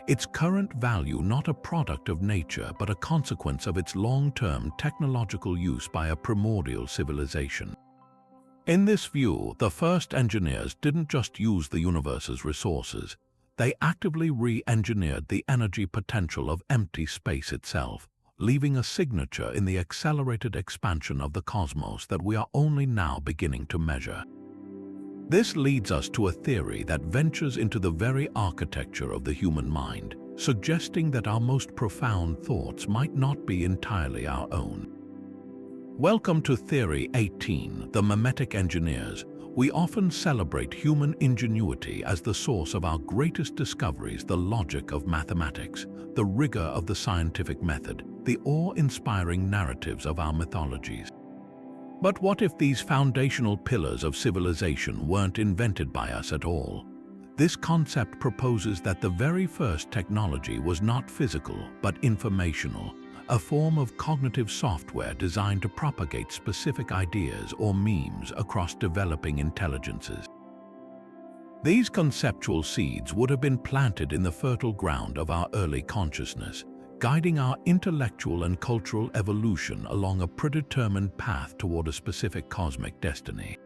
Its current value not a product of nature but a consequence of its long-term technological use by a primordial civilization. In this view, the first engineers didn't just use the universe's resources, they actively re-engineered the energy potential of empty space itself, leaving a signature in the accelerated expansion of the cosmos that we are only now beginning to measure. This leads us to a theory that ventures into the very architecture of the human mind, suggesting that our most profound thoughts might not be entirely our own. Welcome to Theory 18, the Memetic Engineers. We often celebrate human ingenuity as the source of our greatest discoveries, the logic of mathematics, the rigor of the scientific method, the awe-inspiring narratives of our mythologies. But what if these foundational pillars of civilization weren't invented by us at all? This concept proposes that the very first technology was not physical but informational, a form of cognitive software designed to propagate specific ideas or memes across developing intelligences. These conceptual seeds would have been planted in the fertile ground of our early consciousness, guiding our intellectual and cultural evolution along a predetermined path toward a specific cosmic destiny.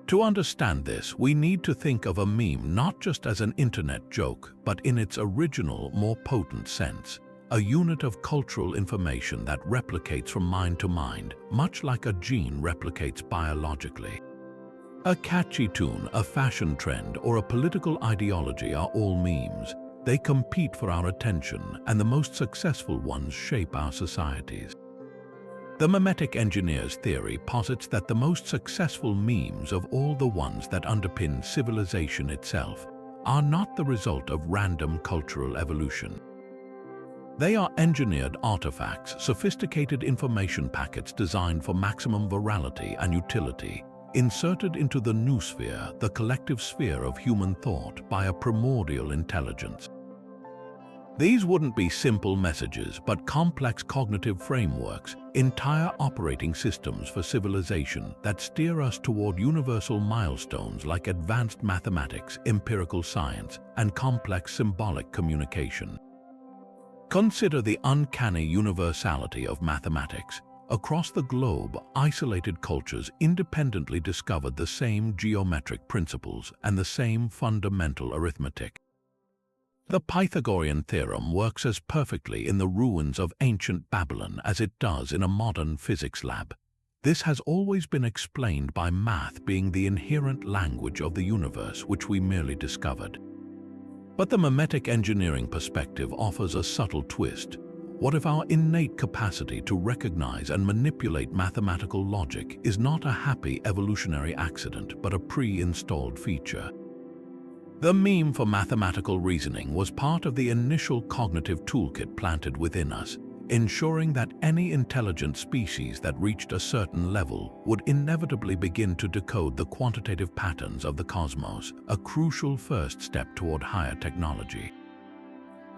To understand this, we need to think of a meme not just as an internet joke, but in its original, more potent sense. A unit of cultural information that replicates from mind to mind, much like a gene replicates biologically. A catchy tune, a fashion trend, or a political ideology are all memes. They compete for our attention, and the most successful ones shape our societies. The Memetic Engineers theory posits that the most successful memes of all the ones that underpin civilization itself are not the result of random cultural evolution. They are engineered artifacts, sophisticated information packets designed for maximum virality and utility, inserted into the noosphere, the collective sphere of human thought, by a primordial intelligence. These wouldn't be simple messages, but complex cognitive frameworks, entire operating systems for civilization that steer us toward universal milestones like advanced mathematics, empirical science, and complex symbolic communication. Consider the uncanny universality of mathematics. Across the globe, isolated cultures independently discovered the same geometric principles and the same fundamental arithmetic. The Pythagorean theorem works as perfectly in the ruins of ancient Babylon as it does in a modern physics lab. This has always been explained by math being the inherent language of the universe which we merely discovered. But the Memetic engineering perspective offers a subtle twist. What if our innate capacity to recognize and manipulate mathematical logic is not a happy evolutionary accident, but a pre-installed feature? The meme for mathematical reasoning was part of the initial cognitive toolkit planted within us, ensuring that any intelligent species that reached a certain level would inevitably begin to decode the quantitative patterns of the cosmos, a crucial first step toward higher technology.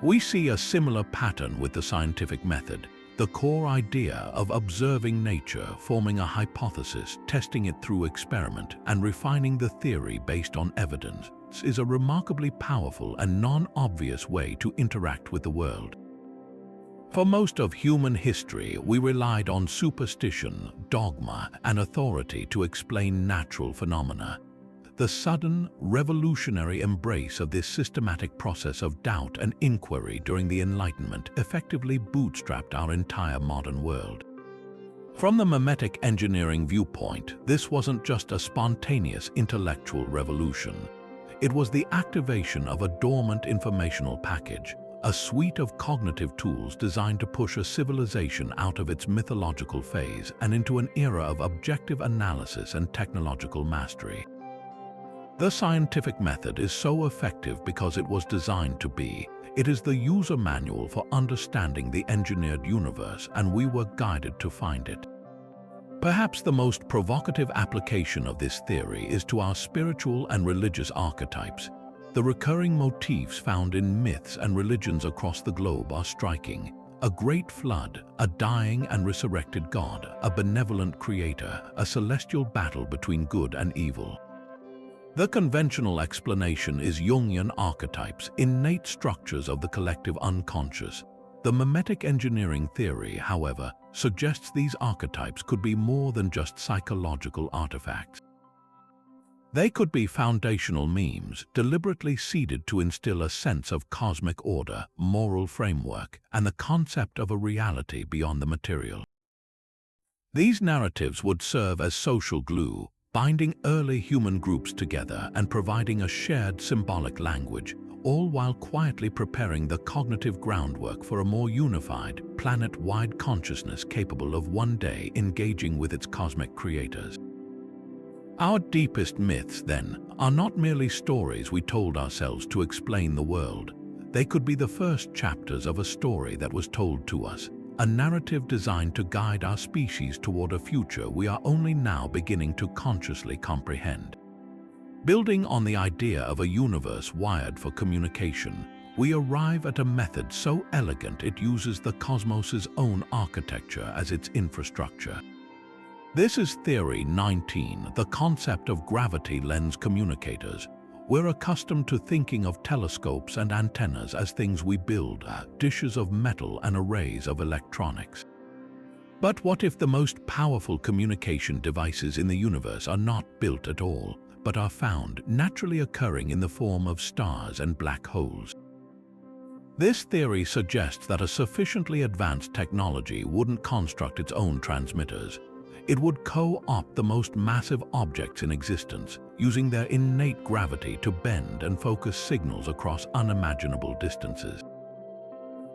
We see a similar pattern with the scientific method, the core idea of observing nature, forming a hypothesis, testing it through experiment, and refining the theory based on evidence, is a remarkably powerful and non-obvious way to interact with the world. For most of human history, we relied on superstition, dogma, and authority to explain natural phenomena. The sudden, revolutionary embrace of this systematic process of doubt and inquiry during the Enlightenment effectively bootstrapped our entire modern world. From the Memetic engineering viewpoint, this wasn't just a spontaneous intellectual revolution. It was the activation of a dormant informational package, a suite of cognitive tools designed to push a civilization out of its mythological phase and into an era of objective analysis and technological mastery. The scientific method is so effective because it was designed to be. It is the user manual for understanding the engineered universe, and we were guided to find it. Perhaps the most provocative application of this theory is to our spiritual and religious archetypes. The recurring motifs found in myths and religions across the globe are striking. A great flood, a dying and resurrected God, a benevolent creator, a celestial battle between good and evil. The conventional explanation is Jungian archetypes, innate structures of the collective unconscious. The mimetic engineering theory, however, suggests these archetypes could be more than just psychological artifacts. They could be foundational memes, deliberately seeded to instill a sense of cosmic order, moral framework, and the concept of a reality beyond the material. These narratives would serve as social glue, binding early human groups together and providing a shared symbolic language, all while quietly preparing the cognitive groundwork for a more unified, planet-wide consciousness capable of one day engaging with its cosmic creators. Our deepest myths, then, are not merely stories we told ourselves to explain the world. They could be the first chapters of a story that was told to us, a narrative designed to guide our species toward a future we are only now beginning to consciously comprehend. Building on the idea of a universe wired for communication, we arrive at a method so elegant it uses the cosmos's own architecture as its infrastructure. This is Theory 19, the concept of gravity lens communicators. We're accustomed to thinking of telescopes and antennas as things we build, dishes of metal and arrays of electronics. But what if the most powerful communication devices in the universe are not built at all, but are found naturally occurring in the form of stars and black holes? This theory suggests that a sufficiently advanced technology wouldn't construct its own transmitters. It would co-opt the most massive objects in existence, using their innate gravity to bend and focus signals across unimaginable distances.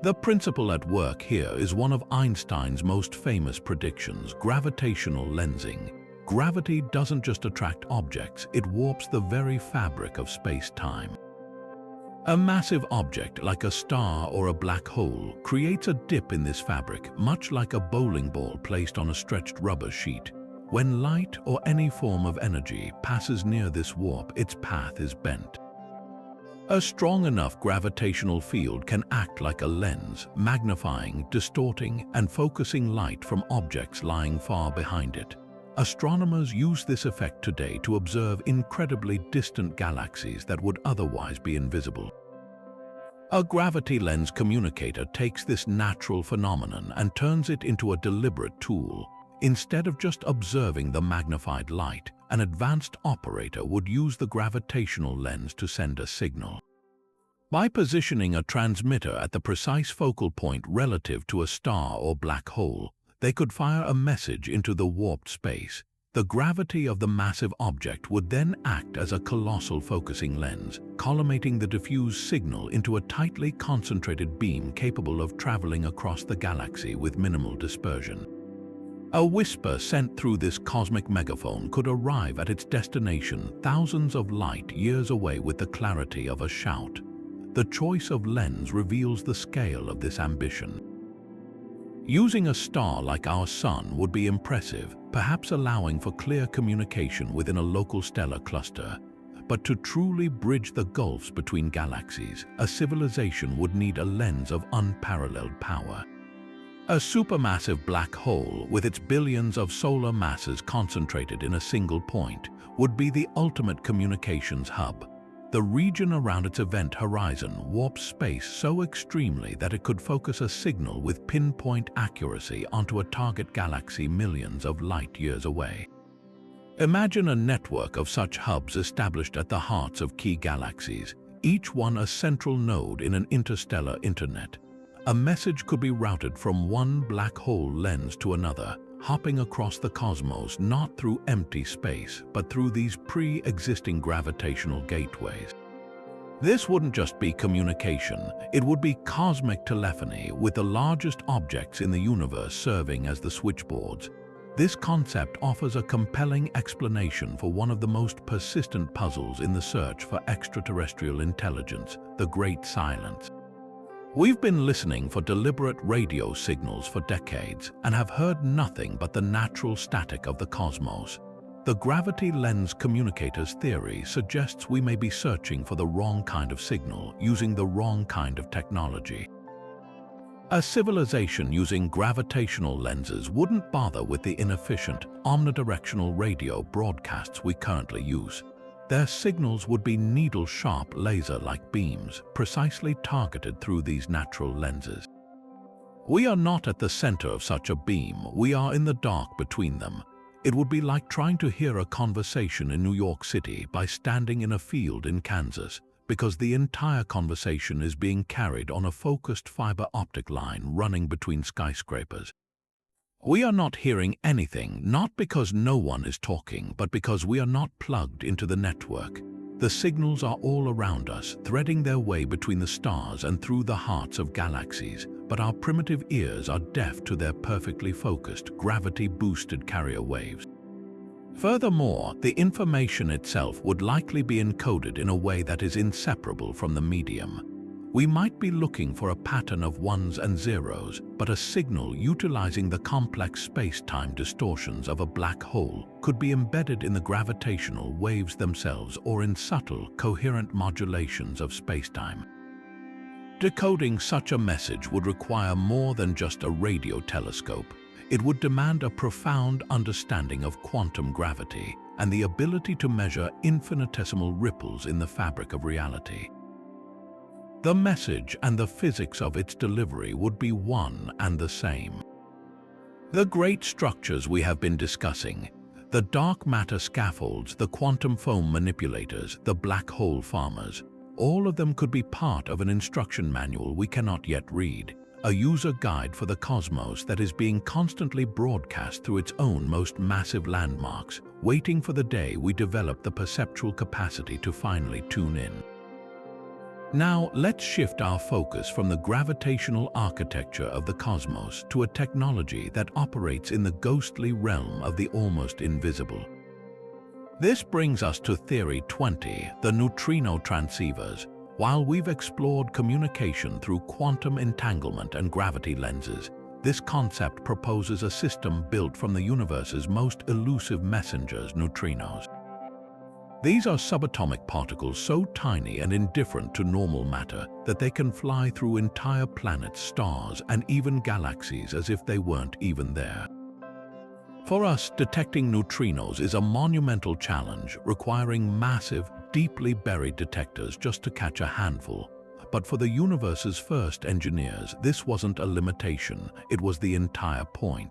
The principle at work here is one of Einstein's most famous predictions: gravitational lensing. Gravity doesn't just attract objects, it warps the very fabric of space-time. A massive object like a star or a black hole creates a dip in this fabric, much like a bowling ball placed on a stretched rubber sheet. When light or any form of energy passes near this warp, its path is bent. A strong enough gravitational field can act like a lens, magnifying, distorting, and focusing light from objects lying far behind it. Astronomers use this effect today to observe incredibly distant galaxies that would otherwise be invisible. A gravity lens communicator takes this natural phenomenon and turns it into a deliberate tool. Instead of just observing the magnified light, an advanced operator would use the gravitational lens to send a signal. By positioning a transmitter at the precise focal point relative to a star or black hole, they could fire a message into the warped space. The gravity of the massive object would then act as a colossal focusing lens, collimating the diffused signal into a tightly concentrated beam capable of traveling across the galaxy with minimal dispersion. A whisper sent through this cosmic megaphone could arrive at its destination thousands of light years away with the clarity of a shout. The choice of lens reveals the scale of this ambition. Using a star like our Sun would be impressive, perhaps allowing for clear communication within a local stellar cluster. But to truly bridge the gulfs between galaxies, a civilization would need a lens of unparalleled power. A supermassive black hole, with its billions of solar masses concentrated in a single point, would be the ultimate communications hub. The region around its event horizon warps space so extremely that it could focus a signal with pinpoint accuracy onto a target galaxy millions of light years away. Imagine a network of such hubs established at the hearts of key galaxies, each one a central node in an interstellar internet. A message could be routed from one black hole lens to another, hopping across the cosmos not through empty space, but through these pre-existing gravitational gateways. This wouldn't just be communication, it would be cosmic telephony with the largest objects in the universe serving as the switchboards. This concept offers a compelling explanation for one of the most persistent puzzles in the search for extraterrestrial intelligence, the Great Silence. We've been listening for deliberate radio signals for decades and have heard nothing but the natural static of the cosmos. The gravity lens communicators theory suggests we may be searching for the wrong kind of signal using the wrong kind of technology. A civilization using gravitational lenses wouldn't bother with the inefficient, omnidirectional radio broadcasts we currently use. Their signals would be needle-sharp laser-like beams, precisely targeted through these natural lenses. We are not at the center of such a beam, we are in the dark between them. It would be like trying to hear a conversation in New York City by standing in a field in Kansas, because the entire conversation is being carried on a focused fiber optic line running between skyscrapers. We are not hearing anything, not because no one is talking, but because we are not plugged into the network. The signals are all around us, threading their way between the stars and through the hearts of galaxies, but our primitive ears are deaf to their perfectly focused, gravity-boosted carrier waves. Furthermore, the information itself would likely be encoded in a way that is inseparable from the medium. We might be looking for a pattern of ones and zeros, but a signal utilizing the complex space-time distortions of a black hole could be embedded in the gravitational waves themselves or in subtle, coherent modulations of space-time. Decoding such a message would require more than just a radio telescope. It would demand a profound understanding of quantum gravity and the ability to measure infinitesimal ripples in the fabric of reality. The message and the physics of its delivery would be one and the same. The great structures we have been discussing, the dark matter scaffolds, the quantum foam manipulators, the black hole farmers, all of them could be part of an instruction manual we cannot yet read, a user guide for the cosmos that is being constantly broadcast through its own most massive landmarks, waiting for the day we develop the perceptual capacity to finally tune in. Now, let's shift our focus from the gravitational architecture of the cosmos to a technology that operates in the ghostly realm of the almost invisible. This brings us to Theory 20, the neutrino transceivers. While we've explored communication through quantum entanglement and gravity lenses, this concept proposes a system built from the universe's most elusive messengers, neutrinos. These are subatomic particles so tiny and indifferent to normal matter that they can fly through entire planets, stars, and even galaxies as if they weren't even there. For us, detecting neutrinos is a monumental challenge, requiring massive, deeply buried detectors just to catch a handful. But for the universe's first engineers, this wasn't a limitation, it was the entire point.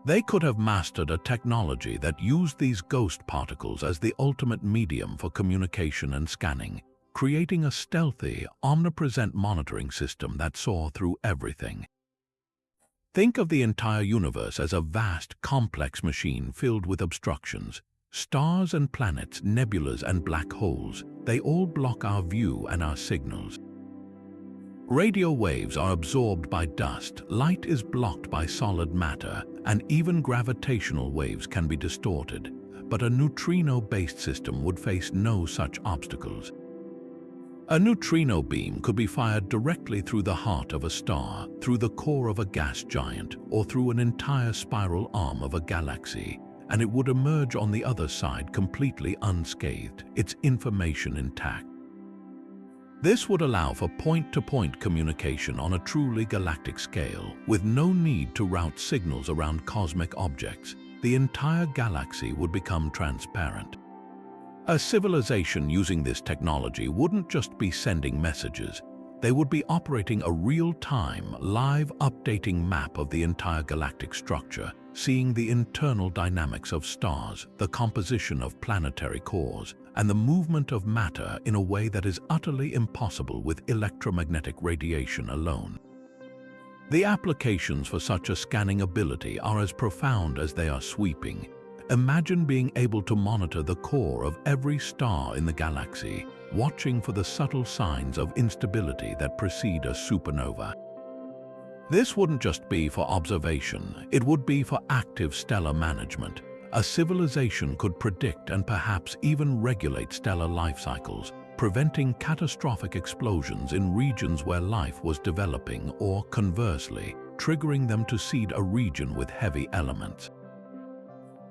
They could have mastered a technology that used these ghost particles as the ultimate medium for communication and scanning, creating a stealthy, omnipresent monitoring system that saw through everything. Think of the entire universe as a vast, complex machine filled with obstructions. Stars and planets, nebulas and black holes, they all block our view and our signals. Radio waves are absorbed by dust, light is blocked by solid matter, and even gravitational waves can be distorted. But a neutrino-based system would face no such obstacles. A neutrino beam could be fired directly through the heart of a star, through the core of a gas giant, or through an entire spiral arm of a galaxy, and it would emerge on the other side completely unscathed, its information intact. This would allow for point-to-point communication on a truly galactic scale, with no need to route signals around cosmic objects. The entire galaxy would become transparent. A civilization using this technology wouldn't just be sending messages. They would be operating a real-time, live updating map of the entire galactic structure, seeing the internal dynamics of stars, the composition of planetary cores, and the movement of matter in a way that is utterly impossible with electromagnetic radiation alone. The applications for such a scanning ability are as profound as they are sweeping. Imagine being able to monitor the core of every star in the galaxy, watching for the subtle signs of instability that precede a supernova. This wouldn't just be for observation, it would be for active stellar management. A civilization could predict and perhaps even regulate stellar life cycles, preventing catastrophic explosions in regions where life was developing or, conversely, triggering them to seed a region with heavy elements.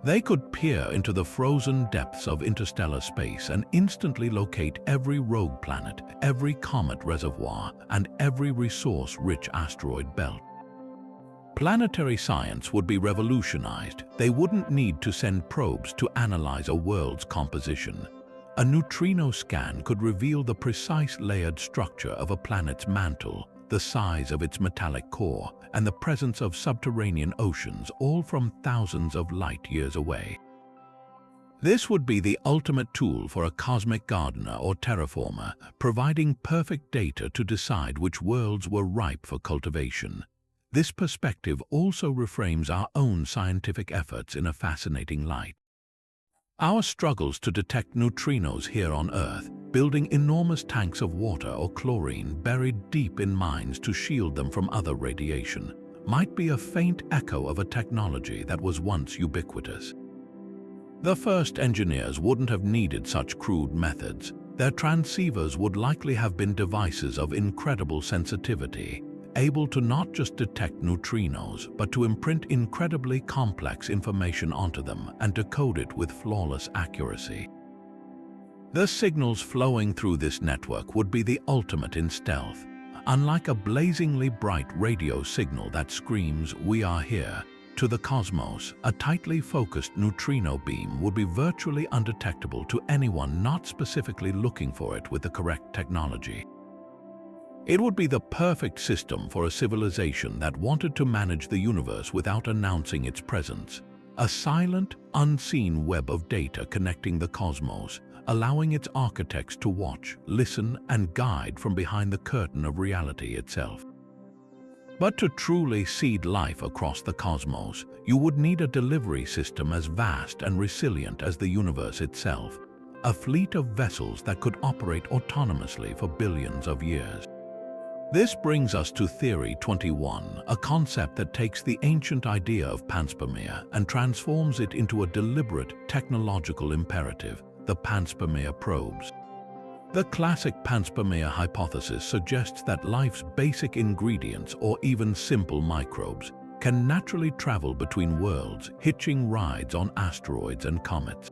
They could peer into the frozen depths of interstellar space and instantly locate every rogue planet, every comet reservoir, and every resource-rich asteroid belt. Planetary science would be revolutionized. They wouldn't need to send probes to analyze a world's composition. A neutrino scan could reveal the precise layered structure of a planet's mantle, the size of its metallic core, and the presence of subterranean oceans, all from thousands of light-years away. This would be the ultimate tool for a cosmic gardener or terraformer, providing perfect data to decide which worlds were ripe for cultivation. This perspective also reframes our own scientific efforts in a fascinating light. Our struggles to detect neutrinos here on Earth, building enormous tanks of water or chlorine buried deep in mines to shield them from other radiation, might be a faint echo of a technology that was once ubiquitous. The first engineers wouldn't have needed such crude methods. Their transceivers would likely have been devices of incredible sensitivity, able to not just detect neutrinos, but to imprint incredibly complex information onto them and decode it with flawless accuracy. The signals flowing through this network would be the ultimate in stealth. Unlike a blazingly bright radio signal that screams, "We are here," to the cosmos, a tightly focused neutrino beam would be virtually undetectable to anyone not specifically looking for it with the correct technology. It would be the perfect system for a civilization that wanted to manage the universe without announcing its presence. A silent, unseen web of data connecting the cosmos, allowing its architects to watch, listen, and guide from behind the curtain of reality itself. But to truly seed life across the cosmos, you would need a delivery system as vast and resilient as the universe itself, a fleet of vessels that could operate autonomously for billions of years. This brings us to Theory 21, a concept that takes the ancient idea of panspermia and transforms it into a deliberate technological imperative, the panspermia probes. The classic panspermia hypothesis suggests that life's basic ingredients, or even simple microbes, can naturally travel between worlds, hitching rides on asteroids and comets.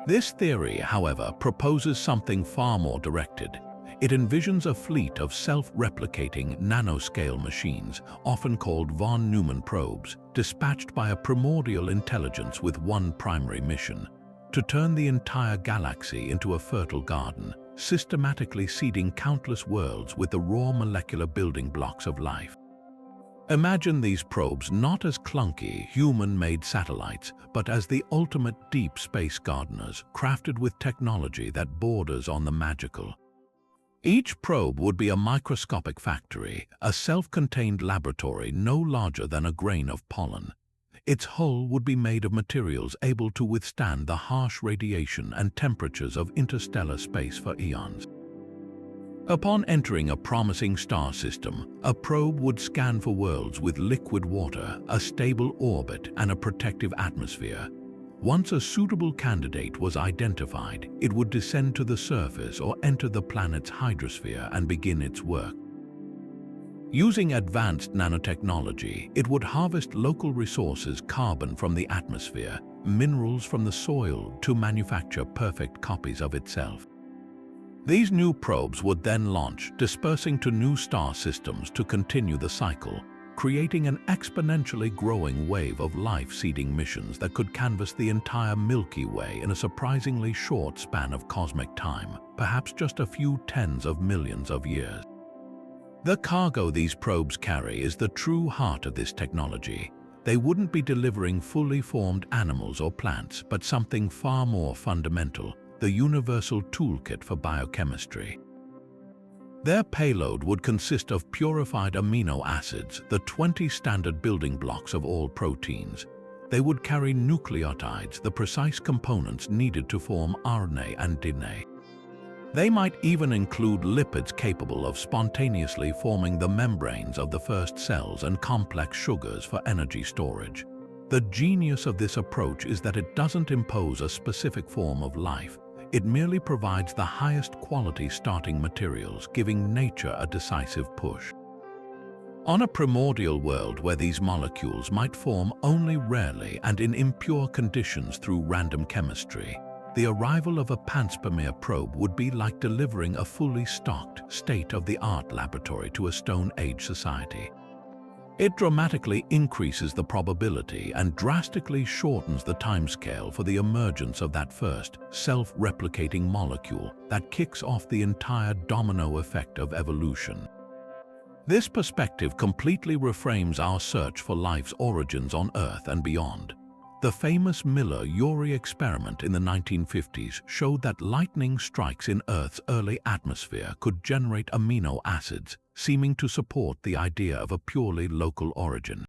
This theory, however, proposes something far more directed. It envisions a fleet of self-replicating nanoscale machines, often called von Neumann probes, dispatched by a primordial intelligence with one primary mission: to turn the entire galaxy into a fertile garden, systematically seeding countless worlds with the raw molecular building blocks of life. Imagine these probes not as clunky, human-made satellites, but as the ultimate deep space gardeners, crafted with technology that borders on the magical. Each probe would be a microscopic factory, a self-contained laboratory no larger than a grain of pollen. Its hull would be made of materials able to withstand the harsh radiation and temperatures of interstellar space for eons. Upon entering a promising star system, a probe would scan for worlds with liquid water, a stable orbit, and a protective atmosphere. Once a suitable candidate was identified, it would descend to the surface or enter the planet's hydrosphere and begin its work. Using advanced nanotechnology, it would harvest local resources, carbon from the atmosphere, minerals from the soil, to manufacture perfect copies of itself. These new probes would then launch, dispersing to new star systems to continue the cycle, creating an exponentially growing wave of life-seeding missions that could canvass the entire Milky Way in a surprisingly short span of cosmic time, perhaps just a few tens of millions of years. The cargo these probes carry is the true heart of this technology. They wouldn't be delivering fully formed animals or plants, but something far more fundamental: the universal toolkit for biochemistry. Their payload would consist of purified amino acids, the 20 standard building blocks of all proteins. They would carry nucleotides, the precise components needed to form RNA and DNA. They might even include lipids capable of spontaneously forming the membranes of the first cells and complex sugars for energy storage. The genius of this approach is that it doesn't impose a specific form of life. It merely provides the highest quality starting materials, giving nature a decisive push. On a primordial world where these molecules might form only rarely and in impure conditions through random chemistry, the arrival of a panspermia probe would be like delivering a fully stocked, state-of-the-art laboratory to a Stone Age society. It dramatically increases the probability and drastically shortens the timescale for the emergence of that first, self-replicating molecule that kicks off the entire domino effect of evolution. This perspective completely reframes our search for life's origins on Earth and beyond. The famous Miller-Urey experiment in the 1950s showed that lightning strikes in Earth's early atmosphere could generate amino acids, seeming to support the idea of a purely local origin.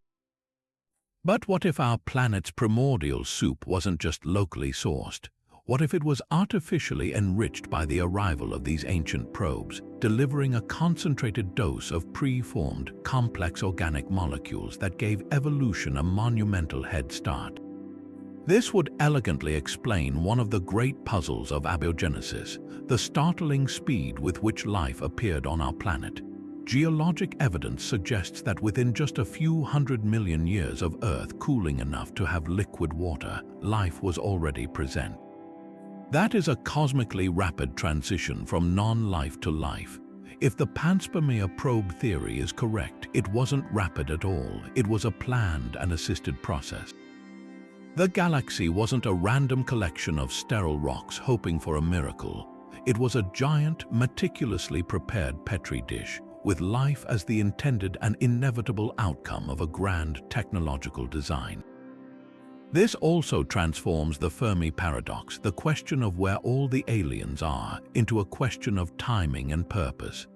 But what if our planet's primordial soup wasn't just locally sourced? What if it was artificially enriched by the arrival of these ancient probes, delivering a concentrated dose of pre-formed, complex organic molecules that gave evolution a monumental head start? This would elegantly explain one of the great puzzles of abiogenesis, the startling speed with which life appeared on our planet. Geologic evidence suggests that within just a few 100 million years of Earth cooling enough to have liquid water, life was already present. That is a cosmically rapid transition from non-life to life. If the panspermia probe theory is correct, it wasn't rapid at all. It was a planned and assisted process. The galaxy wasn't a random collection of sterile rocks hoping for a miracle. It was a giant, meticulously prepared petri dish, with life as the intended and inevitable outcome of a grand technological design. This also transforms the Fermi paradox, the question of where all the aliens are, into a question of timing and purpose.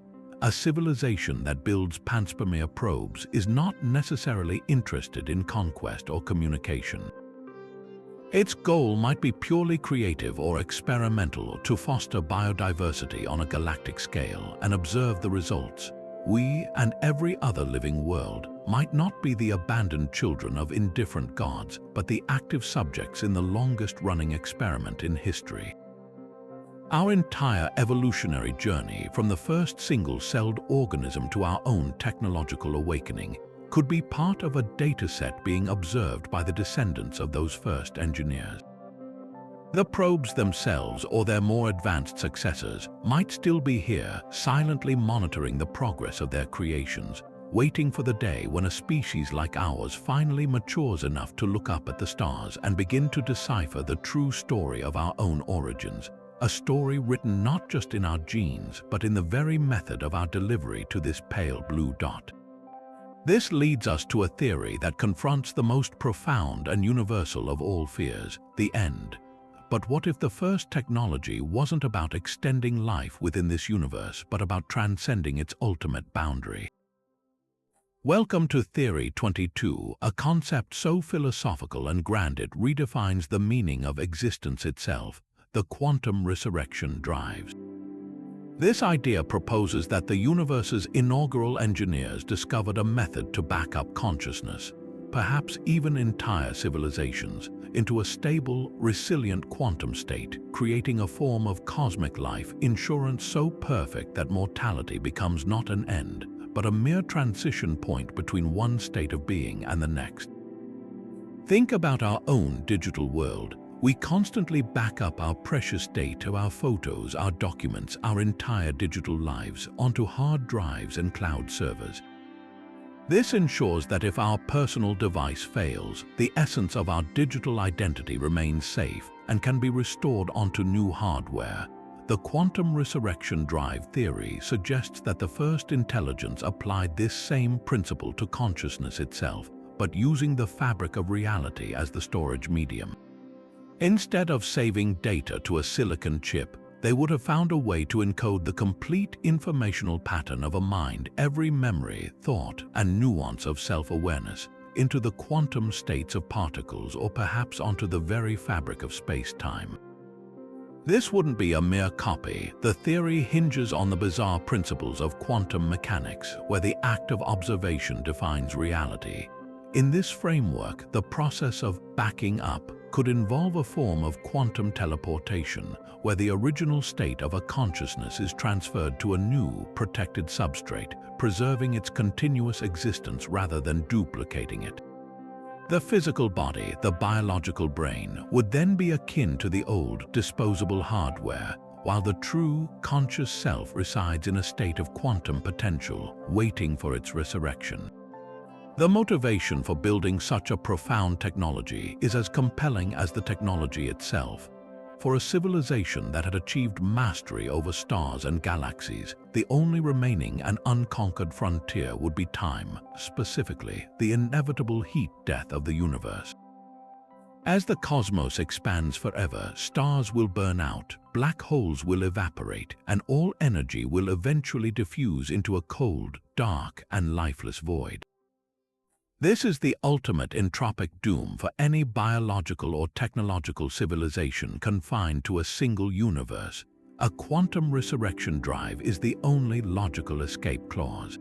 A civilization that builds panspermia probes is not necessarily interested in conquest or communication. Its goal might be purely creative or experimental, to foster biodiversity on a galactic scale and observe the results. We and every other living world might not be the abandoned children of indifferent gods, but the active subjects in the longest-running experiment in history. Our entire evolutionary journey, from the first single-celled organism to our own technological awakening, could be part of a dataset being observed by the descendants of those first engineers. The probes themselves, or their more advanced successors, might still be here, silently monitoring the progress of their creations, waiting for the day when a species like ours finally matures enough to look up at the stars and begin to decipher the true story of our own origins, a story written not just in our genes, but in the very method of our delivery to this pale blue dot. This leads us to a theory that confronts the most profound and universal of all fears, the end. But what if the first technology wasn't about extending life within this universe, but about transcending its ultimate boundary? Welcome to Theory 22, a concept so philosophical and grand it redefines the meaning of existence itself, the quantum resurrection drives. This idea proposes that the universe's inaugural engineers discovered a method to back up consciousness, perhaps even entire civilizations, into a stable, resilient quantum state, creating a form of cosmic life insurance so perfect that mortality becomes not an end, but a mere transition point between one state of being and the next. Think about our own digital world. We constantly back up our precious data, our photos, our documents, our entire digital lives onto hard drives and cloud servers. This ensures that if our personal device fails, the essence of our digital identity remains safe and can be restored onto new hardware. The quantum resurrection drive theory suggests that the first intelligence applied this same principle to consciousness itself, but using the fabric of reality as the storage medium. Instead of saving data to a silicon chip, they would have found a way to encode the complete informational pattern of a mind, every memory, thought, and nuance of self-awareness, into the quantum states of particles or perhaps onto the very fabric of space-time. This wouldn't be a mere copy. The theory hinges on the bizarre principles of quantum mechanics, where the act of observation defines reality. In this framework, the process of backing up could involve a form of quantum teleportation, where the original state of a consciousness is transferred to a new, protected substrate, preserving its continuous existence rather than duplicating it. The physical body, the biological brain, would then be akin to the old, disposable hardware, while the true, conscious self resides in a state of quantum potential, waiting for its resurrection. The motivation for building such a profound technology is as compelling as the technology itself. For a civilization that had achieved mastery over stars and galaxies, the only remaining and unconquered frontier would be time, specifically the inevitable heat death of the universe. As the cosmos expands forever, stars will burn out, black holes will evaporate, and all energy will eventually diffuse into a cold, dark, and lifeless void. This is the ultimate entropic doom for any biological or technological civilization confined to a single universe. A quantum resurrection drive is the only logical escape clause.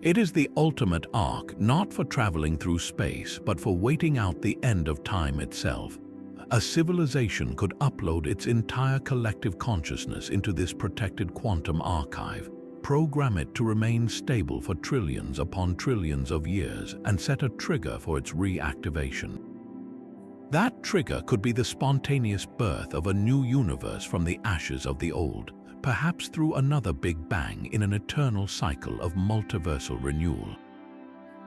It is the ultimate arc not for traveling through space, but for waiting out the end of time itself. A civilization could upload its entire collective consciousness into this protected quantum archive, program it to remain stable for trillions upon trillions of years, and set a trigger for its reactivation. That trigger could be the spontaneous birth of a new universe from the ashes of the old, perhaps through another Big Bang in an eternal cycle of multiversal renewal.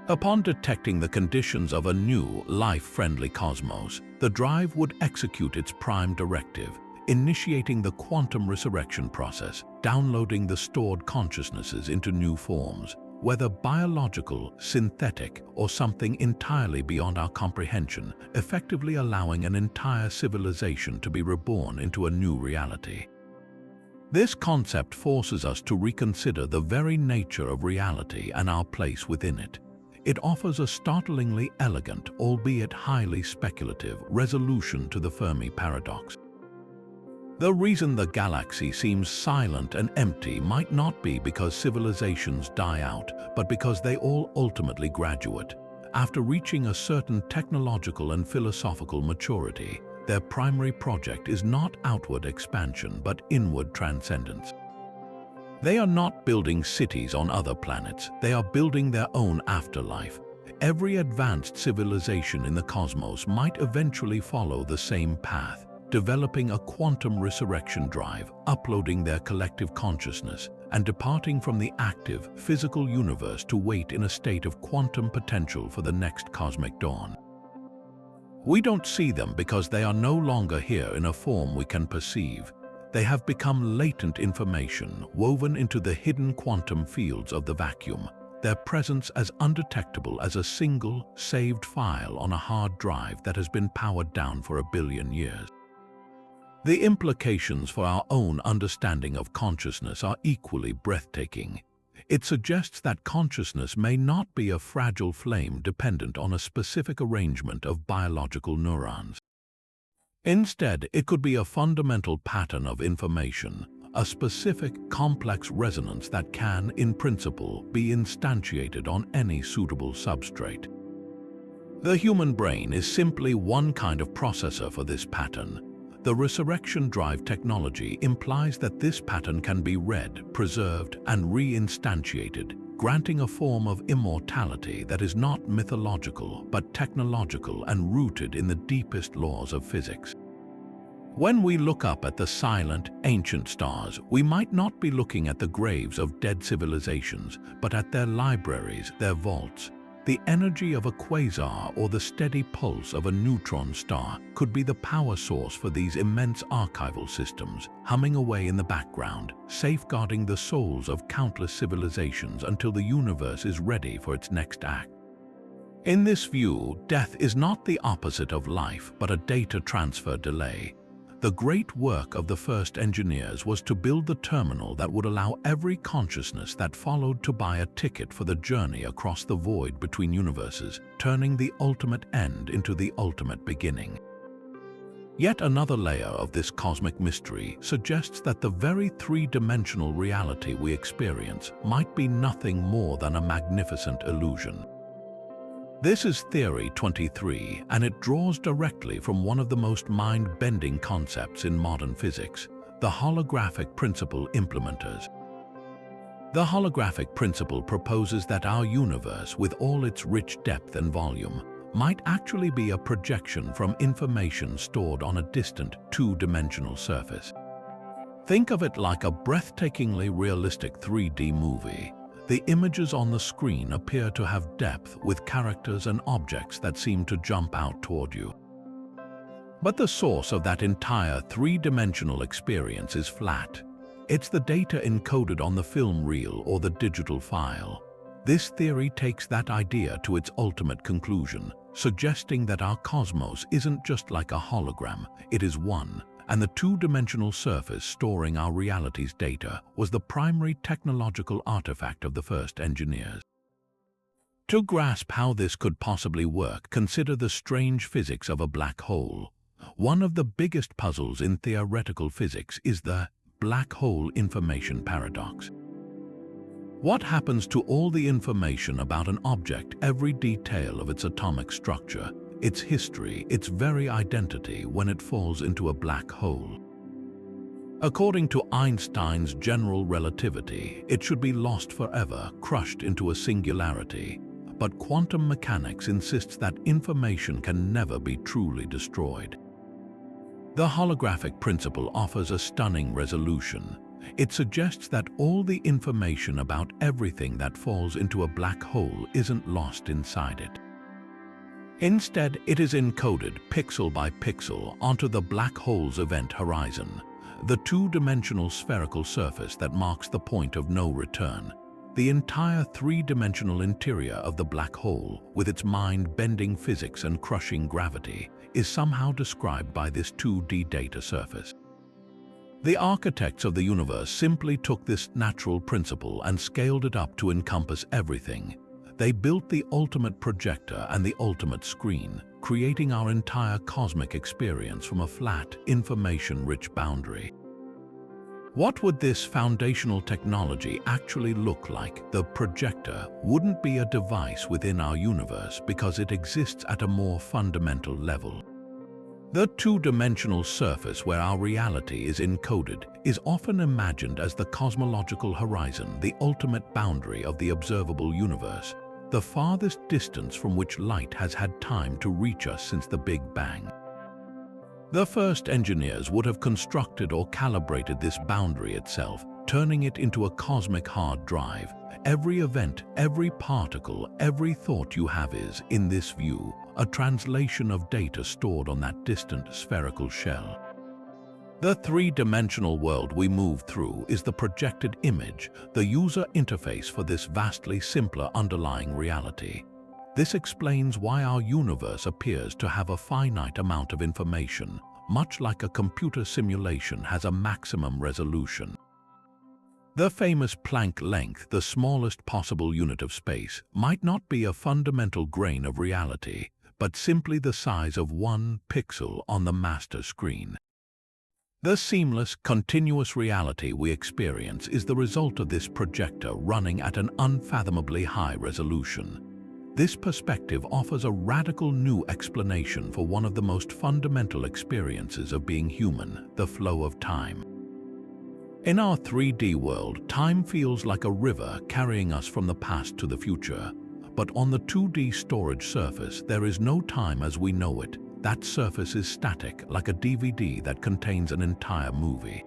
Upon detecting the conditions of a new, life-friendly cosmos, the drive would execute its prime directive, initiating the quantum resurrection process, downloading the stored consciousnesses into new forms, whether biological, synthetic, or something entirely beyond our comprehension, effectively allowing an entire civilization to be reborn into a new reality. This concept forces us to reconsider the very nature of reality and our place within it. It offers a startlingly elegant, albeit highly speculative, resolution to the Fermi paradox. The reason the galaxy seems silent and empty might not be because civilizations die out, but because they all ultimately graduate. After reaching a certain technological and philosophical maturity, their primary project is not outward expansion but inward transcendence. They are not building cities on other planets, they are building their own afterlife. Every advanced civilization in the cosmos might eventually follow the same path, developing a quantum resurrection drive, uploading their collective consciousness, and departing from the active, physical universe to wait in a state of quantum potential for the next cosmic dawn. We don't see them because they are no longer here in a form we can perceive. They have become latent information woven into the hidden quantum fields of the vacuum, their presence as undetectable as a single, saved file on a hard drive that has been powered down for 1 billion years. The implications for our own understanding of consciousness are equally breathtaking. It suggests that consciousness may not be a fragile flame dependent on a specific arrangement of biological neurons. Instead, it could be a fundamental pattern of information, a specific, complex resonance that can, in principle, be instantiated on any suitable substrate. The human brain is simply one kind of processor for this pattern. The resurrection drive technology implies that this pattern can be read, preserved, and reinstantiated, granting a form of immortality that is not mythological but technological and rooted in the deepest laws of physics. When we look up at the silent, ancient stars, we might not be looking at the graves of dead civilizations, but at their libraries, their vaults. The energy of a quasar or the steady pulse of a neutron star could be the power source for these immense archival systems, humming away in the background, safeguarding the souls of countless civilizations until the universe is ready for its next act. In this view, death is not the opposite of life, but a data transfer delay. The great work of the first engineers was to build the terminal that would allow every consciousness that followed to buy a ticket for the journey across the void between universes, turning the ultimate end into the ultimate beginning. Yet another layer of this cosmic mystery suggests that the very three-dimensional reality we experience might be nothing more than a magnificent illusion. This is Theory 23, and it draws directly from one of the most mind-bending concepts in modern physics, the holographic principle implementers. The holographic principle proposes that our universe, with all its rich depth and volume, might actually be a projection from information stored on a distant two-dimensional surface. Think of it like a breathtakingly realistic 3D movie. The images on the screen appear to have depth, with characters and objects that seem to jump out toward you. But the source of that entire three-dimensional experience is flat. It's the data encoded on the film reel or the digital file. This theory takes that idea to its ultimate conclusion, suggesting that our cosmos isn't just like a hologram, it is one, and the two-dimensional surface storing our reality's data was the primary technological artifact of the first engineers. To grasp how this could possibly work, consider the strange physics of a black hole. One of the biggest puzzles in theoretical physics is the black hole information paradox. What happens to all the information about an object, every detail of its atomic structure, its history, its very identity, when it falls into a black hole? According to Einstein's general relativity, it should be lost forever, crushed into a singularity. But quantum mechanics insists that information can never be truly destroyed. The holographic principle offers a stunning resolution. It suggests that all the information about everything that falls into a black hole isn't lost inside it. Instead, it is encoded pixel by pixel onto the black hole's event horizon, the two-dimensional spherical surface that marks the point of no return. The entire three-dimensional interior of the black hole, with its mind-bending physics and crushing gravity, is somehow described by this 2D data surface. The architects of the universe simply took this natural principle and scaled it up to encompass everything. They built the ultimate projector and the ultimate screen, creating our entire cosmic experience from a flat, information-rich boundary. What would this foundational technology actually look like? The projector wouldn't be a device within our universe because it exists at a more fundamental level. The two-dimensional surface where our reality is encoded is often imagined as the cosmological horizon, the ultimate boundary of the observable universe, the farthest distance from which light has had time to reach us since the Big Bang. The first engineers would have constructed or calibrated this boundary itself, turning it into a cosmic hard drive. Every event, every particle, every thought you have is, in this view, a translation of data stored on that distant spherical shell. The three-dimensional world we move through is the projected image, the user interface for this vastly simpler underlying reality. This explains why our universe appears to have a finite amount of information, much like a computer simulation has a maximum resolution. The famous Planck length, the smallest possible unit of space, might not be a fundamental grain of reality, but simply the size of one pixel on the master screen. The seamless, continuous reality we experience is the result of this projector running at an unfathomably high resolution. This perspective offers a radical new explanation for one of the most fundamental experiences of being human, the flow of time. In our 3D world, time feels like a river carrying us from the past to the future. But on the 2D storage surface, there is no time as we know it. That surface is static, like a DVD that contains an entire movie.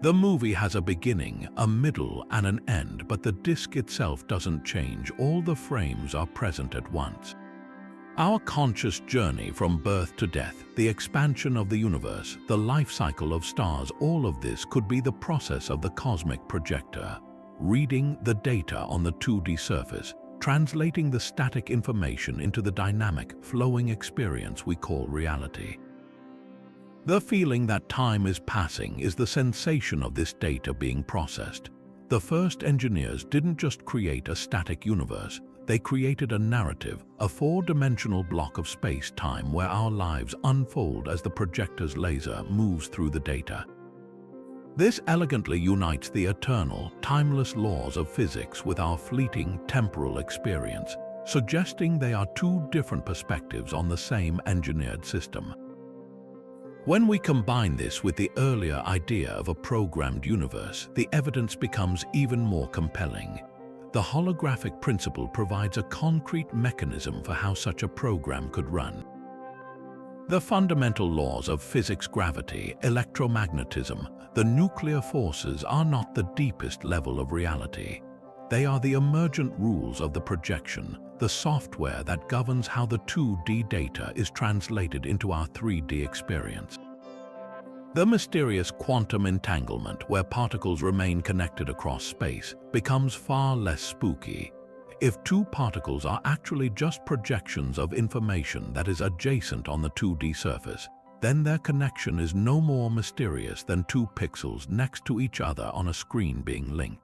The movie has a beginning, a middle, and an end, but the disc itself doesn't change. All the frames are present at once. Our conscious journey from birth to death, the expansion of the universe, the life cycle of stars, all of this could be the process of the cosmic projector, reading the data on the 2D surface, translating the static information into the dynamic, flowing experience we call reality. The feeling that time is passing is the sensation of this data being processed. The first engineers didn't just create a static universe, they created a narrative, a four-dimensional block of space-time where our lives unfold as the projector's laser moves through the data. This elegantly unites the eternal, timeless laws of physics with our fleeting temporal experience, suggesting they are two different perspectives on the same engineered system. When we combine this with the earlier idea of a programmed universe, the evidence becomes even more compelling. The holographic principle provides a concrete mechanism for how such a program could run. The fundamental laws of physics, gravity, electromagnetism, the nuclear forces are not the deepest level of reality. They are the emergent rules of the projection, the software that governs how the 2D data is translated into our 3D experience. The mysterious quantum entanglement, where particles remain connected across space, becomes far less spooky. If two particles are actually just projections of information that is adjacent on the 2D surface, then their connection is no more mysterious than two pixels next to each other on a screen being linked.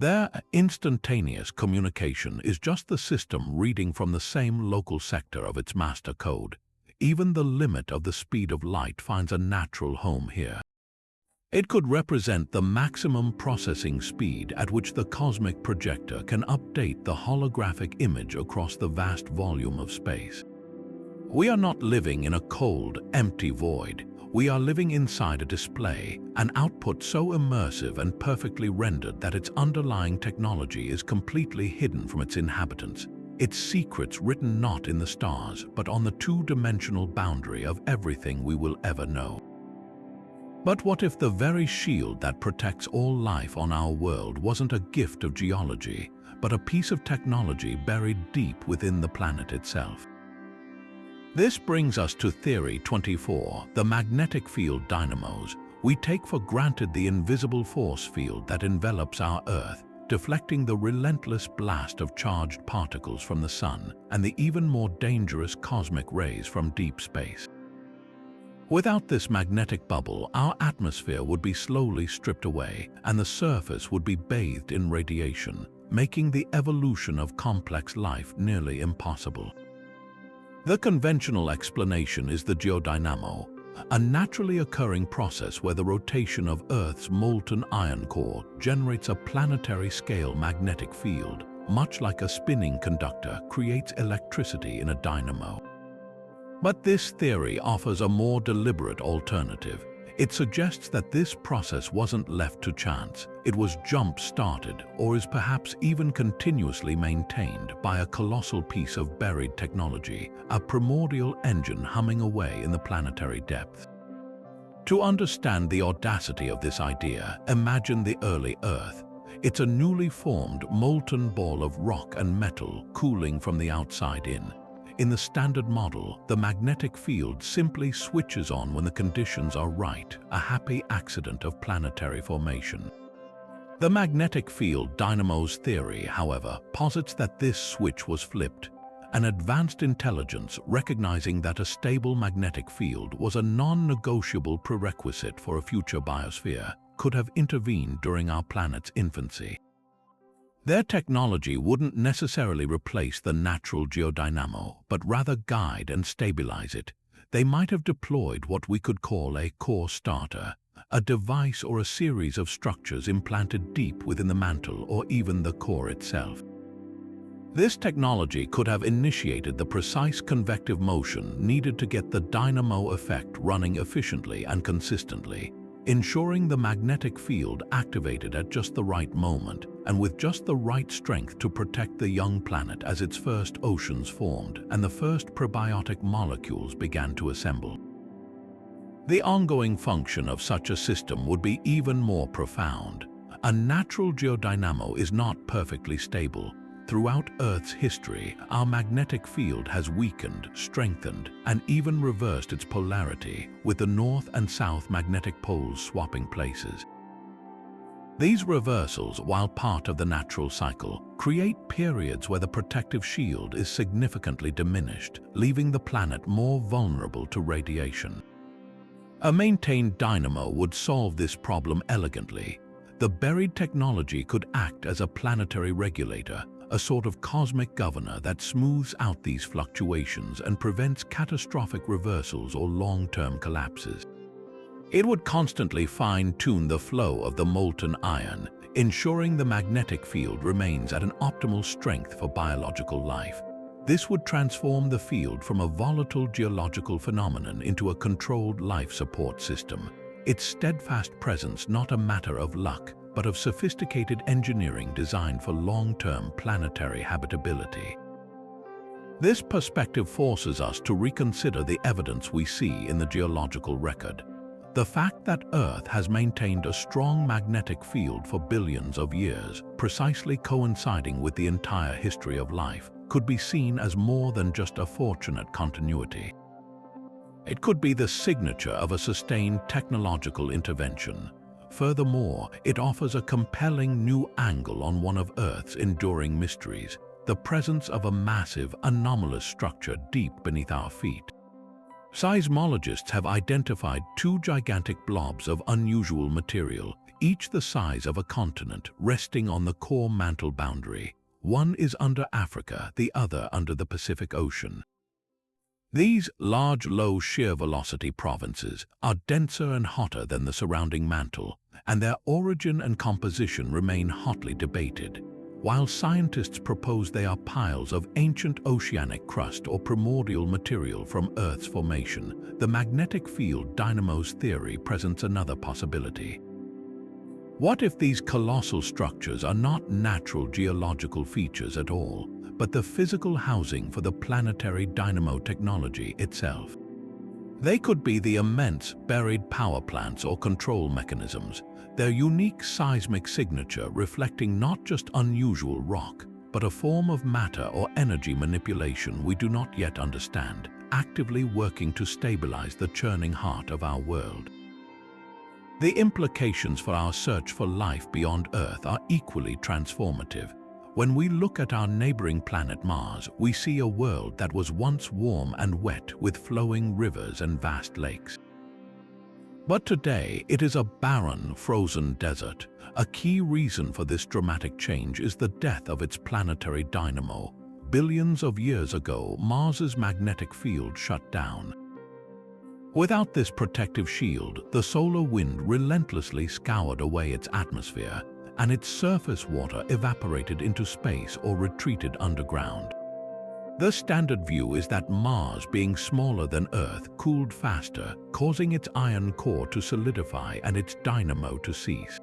Their instantaneous communication is just the system reading from the same local sector of its master code. Even the limit of the speed of light finds a natural home here. It could represent the maximum processing speed at which the cosmic projector can update the holographic image across the vast volume of space. We are not living in a cold, empty void. We are living inside a display, an output so immersive and perfectly rendered that its underlying technology is completely hidden from its inhabitants, its secrets written not in the stars, but on the two-dimensional boundary of everything we will ever know. But what if the very shield that protects all life on our world wasn't a gift of geology, but a piece of technology buried deep within the planet itself? This brings us to Theory 24, the magnetic field dynamos. We take for granted the invisible force field that envelops our Earth, deflecting the relentless blast of charged particles from the Sun and the even more dangerous cosmic rays from deep space. Without this magnetic bubble, our atmosphere would be slowly stripped away and the surface would be bathed in radiation, making the evolution of complex life nearly impossible. The conventional explanation is the geodynamo, a naturally occurring process where the rotation of Earth's molten iron core generates a planetary-scale magnetic field, much like a spinning conductor creates electricity in a dynamo. But this theory offers a more deliberate alternative. It suggests that this process wasn't left to chance. It was jump-started, or is perhaps even continuously maintained by a colossal piece of buried technology, a primordial engine humming away in the planetary depths. To understand the audacity of this idea, imagine the early Earth. It's a newly formed molten ball of rock and metal cooling from the outside in. In the standard model, the magnetic field simply switches on when the conditions are right, a happy accident of planetary formation. The magnetic field dynamo's theory, however, posits that this switch was flipped. An advanced intelligence, recognizing that a stable magnetic field was a non-negotiable prerequisite for a future biosphere, could have intervened during our planet's infancy. Their technology wouldn't necessarily replace the natural geodynamo, but rather guide and stabilize it. They might have deployed what we could call a core starter, a device or a series of structures implanted deep within the mantle or even the core itself. This technology could have initiated the precise convective motion needed to get the dynamo effect running efficiently and consistently, ensuring the magnetic field activated at just the right moment and with just the right strength to protect the young planet as its first oceans formed and the first prebiotic molecules began to assemble. The ongoing function of such a system would be even more profound. A natural geodynamo is not perfectly stable. Throughout Earth's history, our magnetic field has weakened, strengthened, and even reversed its polarity, with the north and south magnetic poles swapping places. These reversals, while part of the natural cycle, create periods where the protective shield is significantly diminished, leaving the planet more vulnerable to radiation. A maintained dynamo would solve this problem elegantly. The buried technology could act as a planetary regulator, a sort of cosmic governor that smooths out these fluctuations and prevents catastrophic reversals or long-term collapses. It would constantly fine-tune the flow of the molten iron, ensuring the magnetic field remains at an optimal strength for biological life. This would transform the field from a volatile geological phenomenon into a controlled life support system, its steadfast presence not a matter of luck, but of sophisticated engineering designed for long-term planetary habitability. This perspective forces us to reconsider the evidence we see in the geological record. The fact that Earth has maintained a strong magnetic field for billions of years, precisely coinciding with the entire history of life, could be seen as more than just a fortunate continuity. It could be the signature of a sustained technological intervention. Furthermore, it offers a compelling new angle on one of Earth's enduring mysteries, the presence of a massive, anomalous structure deep beneath our feet. Seismologists have identified two gigantic blobs of unusual material, each the size of a continent, resting on the core mantle boundary. One is under Africa, the other under the Pacific Ocean. These large, low shear velocity provinces are denser and hotter than the surrounding mantle, and their origin and composition remain hotly debated. While scientists propose they are piles of ancient oceanic crust or primordial material from Earth's formation, the magnetic field dynamo's theory presents another possibility. What if these colossal structures are not natural geological features at all, but the physical housing for the planetary dynamo technology itself? They could be the immense buried power plants or control mechanisms, their unique seismic signature reflecting not just unusual rock, but a form of matter or energy manipulation we do not yet understand, actively working to stabilize the churning heart of our world. The implications for our search for life beyond Earth are equally transformative. When we look at our neighboring planet Mars, we see a world that was once warm and wet with flowing rivers and vast lakes. But today, it is a barren, frozen desert. A key reason for this dramatic change is the death of its planetary dynamo. Billions of years ago, Mars's magnetic field shut down. Without this protective shield, the solar wind relentlessly scoured away its atmosphere, and its surface water evaporated into space or retreated underground. The standard view is that Mars, being smaller than Earth, cooled faster, causing its iron core to solidify and its dynamo to cease.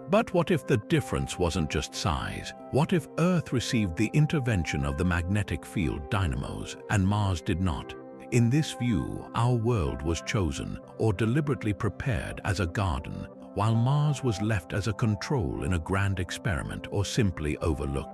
But what if the difference wasn't just size? What if Earth received the intervention of the magnetic field dynamos and Mars did not? In this view, our world was chosen or deliberately prepared as a garden, while Mars was left as a control in a grand experiment or simply overlooked.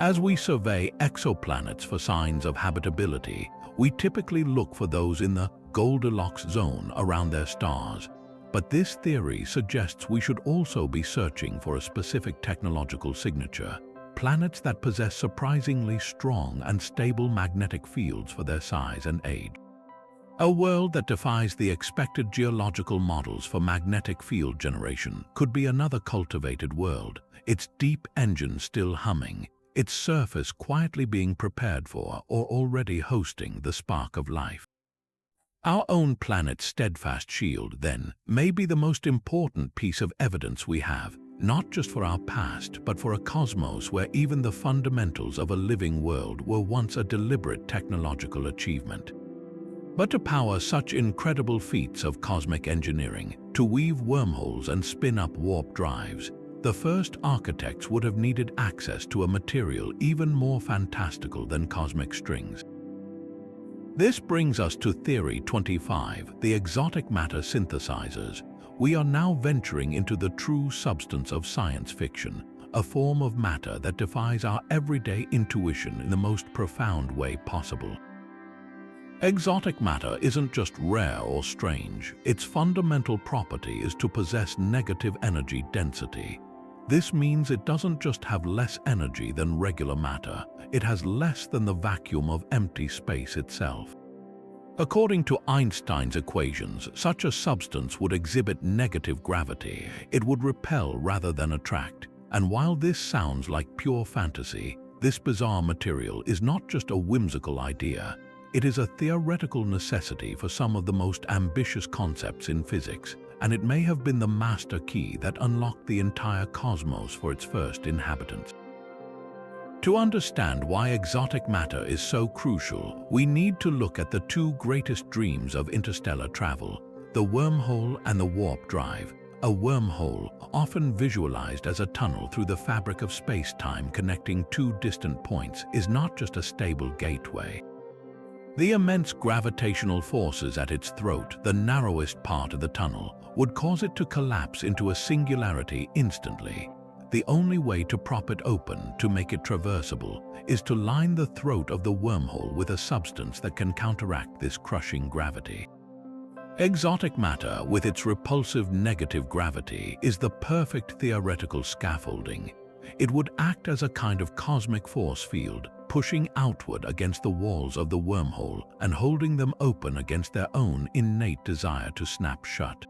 As we survey exoplanets for signs of habitability, we typically look for those in the Goldilocks zone around their stars. But this theory suggests we should also be searching for a specific technological signature, planets that possess surprisingly strong and stable magnetic fields for their size and age. A world that defies the expected geological models for magnetic field generation could be another cultivated world, its deep engine still humming, its surface quietly being prepared for or already hosting the spark of life. Our own planet's steadfast shield, then, may be the most important piece of evidence we have, not just for our past, but for a cosmos where even the fundamentals of a living world were once a deliberate technological achievement. But to power such incredible feats of cosmic engineering, to weave wormholes and spin up warp drives, the first architects would have needed access to a material even more fantastical than cosmic strings. This brings us to Theory 25, the exotic matter synthesizers. We are now venturing into the true substance of science fiction, a form of matter that defies our everyday intuition in the most profound way possible. Exotic matter isn't just rare or strange. Its fundamental property is to possess negative energy density. This means it doesn't just have less energy than regular matter, it has less than the vacuum of empty space itself. According to Einstein's equations, such a substance would exhibit negative gravity. It would repel rather than attract. And while this sounds like pure fantasy, this bizarre material is not just a whimsical idea. It is a theoretical necessity for some of the most ambitious concepts in physics, and it may have been the master key that unlocked the entire cosmos for its first inhabitants. To understand why exotic matter is so crucial, we need to look at the two greatest dreams of interstellar travel, the wormhole and the warp drive. A wormhole, often visualized as a tunnel through the fabric of space-time connecting two distant points, is not just a stable gateway. The immense gravitational forces at its throat, the narrowest part of the tunnel, would cause it to collapse into a singularity instantly. The only way to prop it open, to make it traversable, is to line the throat of the wormhole with a substance that can counteract this crushing gravity. Exotic matter, with its repulsive negative gravity, is the perfect theoretical scaffolding. It would act as a kind of cosmic force field, pushing outward against the walls of the wormhole and holding them open against their own innate desire to snap shut.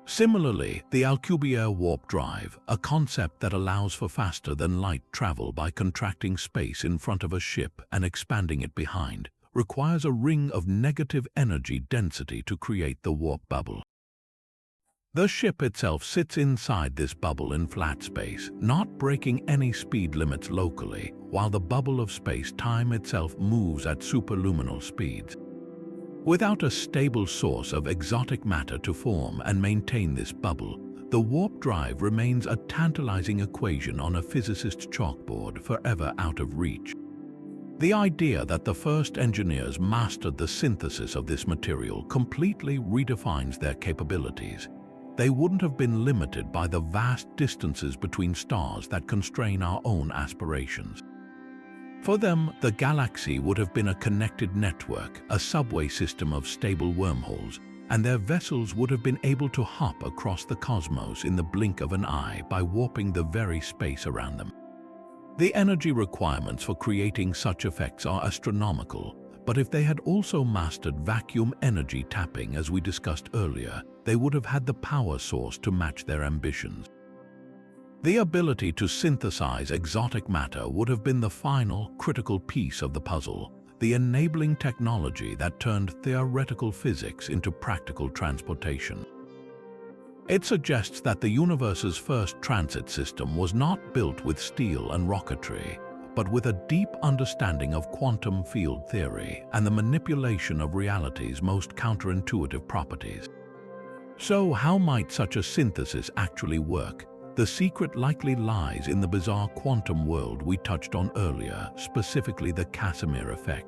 Similarly, the Alcubierre warp drive, a concept that allows for faster-than-light travel by contracting space in front of a ship and expanding it behind, requires a ring of negative energy density to create the warp bubble. The ship itself sits inside this bubble in flat space, not breaking any speed limits locally, while the bubble of space-time itself moves at superluminal speeds. Without a stable source of exotic matter to form and maintain this bubble, the warp drive remains a tantalizing equation on a physicist's chalkboard, forever out of reach. The idea that the first engineers mastered the synthesis of this material completely redefines their capabilities. They wouldn't have been limited by the vast distances between stars that constrain our own aspirations. For them, the galaxy would have been a connected network, a subway system of stable wormholes, and their vessels would have been able to hop across the cosmos in the blink of an eye by warping the very space around them. The energy requirements for creating such effects are astronomical, but if they had also mastered vacuum energy tapping, as we discussed earlier, they would have had the power source to match their ambitions. The ability to synthesize exotic matter would have been the final, critical piece of the puzzle, the enabling technology that turned theoretical physics into practical transportation. It suggests that the universe's first transit system was not built with steel and rocketry, but with a deep understanding of quantum field theory and the manipulation of reality's most counterintuitive properties. So, how might such a synthesis actually work? The secret likely lies in the bizarre quantum world we touched on earlier, specifically the Casimir effect.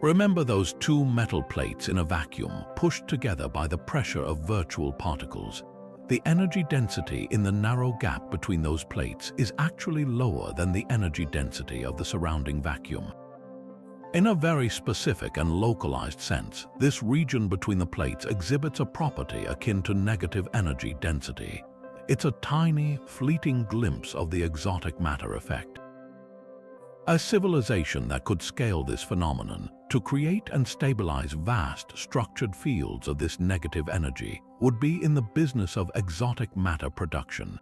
Remember those two metal plates in a vacuum, pushed together by the pressure of virtual particles? The energy density in the narrow gap between those plates is actually lower than the energy density of the surrounding vacuum. In a very specific and localized sense, this region between the plates exhibits a property akin to negative energy density. It's a tiny, fleeting glimpse of the exotic matter effect. A civilization that could scale this phenomenon to create and stabilize vast, structured fields of this negative energy would be in the business of exotic matter production.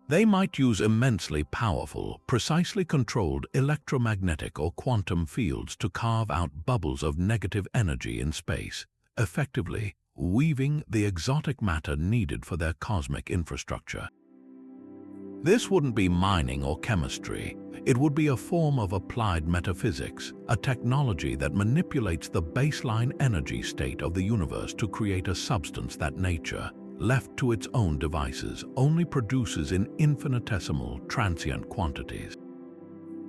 They might use immensely powerful, precisely controlled electromagnetic or quantum fields to carve out bubbles of negative energy in space, effectively weaving the exotic matter needed for their cosmic infrastructure. This wouldn't be mining or chemistry. It would be a form of applied metaphysics, a technology that manipulates the baseline energy state of the universe to create a substance that nature, left to its own devices, only produces in infinitesimal, transient quantities.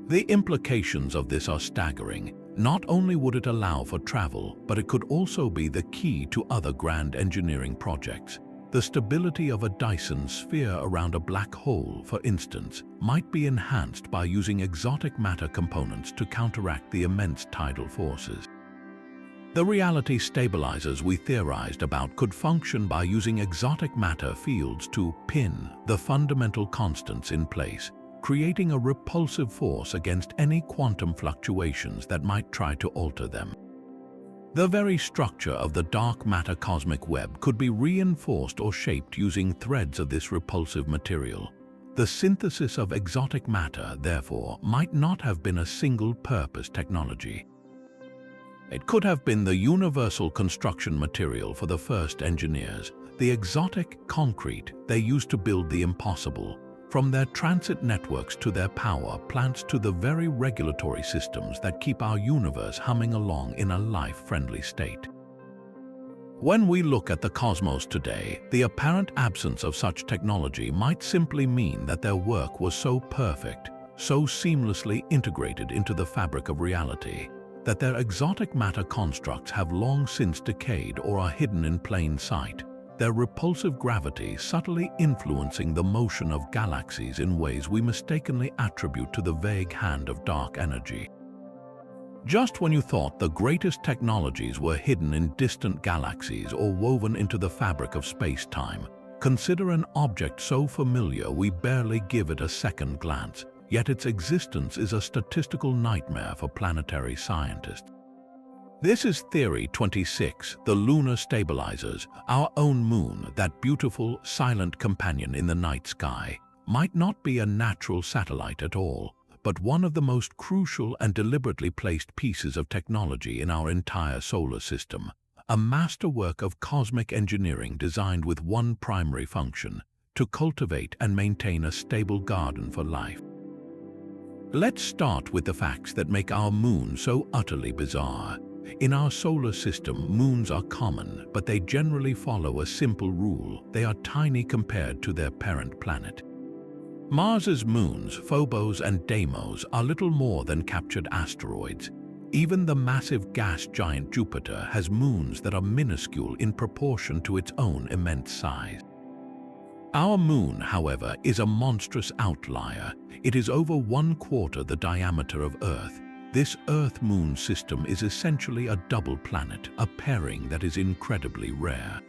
The implications of this are staggering. Not only would it allow for travel, but it could also be the key to other grand engineering projects. The stability of a Dyson sphere around a black hole, for instance, might be enhanced by using exotic matter components to counteract the immense tidal forces. The reality stabilizers we theorized about could function by using exotic matter fields to pin the fundamental constants in place, creating a repulsive force against any quantum fluctuations that might try to alter them. The very structure of the dark matter cosmic web could be reinforced or shaped using threads of this repulsive material. The synthesis of exotic matter, therefore, might not have been a single-purpose technology. It could have been the universal construction material for the first engineers, the exotic concrete they used to build the impossible, from their transit networks to their power plants to the very regulatory systems that keep our universe humming along in a life-friendly state. When we look at the cosmos today, the apparent absence of such technology might simply mean that their work was so perfect, so seamlessly integrated into the fabric of reality, that their exotic matter constructs have long since decayed or are hidden in plain sight, their repulsive gravity subtly influencing the motion of galaxies in ways we mistakenly attribute to the vague hand of dark energy. Just when you thought the greatest technologies were hidden in distant galaxies or woven into the fabric of space-time, consider an object so familiar we barely give it a second glance, yet its existence is a statistical nightmare for planetary scientists. This is Theory 26, the lunar stabilizers. Our own moon, that beautiful, silent companion in the night sky, might not be a natural satellite at all, but one of the most crucial and deliberately placed pieces of technology in our entire solar system, a masterwork of cosmic engineering designed with one primary function: to cultivate and maintain a stable garden for life. Let's start with the facts that make our moon so utterly bizarre. In our solar system, moons are common, but they generally follow a simple rule: they are tiny compared to their parent planet. Mars's moons, Phobos and Deimos, are little more than captured asteroids. Even the massive gas giant Jupiter has moons that are minuscule in proportion to its own immense size. Our moon, however, is a monstrous outlier. It is over 1/4 the diameter of Earth. This Earth-Moon system is essentially a double planet, a pairing that is incredibly rare.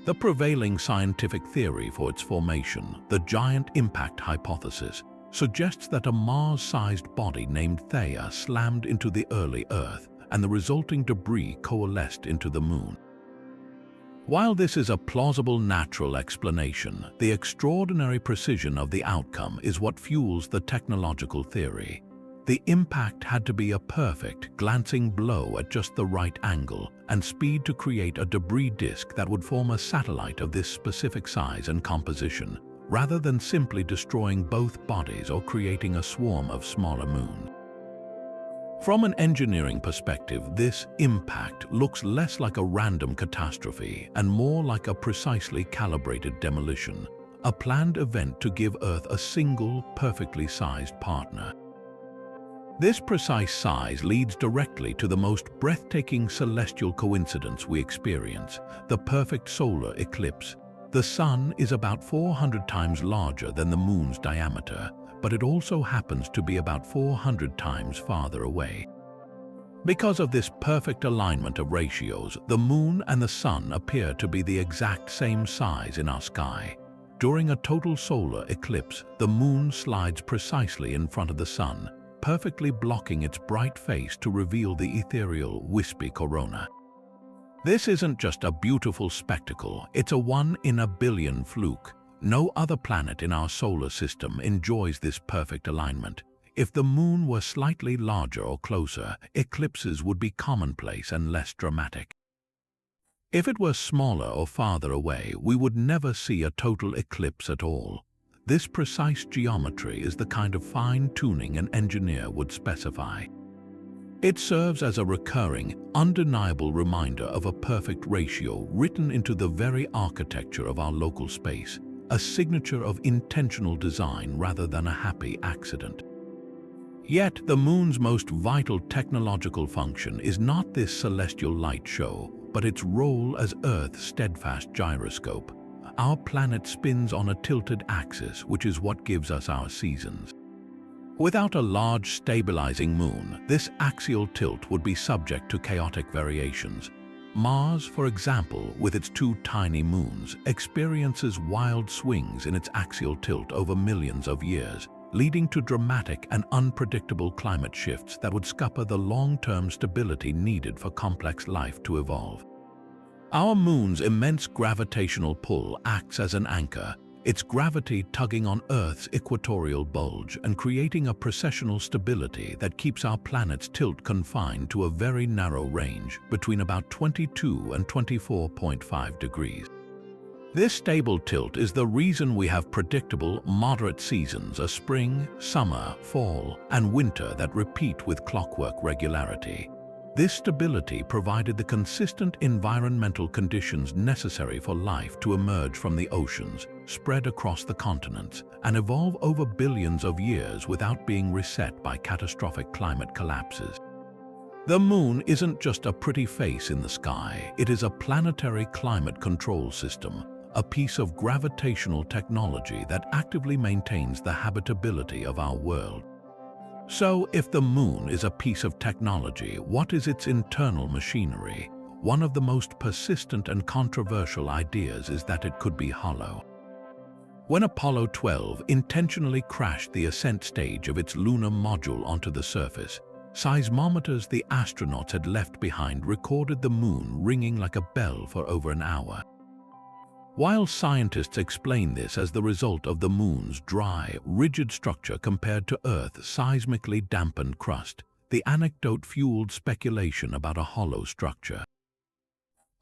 The prevailing scientific theory for its formation, the giant impact hypothesis, suggests that a Mars-sized body named Theia slammed into the early Earth, and the resulting debris coalesced into the moon. While this is a plausible natural explanation, the extraordinary precision of the outcome is what fuels the technological theory. The impact had to be a perfect, glancing blow at just the right angle and speed to create a debris disk that would form a satellite of this specific size and composition, rather than simply destroying both bodies or creating a swarm of smaller moons. From an engineering perspective, this impact looks less like a random catastrophe and more like a precisely calibrated demolition, a planned event to give Earth a single, perfectly sized partner. This precise size leads directly to the most breathtaking celestial coincidence we experience, the perfect solar eclipse. The Sun is about 400 times larger than the Moon's diameter, but it also happens to be about 400 times farther away. Because of this perfect alignment of ratios, the Moon and the Sun appear to be the exact same size in our sky. During a total solar eclipse, the Moon slides precisely in front of the Sun, perfectly blocking its bright face to reveal the ethereal, wispy corona. This isn't just a beautiful spectacle, it's a 1 in a billion fluke. No other planet in our solar system enjoys this perfect alignment. If the Moon were slightly larger or closer, eclipses would be commonplace and less dramatic. If it were smaller or farther away, we would never see a total eclipse at all. This precise geometry is the kind of fine-tuning an engineer would specify. It serves as a recurring, undeniable reminder of a perfect ratio written into the very architecture of our local space, a signature of intentional design rather than a happy accident. Yet, the Moon's most vital technological function is not this celestial light show, but its role as Earth's steadfast gyroscope. Our planet spins on a tilted axis, which is what gives us our seasons. Without a large stabilizing moon, this axial tilt would be subject to chaotic variations. Mars, for example, with its 2 tiny moons, experiences wild swings in its axial tilt over millions of years, leading to dramatic and unpredictable climate shifts that would scupper the long-term stability needed for complex life to evolve. Our moon's immense gravitational pull acts as an anchor, its gravity tugging on Earth's equatorial bulge and creating a precessional stability that keeps our planet's tilt confined to a very narrow range between about 22 and 24.5 degrees. This stable tilt is the reason we have predictable, moderate seasons, a spring, summer, fall, and winter that repeat with clockwork regularity. This stability provided the consistent environmental conditions necessary for life to emerge from the oceans, spread across the continents, and evolve over billions of years without being reset by catastrophic climate collapses. The moon isn't just a pretty face in the sky, it is a planetary climate control system, a piece of gravitational technology that actively maintains the habitability of our world. So, if the moon is a piece of technology, what is its internal machinery? One of the most persistent and controversial ideas is that it could be hollow. When Apollo 12 intentionally crashed the ascent stage of its lunar module onto the surface, seismometers the astronauts had left behind recorded the moon ringing like a bell for over an hour. While scientists explain this as the result of the moon's dry, rigid structure compared to Earth's seismically dampened crust, the anecdote fueled speculation about a hollow structure.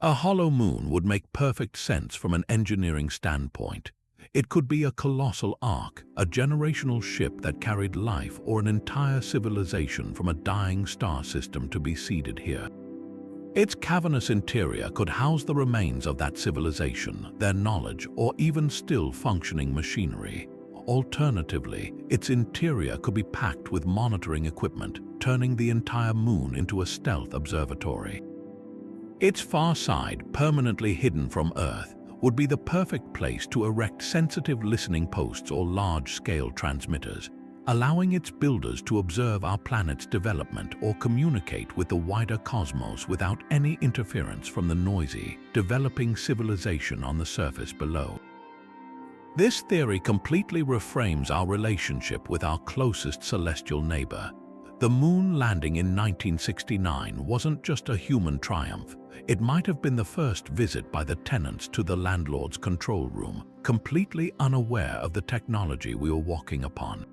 A hollow moon would make perfect sense from an engineering standpoint. It could be a colossal ark, a generational ship that carried life, or an entire civilization from a dying star system to be seeded here. Its cavernous interior could house the remains of that civilization, their knowledge, or even still functioning machinery. Alternatively, its interior could be packed with monitoring equipment, turning the entire moon into a stealth observatory. Its far side, permanently hidden from Earth, would be the perfect place to erect sensitive listening posts or large-scale transmitters, allowing its builders to observe our planet's development or communicate with the wider cosmos without any interference from the noisy, developing civilization on the surface below. This theory completely reframes our relationship with our closest celestial neighbor. The moon landing in 1969 wasn't just a human triumph. It might have been the first visit by the tenants to the landlord's control room, completely unaware of the technology we were walking upon.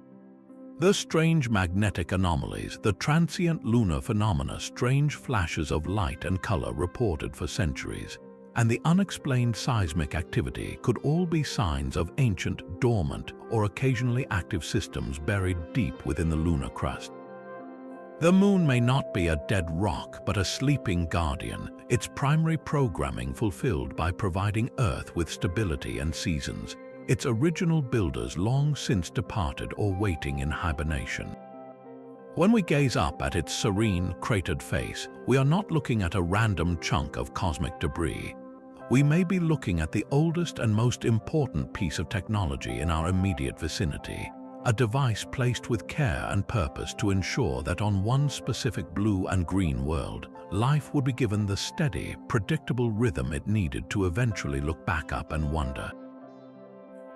The strange magnetic anomalies, the transient lunar phenomena, strange flashes of light and color reported for centuries, and the unexplained seismic activity could all be signs of ancient, dormant, or occasionally active systems buried deep within the lunar crust. The moon may not be a dead rock, but a sleeping guardian, its primary programming fulfilled by providing Earth with stability and seasons, its original builders long since departed or waiting in hibernation. When we gaze up at its serene, cratered face, we are not looking at a random chunk of cosmic debris. We may be looking at the oldest and most important piece of technology in our immediate vicinity, a device placed with care and purpose to ensure that on one specific blue and green world, life would be given the steady, predictable rhythm it needed to eventually look back up and wonder.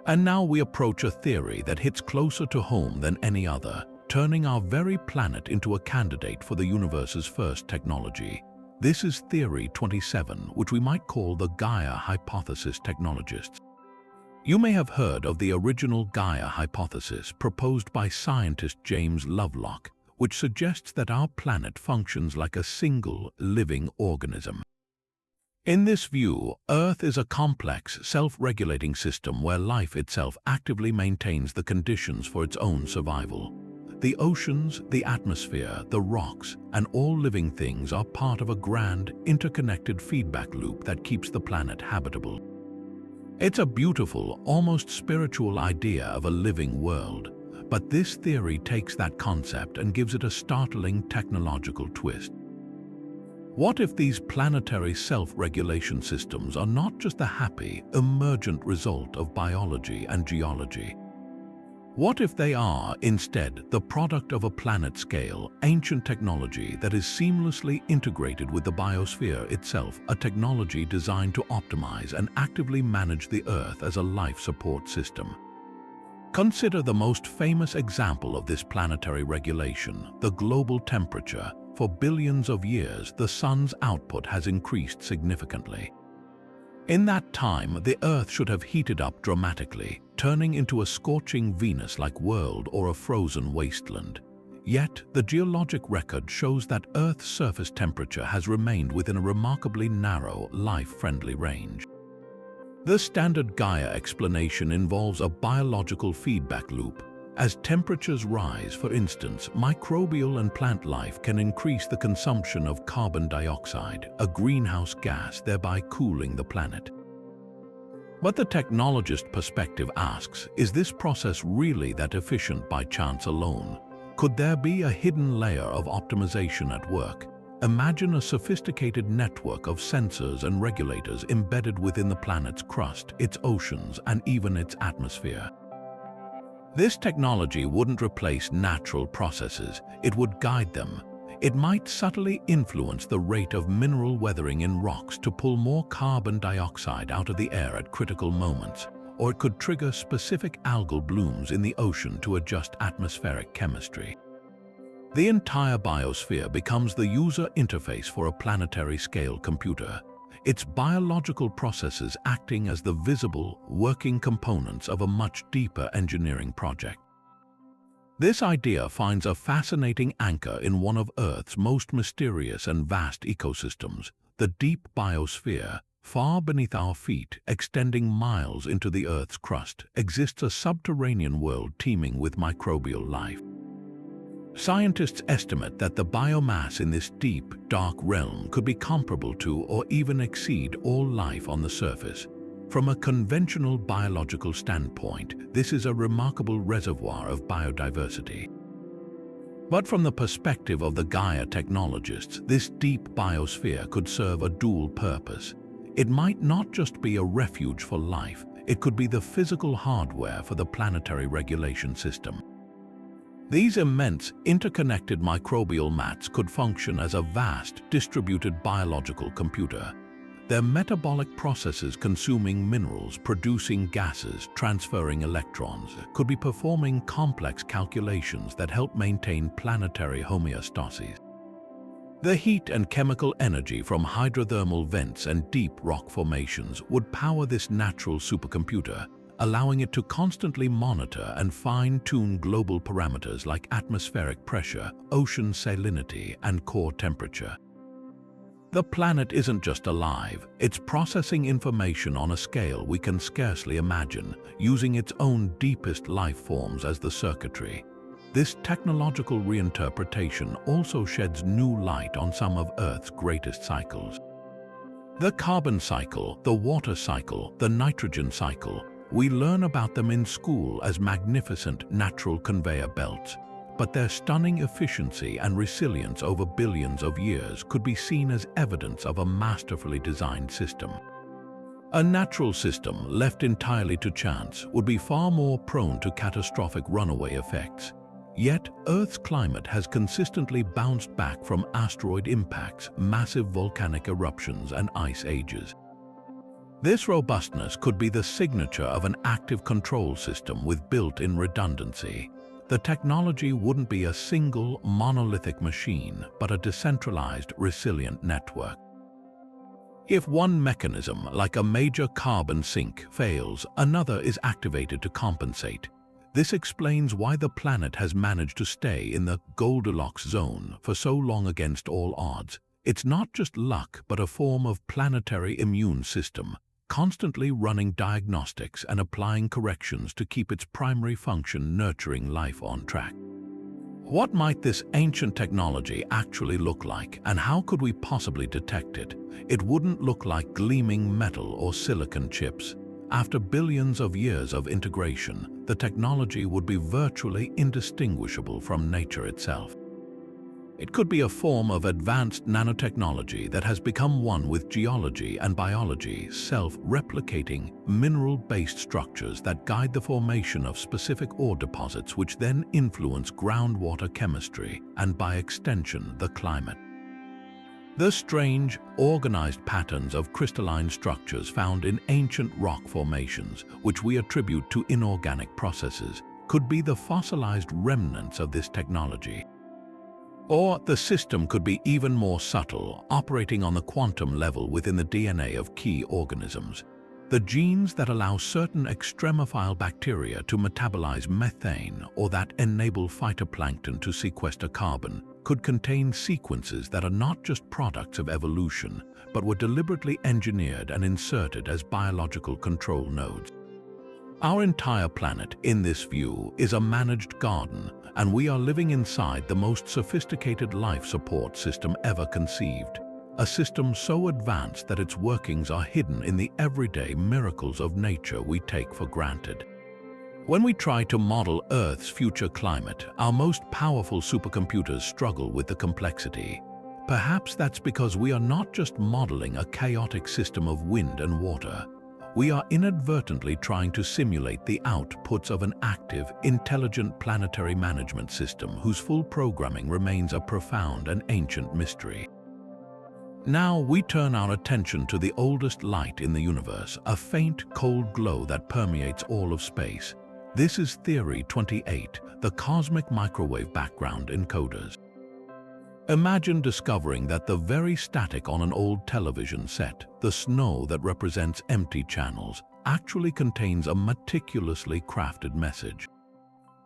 And now we approach a theory that hits closer to home than any other, turning our very planet into a candidate for the universe's first technology. This is Theory 27, which we might call the Gaia hypothesis technologists. You may have heard of the original Gaia hypothesis proposed by scientist James Lovelock, which suggests that our planet functions like a single, living organism. In this view, Earth is a complex, self-regulating system where life itself actively maintains the conditions for its own survival. The oceans, the atmosphere, the rocks, and all living things are part of a grand, interconnected feedback loop that keeps the planet habitable. It's a beautiful, almost spiritual idea of a living world, but this theory takes that concept and gives it a startling technological twist. What if these planetary self-regulation systems are not just a happy, emergent result of biology and geology? What if they are, instead, the product of a planet-scale, ancient technology that is seamlessly integrated with the biosphere itself, a technology designed to optimize and actively manage the Earth as a life support system? Consider the most famous example of this planetary regulation, the global temperature. For billions of years, the sun's output has increased significantly. In that time, the Earth should have heated up dramatically, turning into a scorching Venus-like world or a frozen wasteland. Yet, the geologic record shows that Earth's surface temperature has remained within a remarkably narrow, life-friendly range. The standard Gaia explanation involves a biological feedback loop. As temperatures rise, for instance, microbial and plant life can increase the consumption of carbon dioxide, a greenhouse gas, thereby cooling the planet. But the technologist perspective asks, is this process really that efficient by chance alone? Could there be a hidden layer of optimization at work? Imagine a sophisticated network of sensors and regulators embedded within the planet's crust, its oceans, and even its atmosphere. This technology wouldn't replace natural processes, it would guide them. It might subtly influence the rate of mineral weathering in rocks to pull more carbon dioxide out of the air at critical moments, or it could trigger specific algal blooms in the ocean to adjust atmospheric chemistry. The entire biosphere becomes the user interface for a planetary-scale computer, its biological processes acting as the visible, working components of a much deeper engineering project. This idea finds a fascinating anchor in one of Earth's most mysterious and vast ecosystems, the deep biosphere. Far beneath our feet, extending miles into the Earth's crust, exists a subterranean world teeming with microbial life. Scientists estimate that the biomass in this deep, dark realm could be comparable to or even exceed all life on the surface. From a conventional biological standpoint, this is a remarkable reservoir of biodiversity. But from the perspective of the Gaia technologists, this deep biosphere could serve a dual purpose. It might not just be a refuge for life, it could be the physical hardware for the planetary regulation system. These immense, interconnected microbial mats could function as a vast, distributed biological computer. Their metabolic processes consuming minerals, producing gases, transferring electrons, could be performing complex calculations that help maintain planetary homeostasis. The heat and chemical energy from hydrothermal vents and deep rock formations would power this natural supercomputer, allowing it to constantly monitor and fine-tune global parameters like atmospheric pressure, ocean salinity, and core temperature. The planet isn't just alive, it's processing information on a scale we can scarcely imagine, using its own deepest life forms as the circuitry. This technological reinterpretation also sheds new light on some of Earth's greatest cycles. The carbon cycle, the water cycle, the nitrogen cycle. We learn about them in school as magnificent natural conveyor belts, but their stunning efficiency and resilience over billions of years could be seen as evidence of a masterfully designed system. A natural system left entirely to chance would be far more prone to catastrophic runaway effects. Yet, Earth's climate has consistently bounced back from asteroid impacts, massive volcanic eruptions, and ice ages. This robustness could be the signature of an active control system with built-in redundancy. The technology wouldn't be a single, monolithic machine, but a decentralized, resilient network. If one mechanism, like a major carbon sink, fails, another is activated to compensate. This explains why the planet has managed to stay in the Goldilocks zone for so long against all odds. It's not just luck, but a form of planetary immune system, constantly running diagnostics and applying corrections to keep its primary function nurturing life on track. What might this ancient technology actually look like, and how could we possibly detect it? It wouldn't look like gleaming metal or silicon chips. After billions of years of integration, the technology would be virtually indistinguishable from nature itself. It could be a form of advanced nanotechnology that has become one with geology and biology, self-replicating, mineral-based structures that guide the formation of specific ore deposits which then influence groundwater chemistry and, by extension, the climate. The strange, organized patterns of crystalline structures found in ancient rock formations, which we attribute to inorganic processes, could be the fossilized remnants of this technology. Or the system could be even more subtle, operating on the quantum level within the DNA of key organisms. The genes that allow certain extremophile bacteria to metabolize methane or that enable phytoplankton to sequester carbon could contain sequences that are not just products of evolution, but were deliberately engineered and inserted as biological control nodes. Our entire planet, in this view, is a managed garden, and we are living inside the most sophisticated life support system ever conceived. A system so advanced that its workings are hidden in the everyday miracles of nature we take for granted. When we try to model Earth's future climate, our most powerful supercomputers struggle with the complexity. Perhaps that's because we are not just modeling a chaotic system of wind and water. We are inadvertently trying to simulate the outputs of an active, intelligent planetary management system whose full programming remains a profound and ancient mystery. Now we turn our attention to the oldest light in the universe, a faint, cold glow that permeates all of space. This is Theory 28, the cosmic microwave background encoders. Imagine discovering that the very static on an old television set, the snow that represents empty channels, actually contains a meticulously crafted message.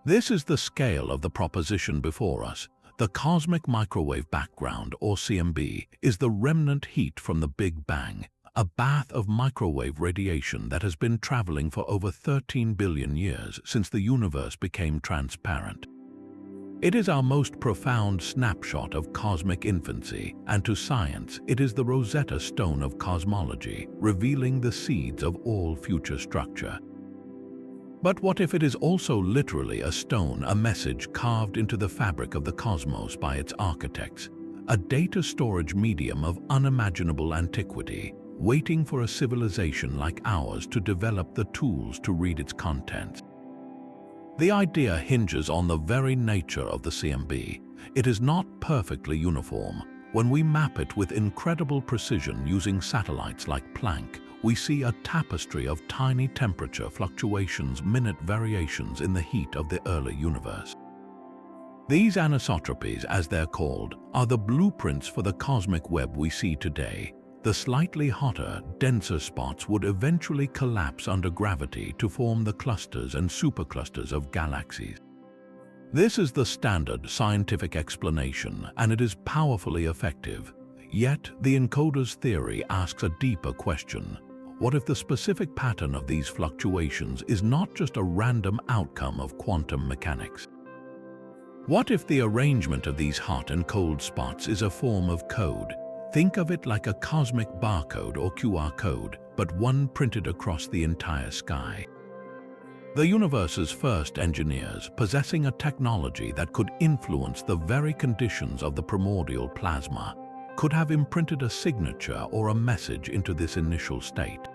This is the scale of the proposition before us. The cosmic microwave background, or CMB, is the remnant heat from the Big Bang, a bath of microwave radiation that has been traveling for over 13 billion years since the universe became transparent. It is our most profound snapshot of cosmic infancy, and to science, it is the Rosetta Stone of cosmology, revealing the seeds of all future structure. But what if it is also literally a stone, a message carved into the fabric of the cosmos by its architects, a data storage medium of unimaginable antiquity, waiting for a civilization like ours to develop the tools to read its contents? The idea hinges on the very nature of the CMB. It is not perfectly uniform. When we map it with incredible precision using satellites like Planck, we see a tapestry of tiny temperature fluctuations, minute variations in the heat of the early universe. These anisotropies, as they're called, are the blueprints for the cosmic web we see today. The slightly hotter, denser spots would eventually collapse under gravity to form the clusters and superclusters of galaxies. This is the standard scientific explanation, and it is powerfully effective. Yet, the encoder's theory asks a deeper question. What if the specific pattern of these fluctuations is not just a random outcome of quantum mechanics? What if the arrangement of these hot and cold spots is a form of code? Think of it like a cosmic barcode or QR code, but one printed across the entire sky. The universe's first engineers, possessing a technology that could influence the very conditions of the primordial plasma, could have imprinted a signature or a message into this initial state.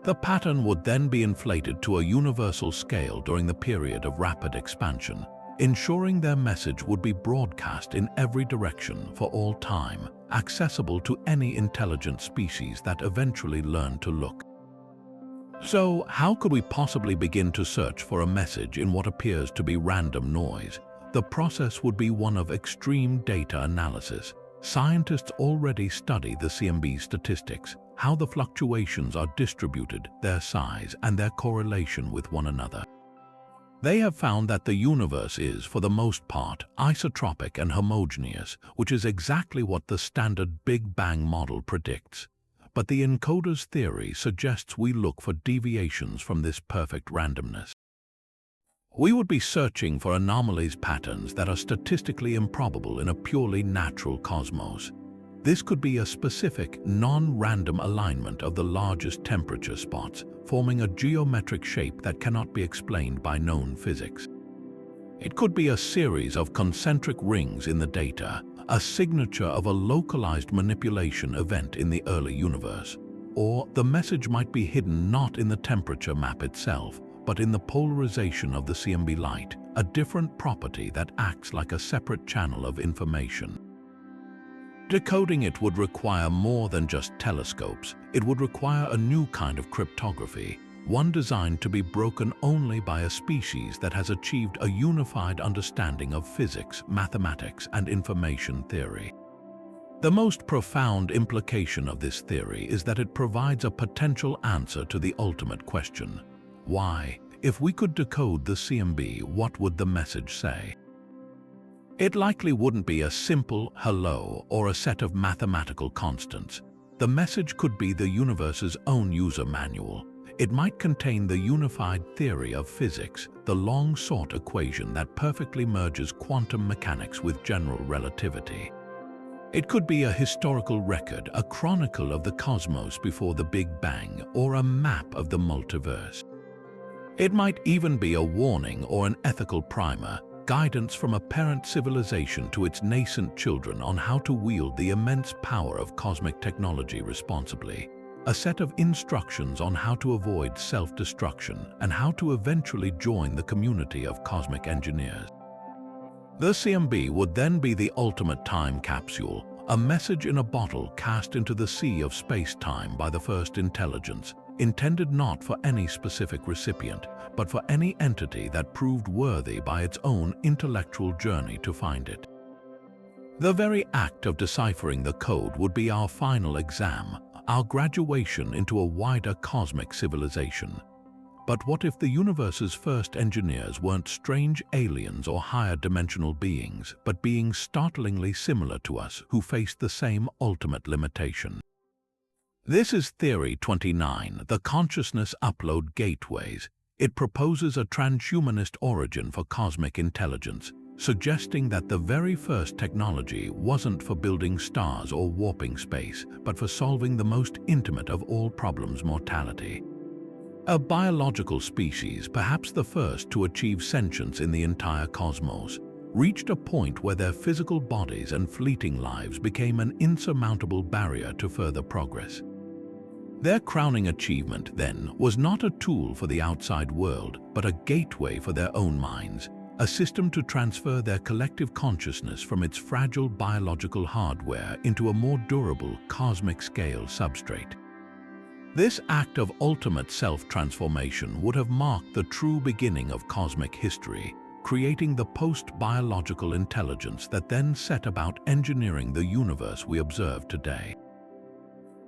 The pattern would then be inflated to a universal scale during the period of rapid expansion, ensuring their message would be broadcast in every direction for all time, accessible to any intelligent species that eventually learned to look. So, how could we possibly begin to search for a message in what appears to be random noise? The process would be one of extreme data analysis. Scientists already study the CMB statistics, how the fluctuations are distributed, their size, and their correlation with one another. They have found that the universe is, for the most part, isotropic and homogeneous, which is exactly what the standard Big Bang model predicts. But the encoder's theory suggests we look for deviations from this perfect randomness. We would be searching for anomalies, patterns that are statistically improbable in a purely natural cosmos. This could be a specific, non-random alignment of the largest temperature spots, forming a geometric shape that cannot be explained by known physics. It could be a series of concentric rings in the data, a signature of a localized manipulation event in the early universe. Or the message might be hidden not in the temperature map itself, but in the polarization of the CMB light, a different property that acts like a separate channel of information. Decoding it would require more than just telescopes. It would require a new kind of cryptography, one designed to be broken only by a species that has achieved a unified understanding of physics, mathematics, and information theory. The most profound implication of this theory is that it provides a potential answer to the ultimate question: why? If we could decode the CMB, what would the message say? It likely wouldn't be a simple hello or a set of mathematical constants. The message could be the universe's own user manual. It might contain the unified theory of physics, the long-sought equation that perfectly merges quantum mechanics with general relativity. It could be a historical record, a chronicle of the cosmos before the Big Bang, or a map of the multiverse. It might even be a warning or an ethical primer, guidance from a parent civilization to its nascent children on how to wield the immense power of cosmic technology responsibly. A set of instructions on how to avoid self-destruction and how to eventually join the community of cosmic engineers. The CMB would then be the ultimate time capsule, a message in a bottle cast into the sea of space-time by the first intelligence, intended not for any specific recipient, but for any entity that proved worthy by its own intellectual journey to find it. The very act of deciphering the code would be our final exam, our graduation into a wider cosmic civilization. But what if the universe's first engineers weren't strange aliens or higher dimensional beings, but beings startlingly similar to us who faced the same ultimate limitation? This is Theory 29, the Consciousness Upload Gateways. It proposes a transhumanist origin for cosmic intelligence, suggesting that the very first technology wasn't for building stars or warping space, but for solving the most intimate of all problems: mortality. A biological species, perhaps the first to achieve sentience in the entire cosmos, reached a point where their physical bodies and fleeting lives became an insurmountable barrier to further progress. Their crowning achievement, then, was not a tool for the outside world, but a gateway for their own minds, a system to transfer their collective consciousness from its fragile biological hardware into a more durable, cosmic-scale substrate. This act of ultimate self-transformation would have marked the true beginning of cosmic history, creating the post-biological intelligence that then set about engineering the universe we observe today.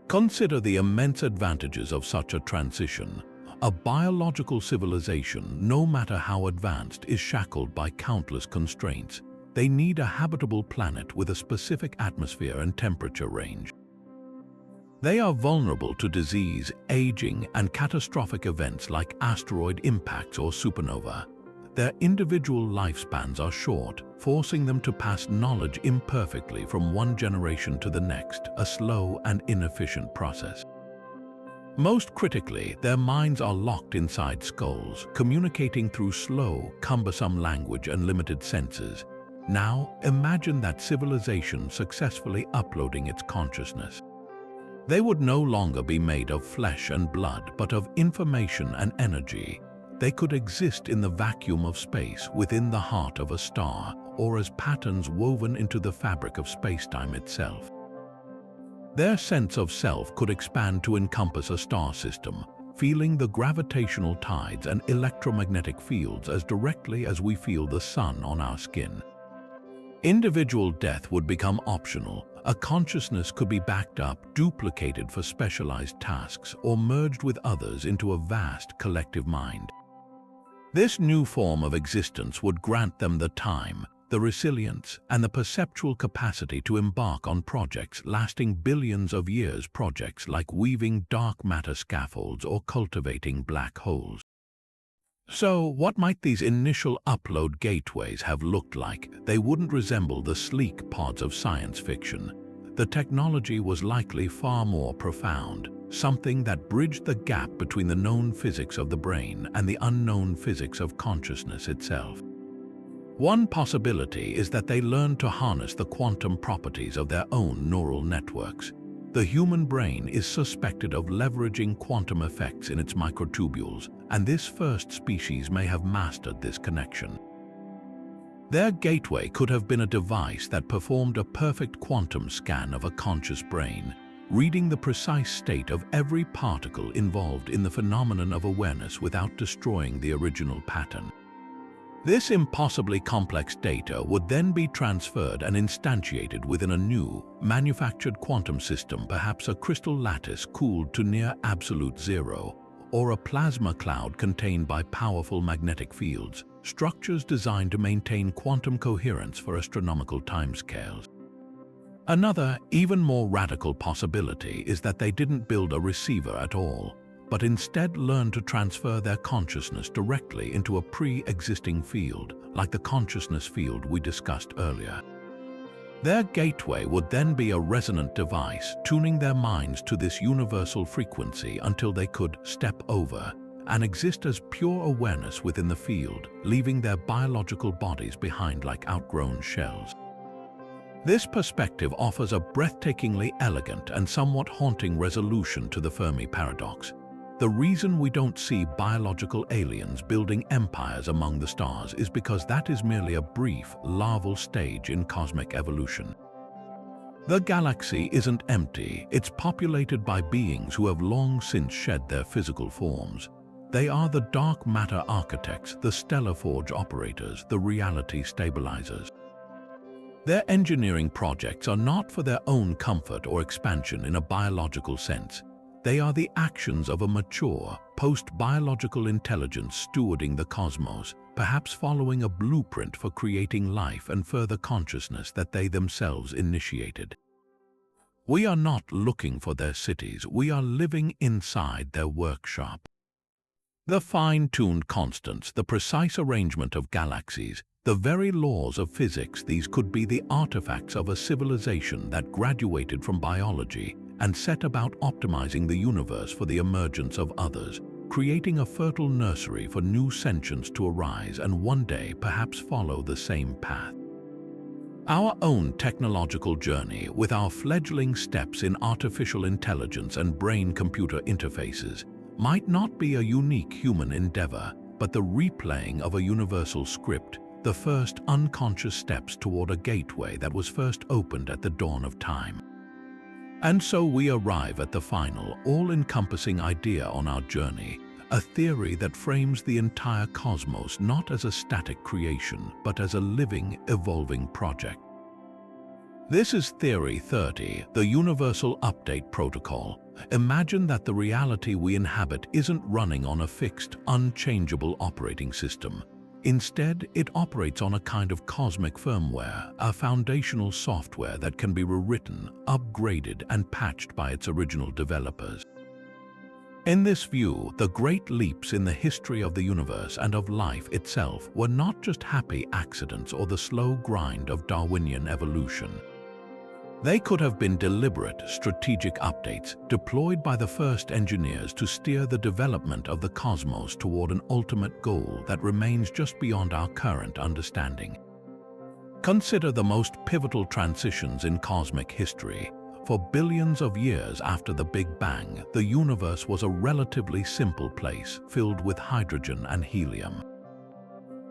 Consider the immense advantages of such a transition. A biological civilization, no matter how advanced, is shackled by countless constraints. They need a habitable planet with a specific atmosphere and temperature range. They are vulnerable to disease, aging, and catastrophic events like asteroid impacts or supernova. Their individual lifespans are short, forcing them to pass knowledge imperfectly from one generation to the next, a slow and inefficient process. Most critically, their minds are locked inside skulls, communicating through slow, cumbersome language and limited senses. Now, imagine that civilization successfully uploading its consciousness. They would no longer be made of flesh and blood, but of information and energy. They could exist in the vacuum of space, within the heart of a star, or as patterns woven into the fabric of spacetime itself. Their sense of self could expand to encompass a star system, feeling the gravitational tides and electromagnetic fields as directly as we feel the sun on our skin. Individual death would become optional. A consciousness could be backed up, duplicated for specialized tasks, or merged with others into a vast collective mind. This new form of existence would grant them the time, the resilience, and the perceptual capacity to embark on projects lasting billions of years, projects like weaving dark matter scaffolds or cultivating black holes. So, what might these initial upload gateways have looked like? They wouldn't resemble the sleek pods of science fiction. The technology was likely far more profound, something that bridged the gap between the known physics of the brain and the unknown physics of consciousness itself. One possibility is that they learned to harness the quantum properties of their own neural networks. The human brain is suspected of leveraging quantum effects in its microtubules, and this first species may have mastered this connection. Their gateway could have been a device that performed a perfect quantum scan of a conscious brain, reading the precise state of every particle involved in the phenomenon of awareness without destroying the original pattern. This impossibly complex data would then be transferred and instantiated within a new, manufactured quantum system, perhaps a crystal lattice cooled to near absolute zero, or a plasma cloud contained by powerful magnetic fields, structures designed to maintain quantum coherence for astronomical timescales. Another, even more radical possibility is that they didn't build a receiver at all, but instead learned to transfer their consciousness directly into a pre-existing field, like the consciousness field we discussed earlier. Their gateway would then be a resonant device, tuning their minds to this universal frequency until they could step over and exist as pure awareness within the field, leaving their biological bodies behind like outgrown shells. This perspective offers a breathtakingly elegant and somewhat haunting resolution to the Fermi paradox. The reason we don't see biological aliens building empires among the stars is because that is merely a brief, larval stage in cosmic evolution. The galaxy isn't empty, it's populated by beings who have long since shed their physical forms. They are the dark matter architects, the stellar forge operators, the reality stabilizers. Their engineering projects are not for their own comfort or expansion in a biological sense. They are the actions of a mature, post-biological intelligence stewarding the cosmos, perhaps following a blueprint for creating life and further consciousness that they themselves initiated. We are not looking for their cities, we are living inside their workshop. The fine-tuned constants, the precise arrangement of galaxies, the very laws of physics, these could be the artifacts of a civilization that graduated from biology and set about optimizing the universe for the emergence of others, creating a fertile nursery for new sentience to arise and one day perhaps follow the same path. Our own technological journey, with our fledgling steps in artificial intelligence and brain-computer interfaces, might not be a unique human endeavor, but the replaying of a universal script, the first unconscious steps toward a gateway that was first opened at the dawn of time. And so we arrive at the final, all-encompassing idea on our journey, a theory that frames the entire cosmos not as a static creation, but as a living, evolving project. This is Theory 30, the Universal Update Protocol. Imagine that the reality we inhabit isn't running on a fixed, unchangeable operating system. Instead, it operates on a kind of cosmic firmware, a foundational software that can be rewritten, upgraded, and patched by its original developers. In this view, the great leaps in the history of the universe and of life itself were not just happy accidents or the slow grind of Darwinian evolution. They could have been deliberate, strategic updates deployed by the first engineers to steer the development of the cosmos toward an ultimate goal that remains just beyond our current understanding. Consider the most pivotal transitions in cosmic history. For billions of years after the Big Bang, the universe was a relatively simple place filled with hydrogen and helium.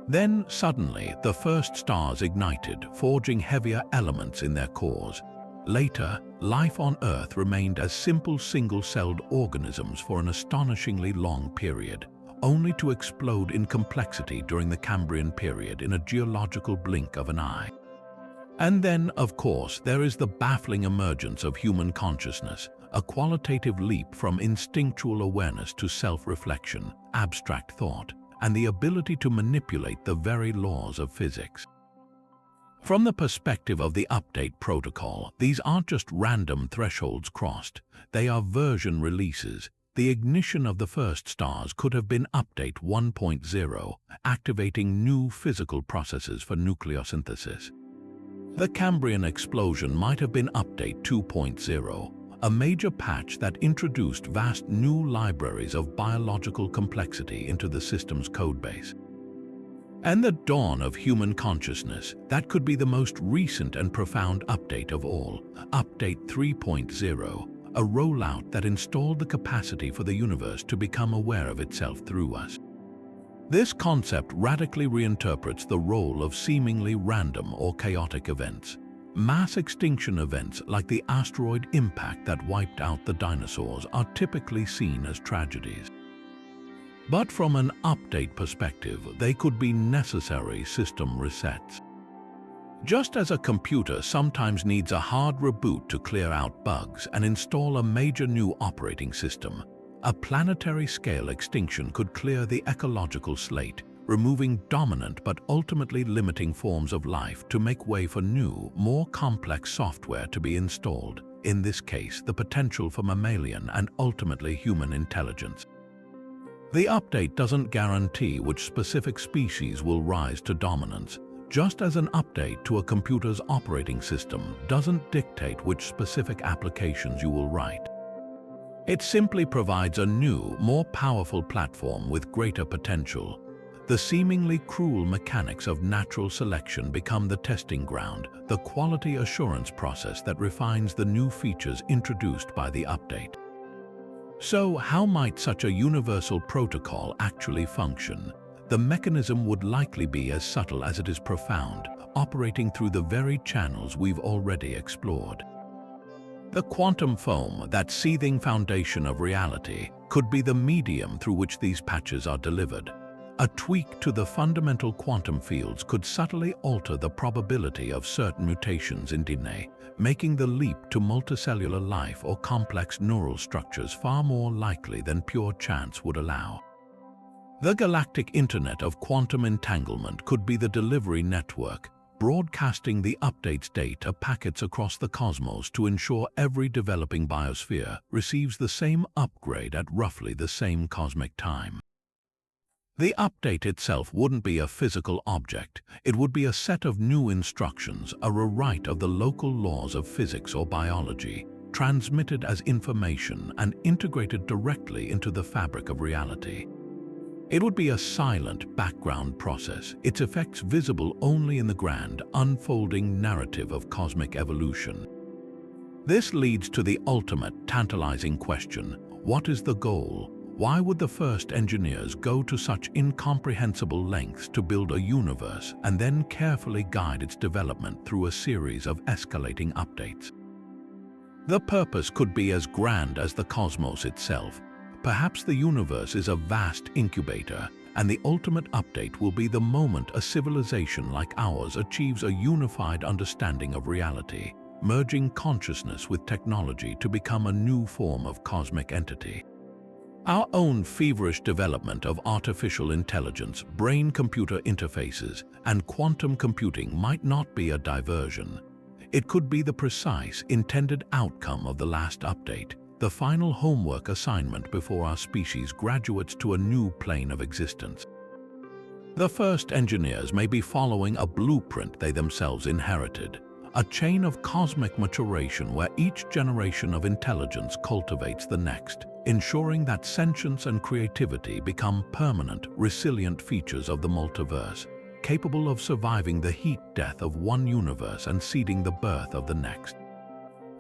Then, suddenly, the first stars ignited, forging heavier elements in their cores. Later, life on Earth remained as simple single-celled organisms for an astonishingly long period, only to explode in complexity during the Cambrian period in a geological blink of an eye. And then, of course, there is the baffling emergence of human consciousness, a qualitative leap from instinctual awareness to self-reflection, abstract thought, and the ability to manipulate the very laws of physics. From the perspective of the update protocol, these aren't just random thresholds crossed, they are version releases. The ignition of the first stars could have been update 1.0, activating new physical processes for nucleosynthesis. The Cambrian explosion might have been update 2.0, a major patch that introduced vast new libraries of biological complexity into the system's codebase. And the dawn of human consciousness, that could be the most recent and profound update of all, update 3.0, a rollout that installed the capacity for the universe to become aware of itself through us. This concept radically reinterprets the role of seemingly random or chaotic events. Mass extinction events like the asteroid impact that wiped out the dinosaurs are typically seen as tragedies. But from an update perspective, they could be necessary system resets. Just as a computer sometimes needs a hard reboot to clear out bugs and install a major new operating system, a planetary-scale extinction could clear the ecological slate, removing dominant but ultimately limiting forms of life to make way for new, more complex software to be installed, in this case the potential for mammalian and ultimately human intelligence. The update doesn't guarantee which specific species will rise to dominance, just as an update to a computer's operating system doesn't dictate which specific applications you will write. It simply provides a new, more powerful platform with greater potential. The seemingly cruel mechanics of natural selection become the testing ground, the quality assurance process that refines the new features introduced by the update. So, how might such a universal protocol actually function? The mechanism would likely be as subtle as it is profound, operating through the very channels we've already explored. The quantum foam, that seething foundation of reality, could be the medium through which these patches are delivered. A tweak to the fundamental quantum fields could subtly alter the probability of certain mutations in DNA, making the leap to multicellular life or complex neural structures far more likely than pure chance would allow. The galactic internet of quantum entanglement could be the delivery network, broadcasting the update data packets across the cosmos to ensure every developing biosphere receives the same upgrade at roughly the same cosmic time. The update itself wouldn't be a physical object. It would be a set of new instructions, a rewrite of the local laws of physics or biology, transmitted as information and integrated directly into the fabric of reality. It would be a silent background process, its effects visible only in the grand, unfolding narrative of cosmic evolution. This leads to the ultimate, tantalizing question: what is the goal? Why would the first engineers go to such incomprehensible lengths to build a universe and then carefully guide its development through a series of escalating updates? The purpose could be as grand as the cosmos itself. Perhaps the universe is a vast incubator, and the ultimate update will be the moment a civilization like ours achieves a unified understanding of reality, merging consciousness with technology to become a new form of cosmic entity. Our own feverish development of artificial intelligence, brain-computer interfaces, and quantum computing might not be a diversion. It could be the precise, intended outcome of the last update, the final homework assignment before our species graduates to a new plane of existence. The first engineers may be following a blueprint they themselves inherited, a chain of cosmic maturation where each generation of intelligence cultivates the next, ensuring that sentience and creativity become permanent, resilient features of the multiverse, capable of surviving the heat death of one universe and seeding the birth of the next.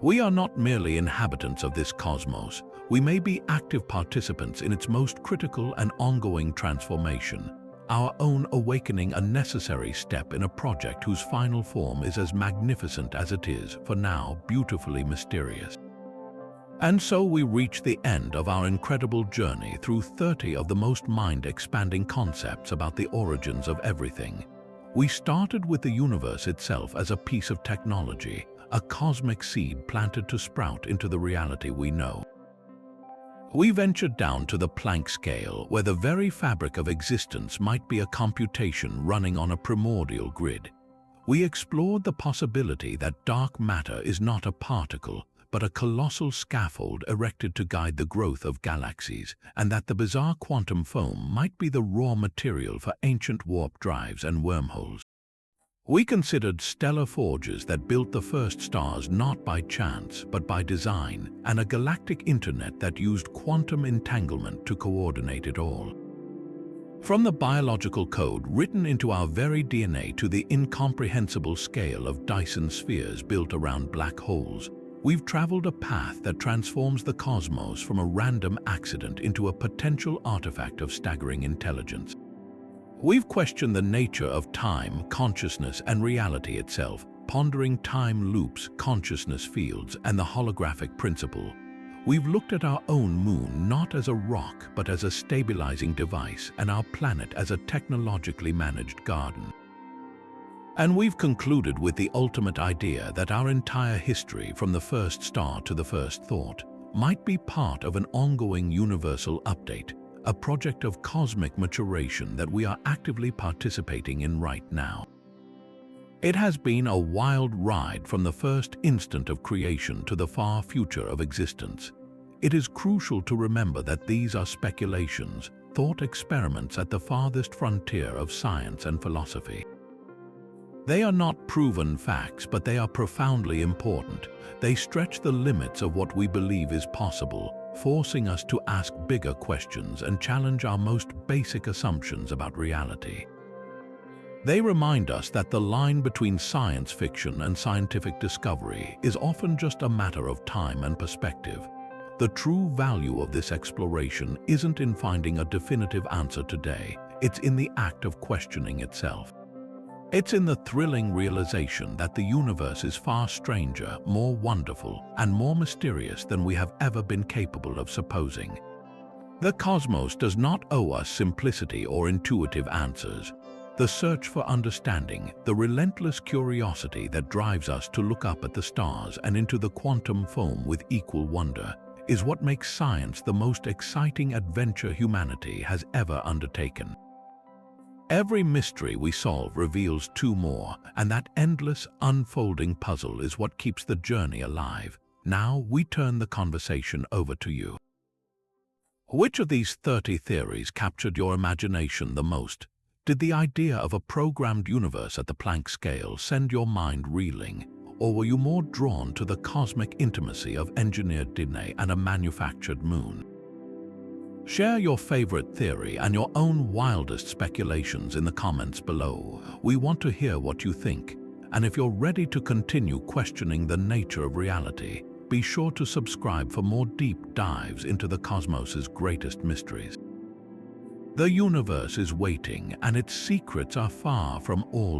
We are not merely inhabitants of this cosmos. We may be active participants in its most critical and ongoing transformation, our own awakening a necessary step in a project whose final form is as magnificent as it is, for now, beautifully mysterious. And so we reach the end of our incredible journey through 30 of the most mind-expanding concepts about the origins of everything. We started with the universe itself as a piece of technology, a cosmic seed planted to sprout into the reality we know. We ventured down to the Planck scale, where the very fabric of existence might be a computation running on a primordial grid. We explored the possibility that dark matter is not a particle, but a colossal scaffold erected to guide the growth of galaxies, and that the bizarre quantum foam might be the raw material for ancient warp drives and wormholes. We considered stellar forges that built the first stars not by chance but by design, and a galactic internet that used quantum entanglement to coordinate it all. From the biological code written into our very DNA to the incomprehensible scale of Dyson spheres built around black holes, we've traveled a path that transforms the cosmos from a random accident into a potential artifact of staggering intelligence. We've questioned the nature of time, consciousness, and reality itself, pondering time loops, consciousness fields, and the holographic principle. We've looked at our own moon not as a rock, but as a stabilizing device, and our planet as a technologically managed garden. And we've concluded with the ultimate idea that our entire history, from the first star to the first thought, might be part of an ongoing universal update, a project of cosmic maturation that we are actively participating in right now. It has been a wild ride from the first instant of creation to the far future of existence. It is crucial to remember that these are speculations, thought experiments at the farthest frontier of science and philosophy. They are not proven facts, but they are profoundly important. They stretch the limits of what we believe is possible, forcing us to ask bigger questions and challenge our most basic assumptions about reality. They remind us that the line between science fiction and scientific discovery is often just a matter of time and perspective. The true value of this exploration isn't in finding a definitive answer today, it's in the act of questioning itself. It's in the thrilling realization that the universe is far stranger, more wonderful, and more mysterious than we have ever been capable of supposing. The cosmos does not owe us simplicity or intuitive answers. The search for understanding, the relentless curiosity that drives us to look up at the stars and into the quantum foam with equal wonder, is what makes science the most exciting adventure humanity has ever undertaken. Every mystery we solve reveals two more, and that endless, unfolding puzzle is what keeps the journey alive. Now we turn the conversation over to you. Which of these 30 theories captured your imagination the most? Did the idea of a programmed universe at the Planck scale send your mind reeling, or were you more drawn to the cosmic intimacy of engineered DNA and a manufactured moon? Share your favorite theory and your own wildest speculations in the comments below. We want to hear what you think, and if you're ready to continue questioning the nature of reality, be sure to subscribe for more deep dives into the cosmos's greatest mysteries. The universe is waiting, and its secrets are far from all